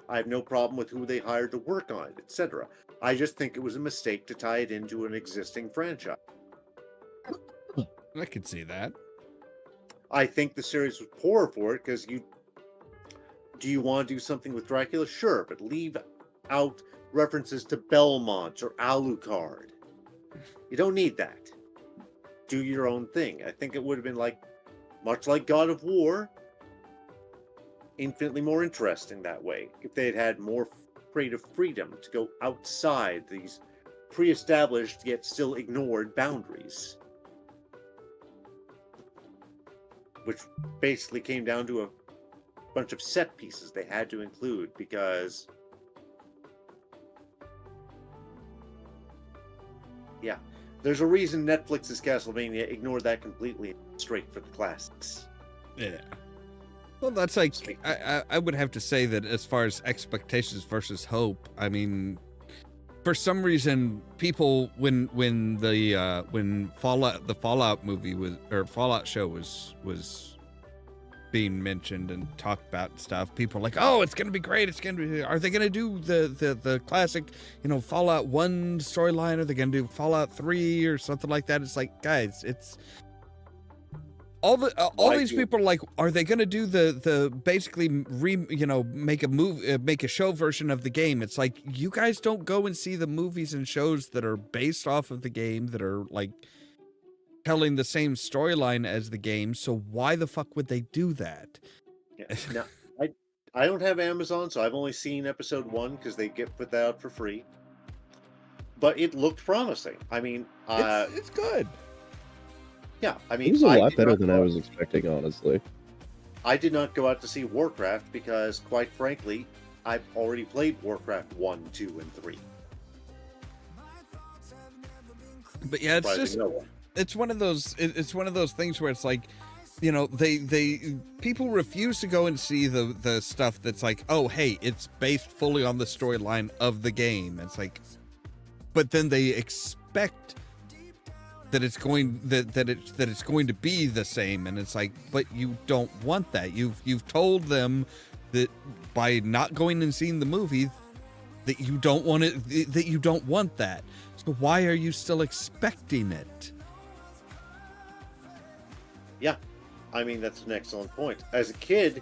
I have no problem with who they hired to work on it, etc. I just think it was a mistake to tie it into an existing franchise. I could see that. I think the series was poor for it because do you want to do something with Dracula? Sure, but leave out references to Belmont or Alucard. You don't need that. Do your own thing. I think it would have been much like God of War, infinitely more interesting that way if they had had more creative freedom to go outside these pre-established yet still ignored boundaries, which basically came down to a bunch of set pieces they had to include because there's a reason Netflix's Castlevania ignored that completely, straight for the classics. Yeah. Well, that's I would have to say that as far as expectations versus hope, I mean, for some reason, people when Fallout movie was, or Fallout show was being mentioned and talked about and stuff, people are like, oh, it's gonna be great, are they gonna do the classic, Fallout 1 storyline? Are they gonna do Fallout 3 or something like that? It's like, guys, it's all these people are like, are they gonna do the basically make a make a show version of the game? It's like, you guys don't go and see the movies and shows that are based off of the game, that are like telling the same storyline as the game, so why the fuck would they do that? Yeah. Now, I don't have Amazon, so I've only seen episode 1 because they put that out for free. But it looked promising. I mean, it's good. Yeah, I mean, it was a lot better than I was expecting, honestly. I did not go out to see Warcraft because, quite frankly, I've already played Warcraft 1, 2, and 3. But yeah, it's one of those things where it's like, they people refuse to go and see the stuff that's like, oh, hey, it's based fully on the storyline of the game. It's like, but then they expect that it's going it's going to be the same, and it's like, but you don't want that. You've told them that by not going and seeing the movie that you don't want it, that you don't want that. So why are you still expecting it? Yeah, I mean, that's an excellent point. As a kid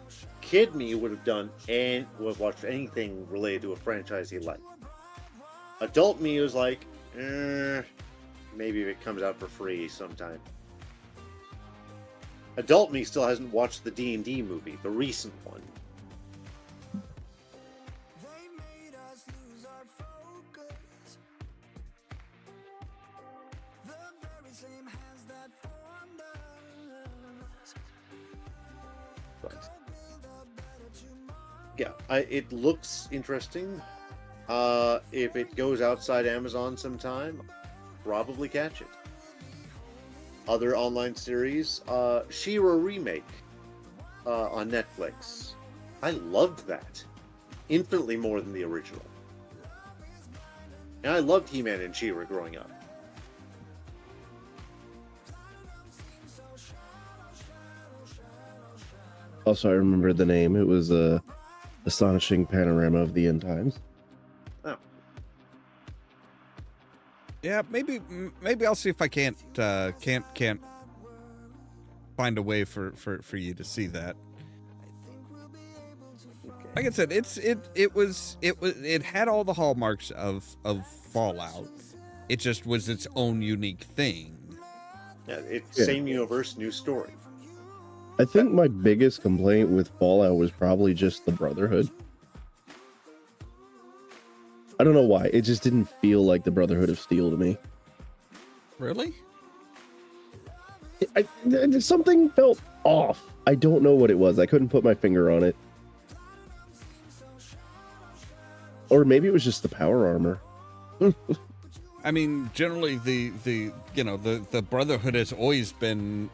me would have done and would have watched anything related to a franchise he liked. Adult me was like, maybe if it comes out for free sometime. Adult me still hasn't watched the D&D movie, the recent one. Yeah, it looks interesting. If it goes outside Amazon sometime, probably catch it. Other online series, She-Ra remake on Netflix. I loved that infinitely more than the original. And I loved He-Man and She-Ra growing up. Also, I remember the name. It was Astonishing Panorama of the End Times. Oh. Yeah, maybe I'll see if I can't find a way for you to see that. Okay. Like I said, it had all the hallmarks of Fallout. It just was its own unique thing. Yeah, it's same universe, new story. I think my biggest complaint with Fallout was probably just the Brotherhood. I don't know why. It just didn't feel like the Brotherhood of Steel to me. Really? Something felt off. I don't know what it was. I couldn't put my finger on it. Or maybe it was just the power armor. I mean, generally the Brotherhood has always been,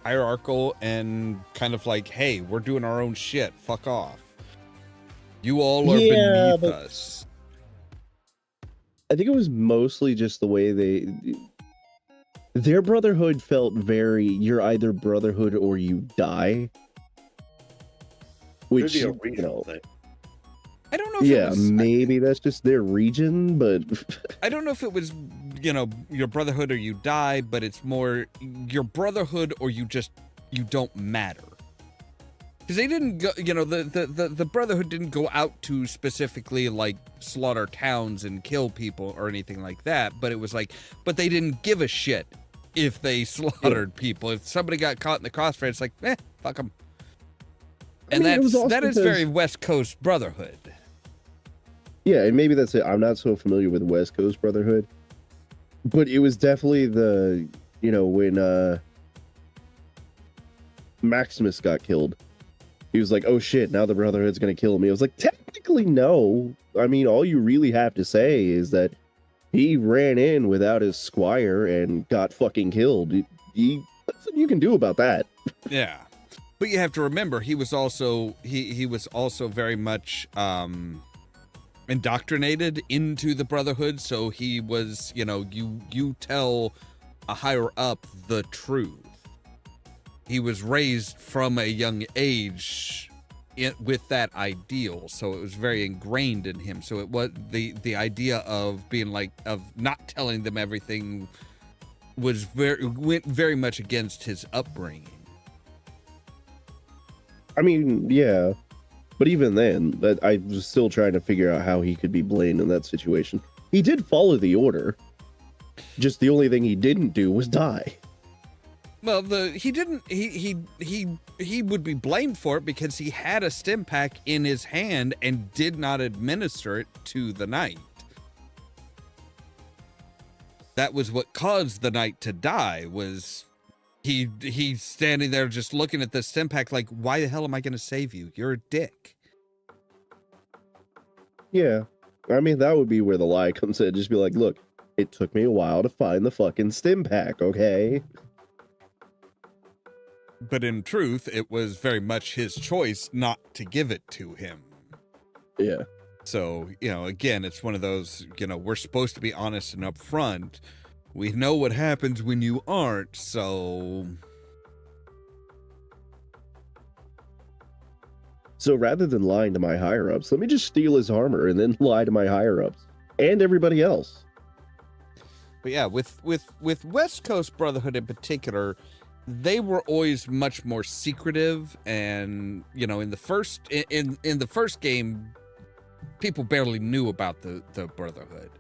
hierarchical and kind of like, hey, we're doing our own shit. Fuck off. You all are beneath us. I think it was mostly just the way their Brotherhood felt very, you're either Brotherhood or you die. Which, Could be a regional thing. I don't know if it was, maybe that's just their region, but I don't know if it was, your Brotherhood or you die, but it's more your Brotherhood or you don't matter. Because they didn't go, the Brotherhood didn't go out to specifically like slaughter towns and kill people or anything like that, but it was like, but they didn't give a shit if they slaughtered people. If somebody got caught in the crossfire, it's like, fuck them. And that is very West Coast Brotherhood. Yeah, and maybe that's it. I'm not so familiar with West Coast Brotherhood, but it was definitely the, when Maximus got killed, he was like, oh shit, now the Brotherhood's gonna kill me. I was like, technically no. I mean, all you really have to say is that he ran in without his squire and got fucking killed. Nothing you can do about that. Yeah. But you have to remember, he was also very much indoctrinated into the Brotherhood, so he was, you tell a higher up the truth. he was raised from a young age with that ideal, so it was very ingrained in him. So it was the idea of being like, of not telling them everything went very much against his upbringing. I mean, yeah, but even then, I was still trying to figure out how he could be blamed in that situation. He did follow the order. Just the only thing he didn't do was die. Well, he would be blamed for it because he had a stim pack in his hand and did not administer it to the knight. That was what caused the knight to die, was he's standing there just looking at the stim pack like, why the hell am I going to save you? You're a dick. Yeah. I mean, that would be where the lie comes in. Just be like, look, it took me a while to find the fucking stim pack, okay? But in truth, it was very much his choice not to give it to him. Yeah. So, again, it's one of those, we're supposed to be honest and upfront. We know what happens when you aren't, so... So rather than lying to my higher-ups, let me just steal his armor and then lie to my higher-ups. And everybody else. But yeah, with West Coast Brotherhood in particular, they were always much more secretive, and in the first game, people barely knew about the Brotherhood.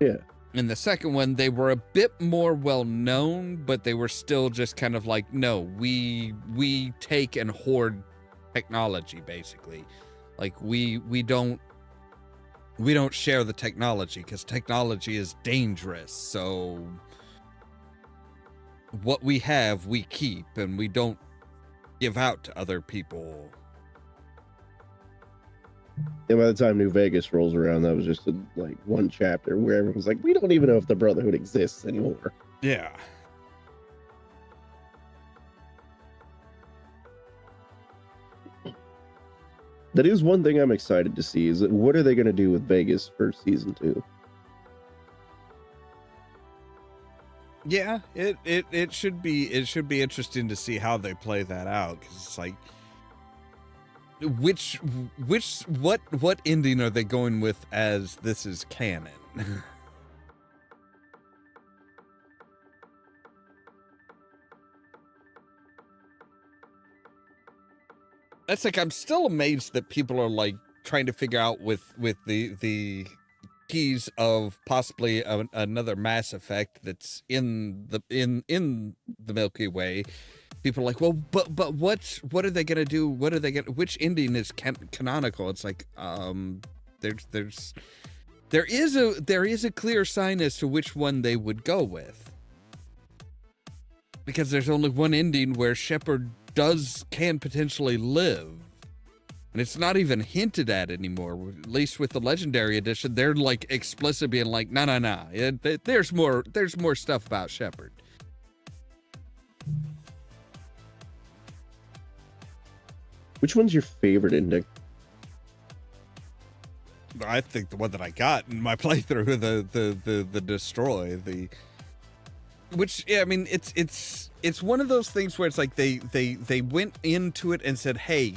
Yeah. In the second one, they were a bit more well known, but they were still just kind of like, no, we take and hoard technology, basically. Like we don't share the technology because technology is dangerous. So what we have, we keep, and we don't give out to other people. And by the time New Vegas rolls around, that was just one chapter where everyone's like, we don't even know if the Brotherhood exists anymore. Yeah. That is one thing I'm excited to see, is that what are they going to do with Vegas for season 2? Yeah, it should be interesting to see how they play that out, because it's like, what ending are they going with as this is canon? That's like, I'm still amazed that people are like trying to figure out with the keys of possibly another Mass Effect that's in the Milky Way. People are like, well, but what are they gonna do? What are they gonna? Which ending is canonical? It's like, there is a clear sign as to which one they would go with, because there's only one ending where Shepard can potentially live, and it's not even hinted at anymore. At least with the Legendary Edition, they're like explicit being like, no. There's more stuff about Shepard. Which one's your favorite ending? I think the one that I got in my playthrough, the destroy, which, yeah, I mean, it's one of those things where it's like they went into it and said, hey,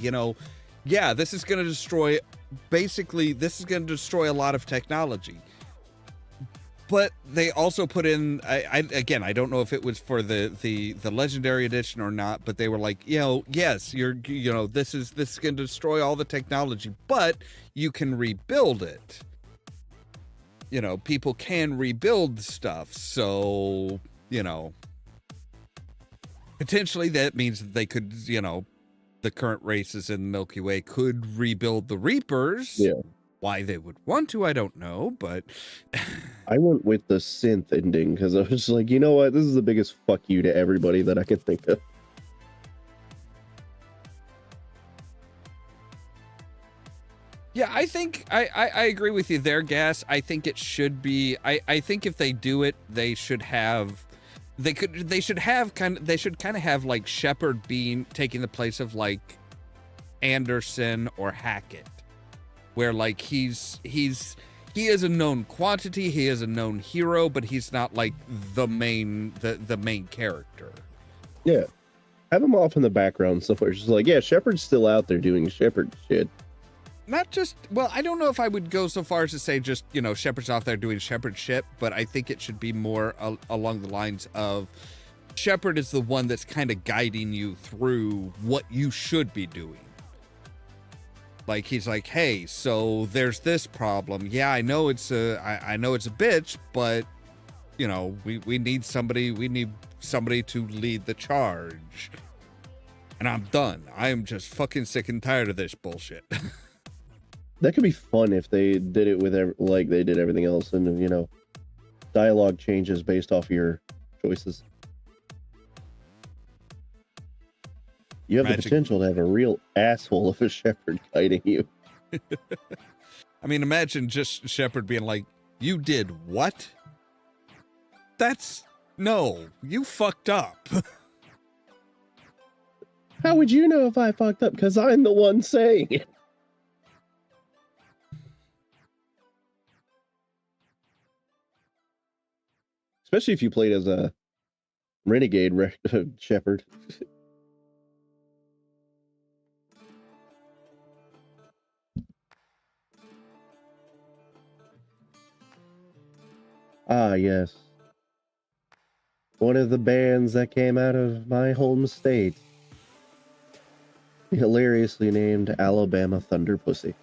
yeah, this is going to destroy a lot of technology. But they also put in, I don't know if it was for the Legendary Edition or not, but they were like, yes, this is going to destroy all the technology, but you can rebuild it. People can rebuild stuff, so, potentially that means that they could, the current races in the Milky Way could rebuild the Reapers. Yeah. Why they would want to, I don't know, but I went with the synth ending because I was just like, you know what? This is the biggest fuck you to everybody that I can think of. Yeah, I think I agree with you there, Gas. I think it should be. I think if they do it, they should have. They should kind of have like Shepard taking the place of like Anderson or Hackett, where like he is a known quantity, he is a known hero, but he's not like the main character. Yeah. Have him off in the background somewhere. Just like, yeah, Shepard's still out there doing Shepard shit. Not just, well, I don't know if I would go so far as to say just, Shepard's off there doing Shepard shit, but I think it should be more along the lines of Shepard is the one that's kind of guiding you through what you should be doing. Like, he's like, hey, so there's this problem. Yeah, I know it's I know it's a bitch, but, we need somebody to lead the charge. And I'm done. I am just fucking sick and tired of this bullshit. That could be fun if they did it with like they did everything else, and dialogue changes based off your choices. You have the potential to have a real asshole of a Shepard guiding you. I mean, imagine just Shepard being like, "You did what? No, you fucked up." How would you know if I fucked up? Because I'm the one saying it. Especially if you played as a renegade Shepard. Ah, yes. One of the bands that came out of my home state. Hilariously named Alabama Thunder Pussy.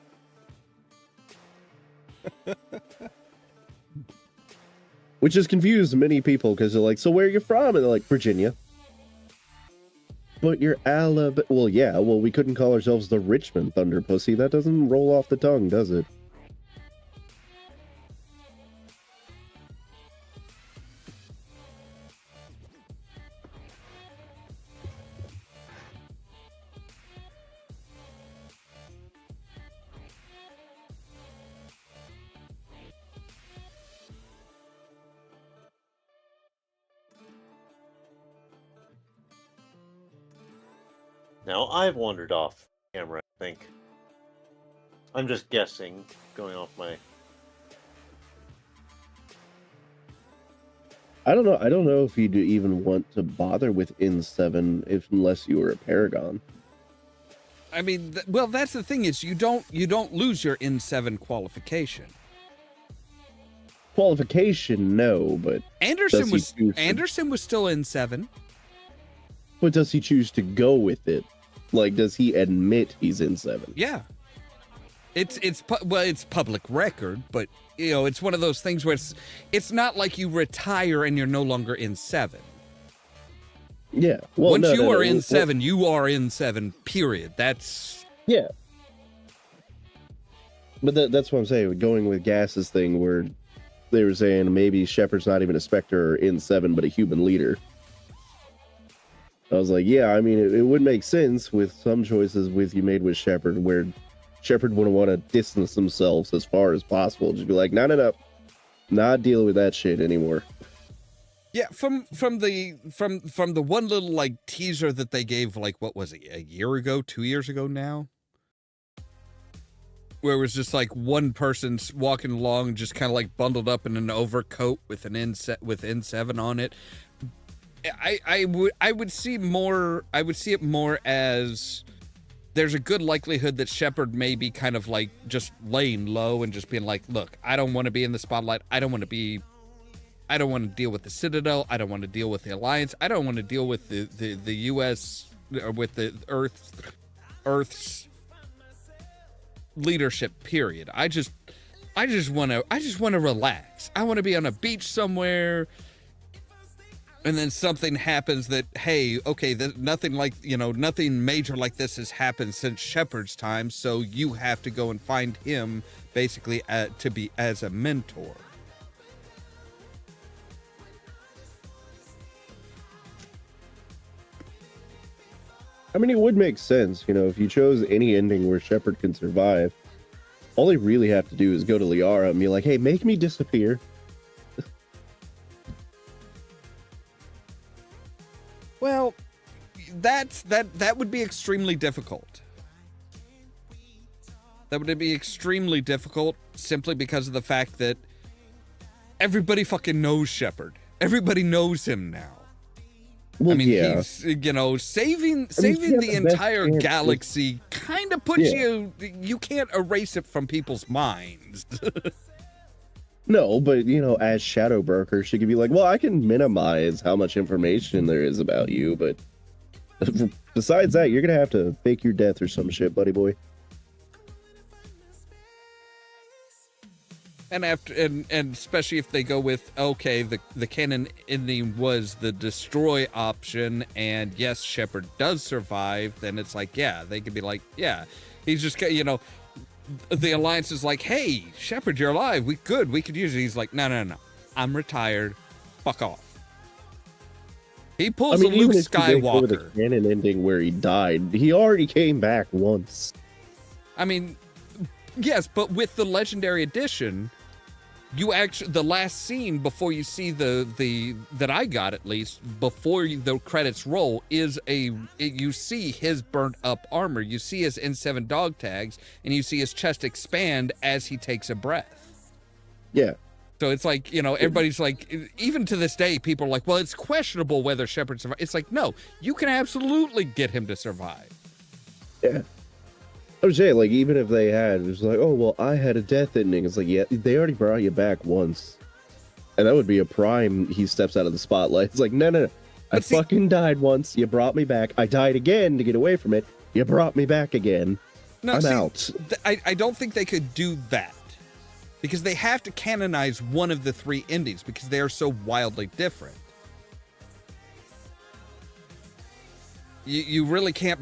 Which has confused many people because they're like, so where are you from? And they're like, Virginia. But you're Alabama. Well, yeah, we couldn't call ourselves the Richmond Thunder Pussy. That doesn't roll off the tongue, does it? Now, I've wandered off camera, I think. I'm just guessing, going off my... I don't know if you'd even want to bother with N7 unless you were a Paragon. I mean, well, that's the thing is you don't lose your N7 qualification. Qualification, no, but Anderson was still N7. But does he choose to go with it? Like, does he admit he's N7? Yeah. It's public record, but it's one of those things where it's not like you retire and you're no longer N7. Yeah. Well, once you are N7, you are N7. Period. That's yeah. But that's what I'm saying. Going with Gas's thing, where they were saying maybe Shepard's not even a Spectre or N7, but a human leader. I was like, yeah, I mean, it would make sense with some choices you made with Shepard, where Shepard wouldn't want to distance themselves as far as possible. Just be like, no, not dealing with that shit anymore. Yeah, from the one little like teaser that they gave, like, what was it, a year ago, 2 years ago now, where it was just like one person walking along, just kind of like bundled up in an overcoat with an N7 on it. I would see it more as there's a good likelihood that Shepard may be kind of like just laying low and just being like, look, I don't want to be in the spotlight. I don't want to deal with the Citadel. I don't want to deal with the Alliance. I don't want to deal with the US or with the Earth's leadership, period. I just want to relax. I want to be on a beach somewhere. And then something happens that, hey, okay, nothing major like this has happened since Shepard's time, so you have to go and find him, basically, to be as a mentor. I mean, it would make sense, if you chose any ending where Shepard can survive, all they really have to do is go to Liara and be like, hey, make me disappear. Well, that would be extremely difficult. That would be extremely difficult simply because of the fact that everybody fucking knows Shepard. Everybody knows him now. Well, I mean, yeah. he's, you know, saving he had the the best entire chance galaxy kind of puts Yeah. you can't erase it from people's minds. No, but you know, as Shadow Broker, she could be like, well, I can minimize how much information there is about you, but besides that, you're gonna have to fake your death or some shit, buddy boy. And after and especially if they go with, okay, the canon ending was the destroy option, and yes, Shepard does survive, then it's like, yeah, they could be like, yeah, he's just, you know, the Alliance is like, hey, Shepard, you're alive, we could use it. He's like, no, I'm retired, fuck off. He pulls a Luke Skywalker. The canon ending where he died, he already came back once. I mean, yes, but with the Legendary Edition, you actually, the last scene before you see the that I got, at least before the credits roll, is you see his burnt up armor, you see his N7 dog tags, and you see his chest expand as he takes a breath. Yeah. So it's like, you know, everybody's like, even to this day, people are like, well, it's questionable whether Shepard survived. It's like, no, you can absolutely get him to survive. Yeah. I was saying, like, even if they had, it was like, oh, well, I had a death ending. It's like, yeah, they already brought you back once. And that would be a prime, he steps out of the spotlight. It's like, no. I fucking died once. You brought me back. I died again to get away from it. You brought me back again. No, I'm out. I don't think they could do that. Because they have to canonize one of the three endings because they are so wildly different. You really can't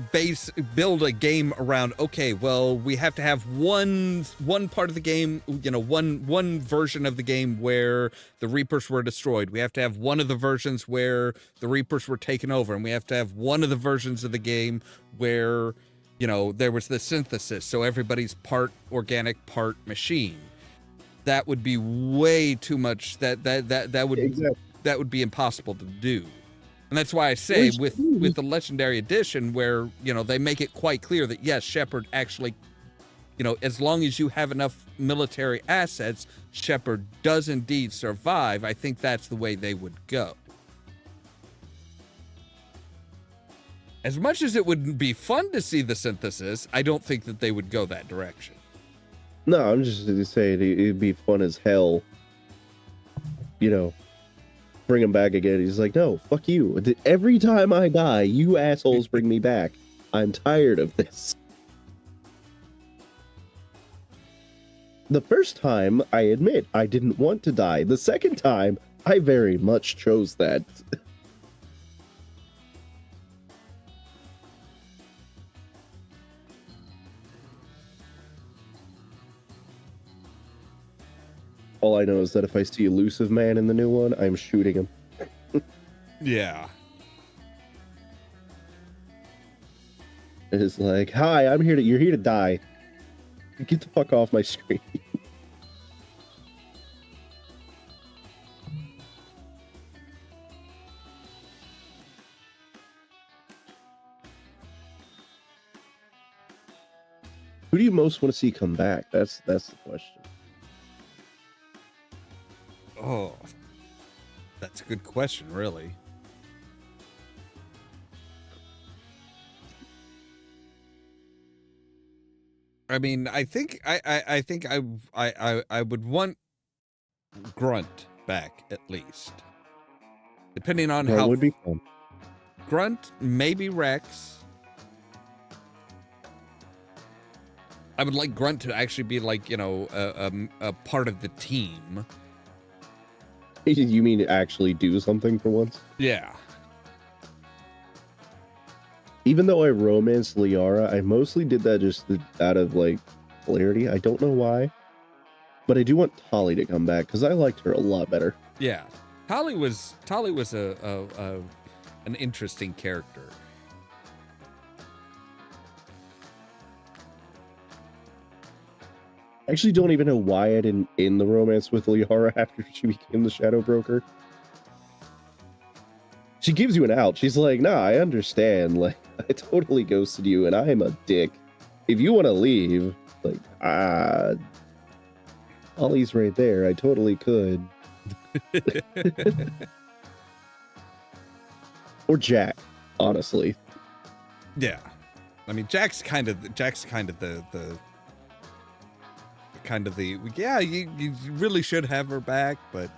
build a game around, okay, well, we have to have one part of the game, you know, one version of the game where the Reapers were destroyed. We have to have one of the versions where the Reapers were taken over, and we have to have one of the versions of the game where, you know, there was the synthesis, so everybody's part organic, part machine. That would be way too much. That would be impossible to do. And that's why I say with the Legendary Edition, where, you know, they make it quite clear that, yes, Shepard actually, you know, as long as you have enough military assets, Shepard does indeed survive. I think that's the way they would go. As much as it would be fun to see the synthesis, I don't think that they would go that direction. No, I'm just saying it'd be fun as hell. You know, bring him back again. He's like, no, fuck you. Every time I die, you assholes bring me back. I'm tired of this. The first time, I admit, I didn't want to die. The second time, I very much chose that. All I know is that if I see Elusive Man in the new one, I'm shooting him. Yeah. It's like, hi, you're here to die. Get the fuck off my screen. Who do you most want to see come back? That's the question. Oh, that's a good question, really. I mean, I think I would want Grunt back at least, depending on how. Would be fun. Grunt, maybe Rex. I would like Grunt to actually be like, you know, a part of the team. You mean actually do something for once? Yeah. Even though I romanced Liara, I mostly did that just out of, like, clarity. I don't know why. But I do want Tali to come back, because I liked her a lot better. Yeah. Tali was an interesting character. I actually don't even know why I didn't end the romance with Liara after she became the Shadow Broker. She gives you an out. She's like, nah, I understand. Like, I totally ghosted you, and I'm a dick. If you want to leave, like, Ollie's right there. I totally could. Or Jack, honestly. Yeah, I mean Jack's kind of the yeah, you really should have her back, but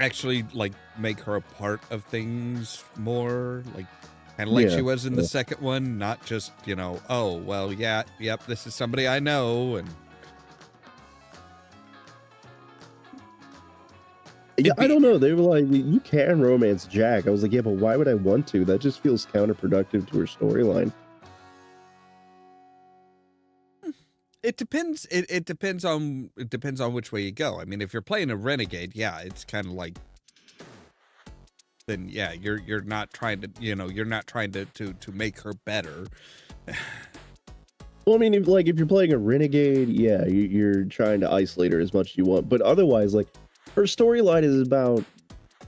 actually like make her a part of things more, like kind of like she was in the second one, not just, you know, oh well, yeah, yep, this is somebody I know. And yeah, I don't know, they were like, you can romance Jack. I was like, yeah, but why would I want to? That just feels counterproductive to her storyline. It depends. It depends on which way you go. I mean, if you're playing a renegade, yeah, it's kind of like, then yeah, you're not trying to, you know, you're not trying to make her better. Well, I mean, if you're playing a renegade, yeah, you're trying to isolate her as much as you want. But otherwise, like, her storyline is about,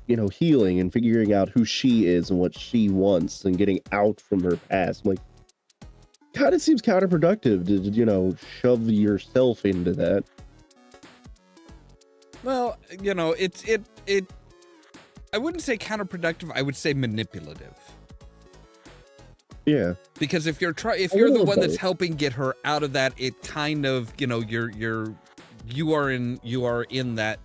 you know, healing and figuring out who she is and what she wants and getting out from her past. I'm like, kind of seems counterproductive to, you know, shove yourself into that. Well, you know, it I wouldn't say counterproductive, I would say manipulative. Yeah. Because if you're the one that's helping get her out of that, it kind of, you know, you are in that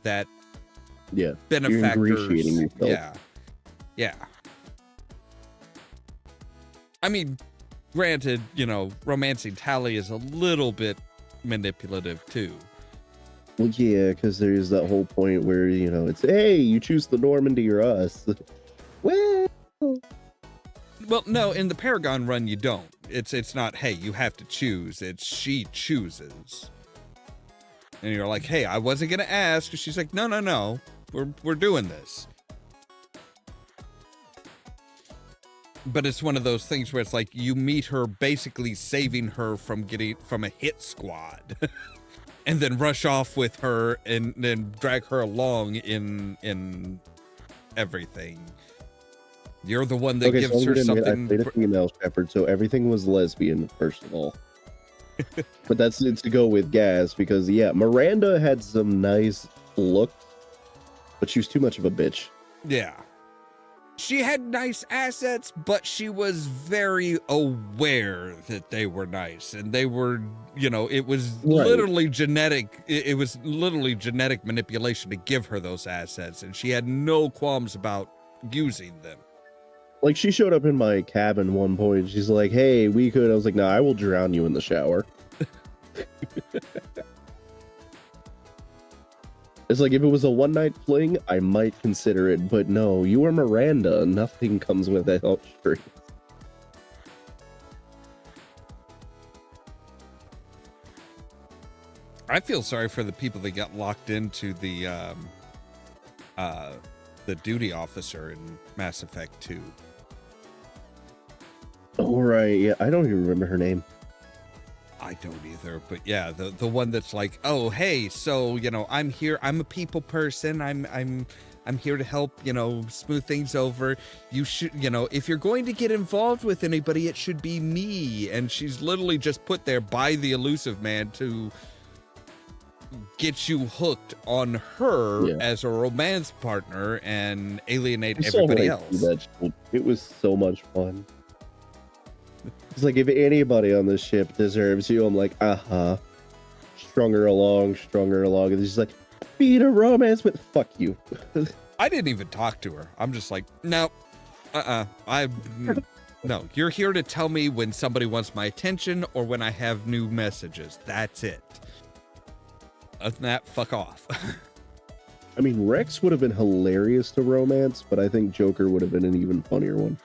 yeah, benefactor. You're ingratiating yourself. Yeah. Yeah. I mean, granted, you know, romancing Tally is a little bit manipulative too. Well, yeah, because there's that whole point where, you know, it's, hey, you choose the Normandy or us. Well, no, in the Paragon run, you don't. It's not, hey, you have to choose. It's she chooses. And you're like, hey, I wasn't going to ask. She's like, no, we're doing this. But it's one of those things where it's like you meet her basically saving her from a hit squad and then rush off with her and then drag her along in everything. You're the one that gives her something. I played a female shepherd, so everything was lesbian, first of all. But that's to go with Gaz, because yeah, Miranda had some nice looks, but she was too much of a bitch. Yeah. She had nice assets, but she was very aware that they were nice, and they were, you know, it was literally genetic. It was literally genetic manipulation to give her those assets, and she had no qualms about using them. Like, she showed up in my cabin one point. She's like, hey, we could. I was like, no, I will drown you in the shower. It's like, if it was a one-night fling, I might consider it, but no, you are Miranda. Nothing comes without strings. I feel sorry for the people that got locked into the duty officer in Mass Effect 2. Oh, right, yeah, I don't even remember her name. I don't either, but yeah, the one that's like, oh, hey, so, you know, I'm here, I'm a people person, I'm here to help, you know, smooth things over. You should, you know, if you're going to get involved with anybody, it should be me. And she's literally just put there by the elusive man to get you hooked on her as a romance partner and alienate everybody else. It was so much fun. It's like, if anybody on this ship deserves you, I'm like, strung her along. And she's like, beat a romance, but fuck you. I didn't even talk to her. I'm just like, no, no, you're here to tell me when somebody wants my attention or when I have new messages. That's it. Other than that, fuck off. I mean, Rex would have been hilarious to romance, but I think Joker would have been an even funnier one.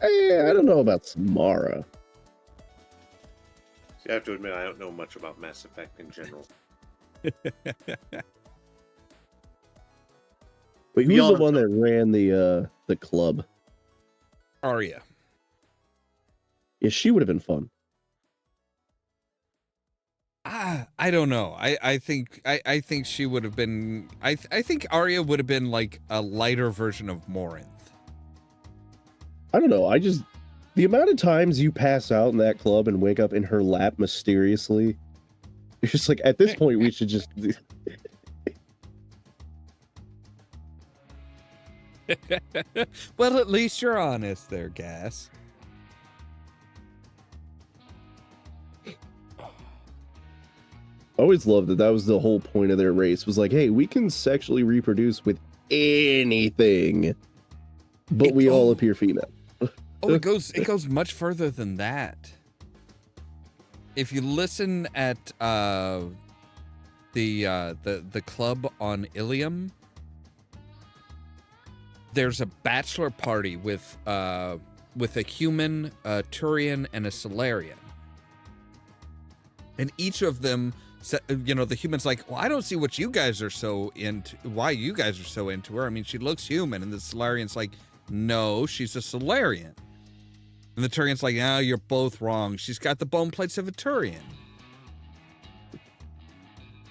I don't know about Samara. See, I have to admit, I don't know much about Mass Effect in general. Wait, who's the one that ran the club? Arya. Yeah, she would have been fun. I don't know. I think she would have been. I think Arya would have been like a lighter version of Morinth. I don't know. The amount of times you pass out in that club and wake up in her lap mysteriously, it's just like, at this point, we should just... Well, at least you're honest there, Gas. I always loved that was the whole point of their race, was like, hey, we can sexually reproduce with anything, but we all appear female. Oh, it goes much further than that. If you listen at the club on Ilium, there's a bachelor party with a human, a Turian, and a Solarian, and each of them, you know, the human's like, well, I don't see what you guys are so into. Why you guys are so into her? I mean, she looks human, and the Solarian's like, no, she's a Solarian. And the Turian's like, no, you're both wrong. She's got the bone plates of a Turian.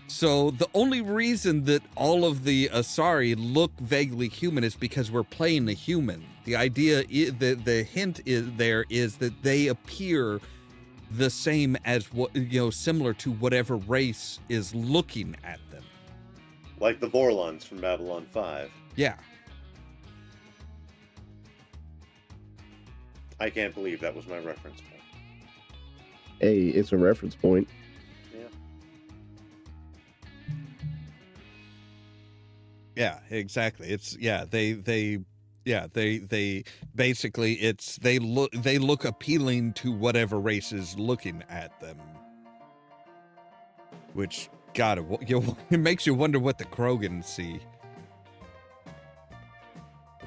So the only reason that all of the Asari look vaguely human is because we're playing a human. The idea, the hint is that they appear the same as what, you know, similar to whatever race is looking at them. Like the Vorlons from Babylon 5. Yeah. I can't believe that was my reference point. Hey, it's a reference point. Yeah, exactly. It's they basically they look appealing to whatever race is looking at them. Which, God, it makes you wonder what the Krogan see.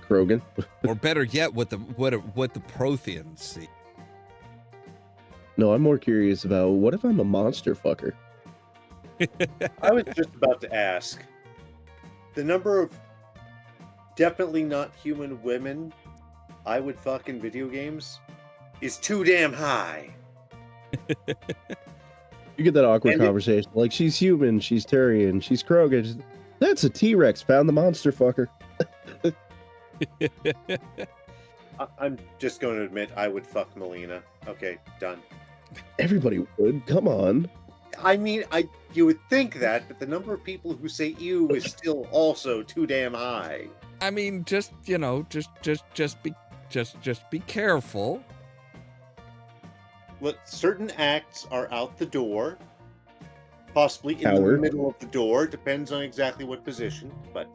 Krogan? Or better yet, what the Protheans see. No, I'm more curious about, what if I'm a monster fucker? I was just about to ask. The number of definitely not human women I would fuck in video games is too damn high. You get that awkward conversation. Like, she's human, she's Turian, she's Krogan. That's a T-Rex, found the monster fucker. I'm just going to admit I would fuck Melina. Okay, done. Everybody would. Come on. I mean, you would think that, but the number of people who say ew is still also too damn high. I mean, just, you know, just be careful. Look, certain acts are out the door, possibly in Howard. the middle of the door, depends on exactly what position, but...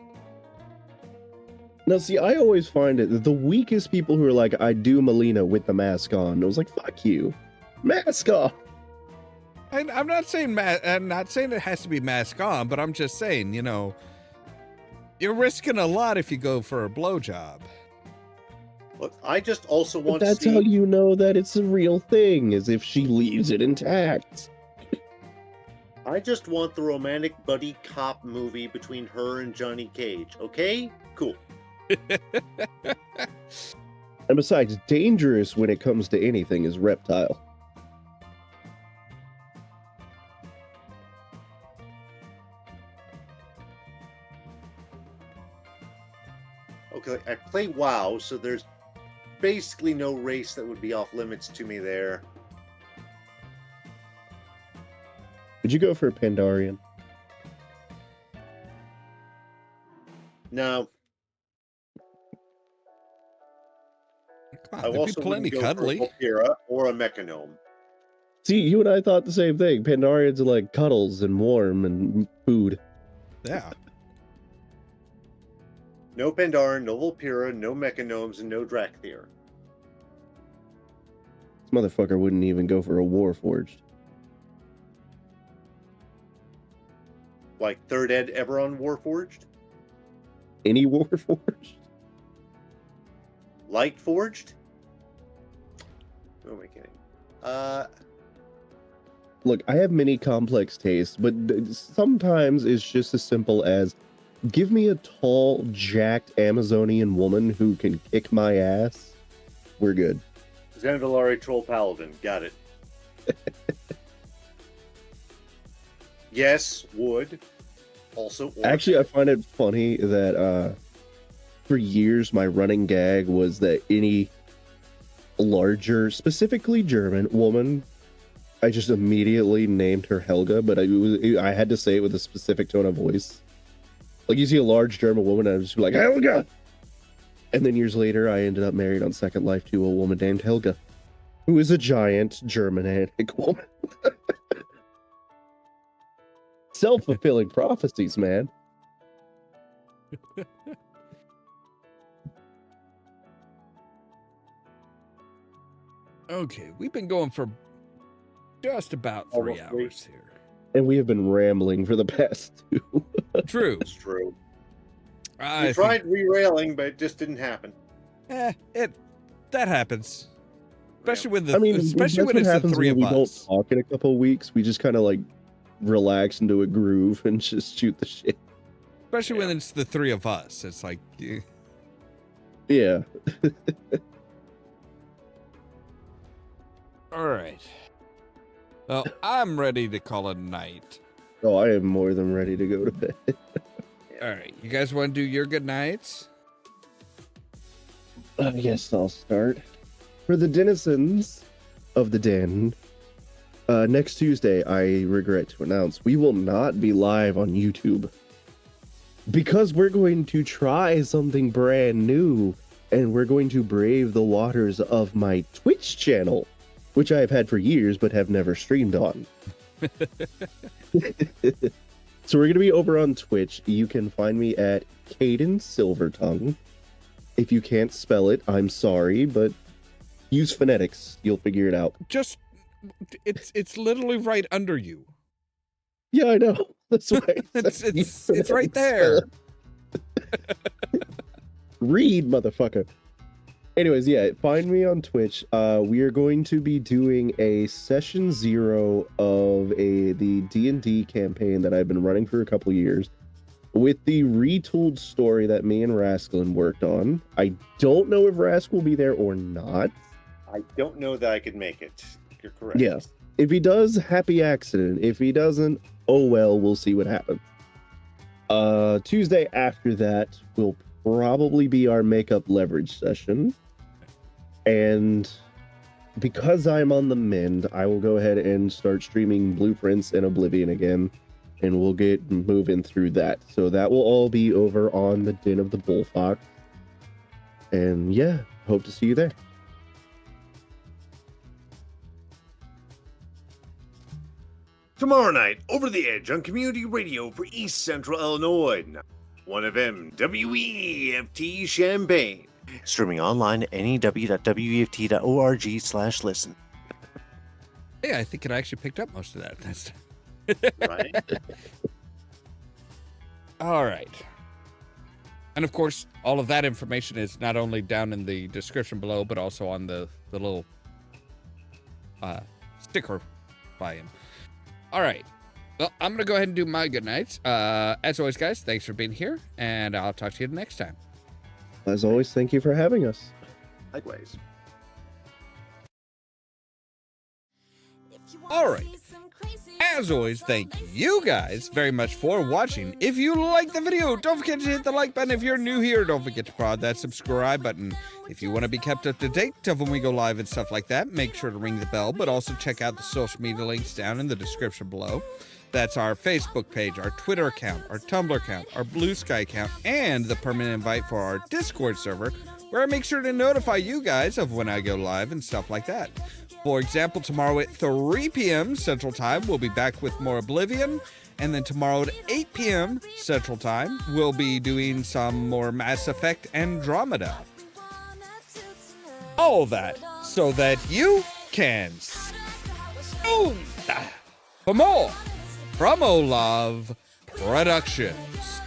Now, see, I always find it that the weakest people who are like, I do Melina with the mask on. I was like, fuck you. Mask off. I'm not saying it has to be mask on, but I'm just saying, you know, you're risking a lot if you go for a blowjob. Look, I just also want to see... That's how you know that it's a real thing, is if she leaves it intact. I just want the romantic buddy cop movie between her and Johnny Cage, okay? Cool. And besides, dangerous when it comes to anything is Reptile. Okay, I play WoW, so there's basically no race that would be off limits to me there. Would you go for a Pandarian? No. I also plenty cuddly. For a Valkyra or a Mechanome. See, you and I thought the same thing. Pandarians are like cuddles and warm and food. Yeah. No Pandaren, no Valkyra, no Mechanomes, and no Drakthir. This motherfucker wouldn't even go for a Warforged. Like 3rd Ed Eberron Warforged? Any Warforged? Light Forged? Who am I kidding? Look, I have many complex tastes, but sometimes it's just as simple as, give me a tall, jacked Amazonian woman who can kick my ass. We're good. Xanvilari Troll Paladin. Got it. Yes, would. Also, orc. Actually, I find it funny that for years my running gag was that any larger, specifically German woman. I just immediately named her Helga, but I had to say it with a specific tone of voice. Like, you see a large German woman, and I was just like, Helga! And then years later, I ended up married on Second Life to a woman named Helga, who is a giant Germanic woman. Self-fulfilling prophecies, man. Okay, we've been going for just about 3 hours here. And we have been rambling for the past 2. True. It's true. I We tried re-railing, but it just didn't happen. that happens. Especially when that's what it's the happens three when of we us. don't talk in a couple of weeks. We just kind of like relax into a groove and just shoot the shit. Especially when it's the 3 of us. It's like, Yeah. all right. Well, I'm ready to call it a night. Oh, I am more than ready to go to bed. All right, you guys want to do your good nights? Yes, I'll start. For the denizens of the den, next Tuesday, I regret to announce, we will not be live on YouTube. Because we're going to try something brand new, and we're going to brave the waters of my Twitch channel, which I've had for years but have never streamed on. So we're going to be over on Twitch. You can find me at Caden Silvertongue. If you can't spell it, I'm sorry, but use phonetics. You'll figure it out. Just, it's literally right under you. Yeah, I know. That's why it's right there. Read, motherfucker. Anyways, yeah, find me on Twitch. We are going to be doing a session 0 of the D&D campaign that I've been running for a couple years with the retooled story that me and Rasclin worked on. I don't know if Rask will be there or not. I don't know that I could make it. You're correct. Yeah. If he does, happy accident. If he doesn't, oh well, we'll see what happens. Tuesday after that will probably be our makeup leverage session. And because I'm on the mend, I will go ahead and start streaming Blueprints and Oblivion again, and we'll get moving through that. So that will all be over on the Den of the Bullfox. And yeah, hope to see you there. Tomorrow night, Over the Edge on Community Radio for East Central Illinois. 1FM WEFT Champaign. Streaming online at new.weft.org/listen. Yeah, I think it actually picked up most of that. That's Right? all right. And of course, all of that information is not only down in the description below, but also on the little sticker by him. All right. Well, I'm going to go ahead and do my good nights. As always, guys, thanks for being here, and I'll talk to you next time. As always, thank you for having us. Likewise. All right. As always, thank you guys very much for watching. If you like the video, don't forget to hit the like button. If you're new here, don't forget to prod that subscribe button. If you want to be kept up to date of when we go live and stuff like that, make sure to ring the bell, but also check out the social media links down in the description below. That's our Facebook page, our Twitter account, our Tumblr account, our Blue Sky account, and the permanent invite for our Discord server, where I make sure to notify you guys of when I go live and stuff like that. For example, tomorrow at 3 p.m. Central Time, we'll be back with more Oblivion. And then tomorrow at 8 p.m. Central Time, we'll be doing some more Mass Effect Andromeda. All that so that you can spoon for more from Ollamh Productions.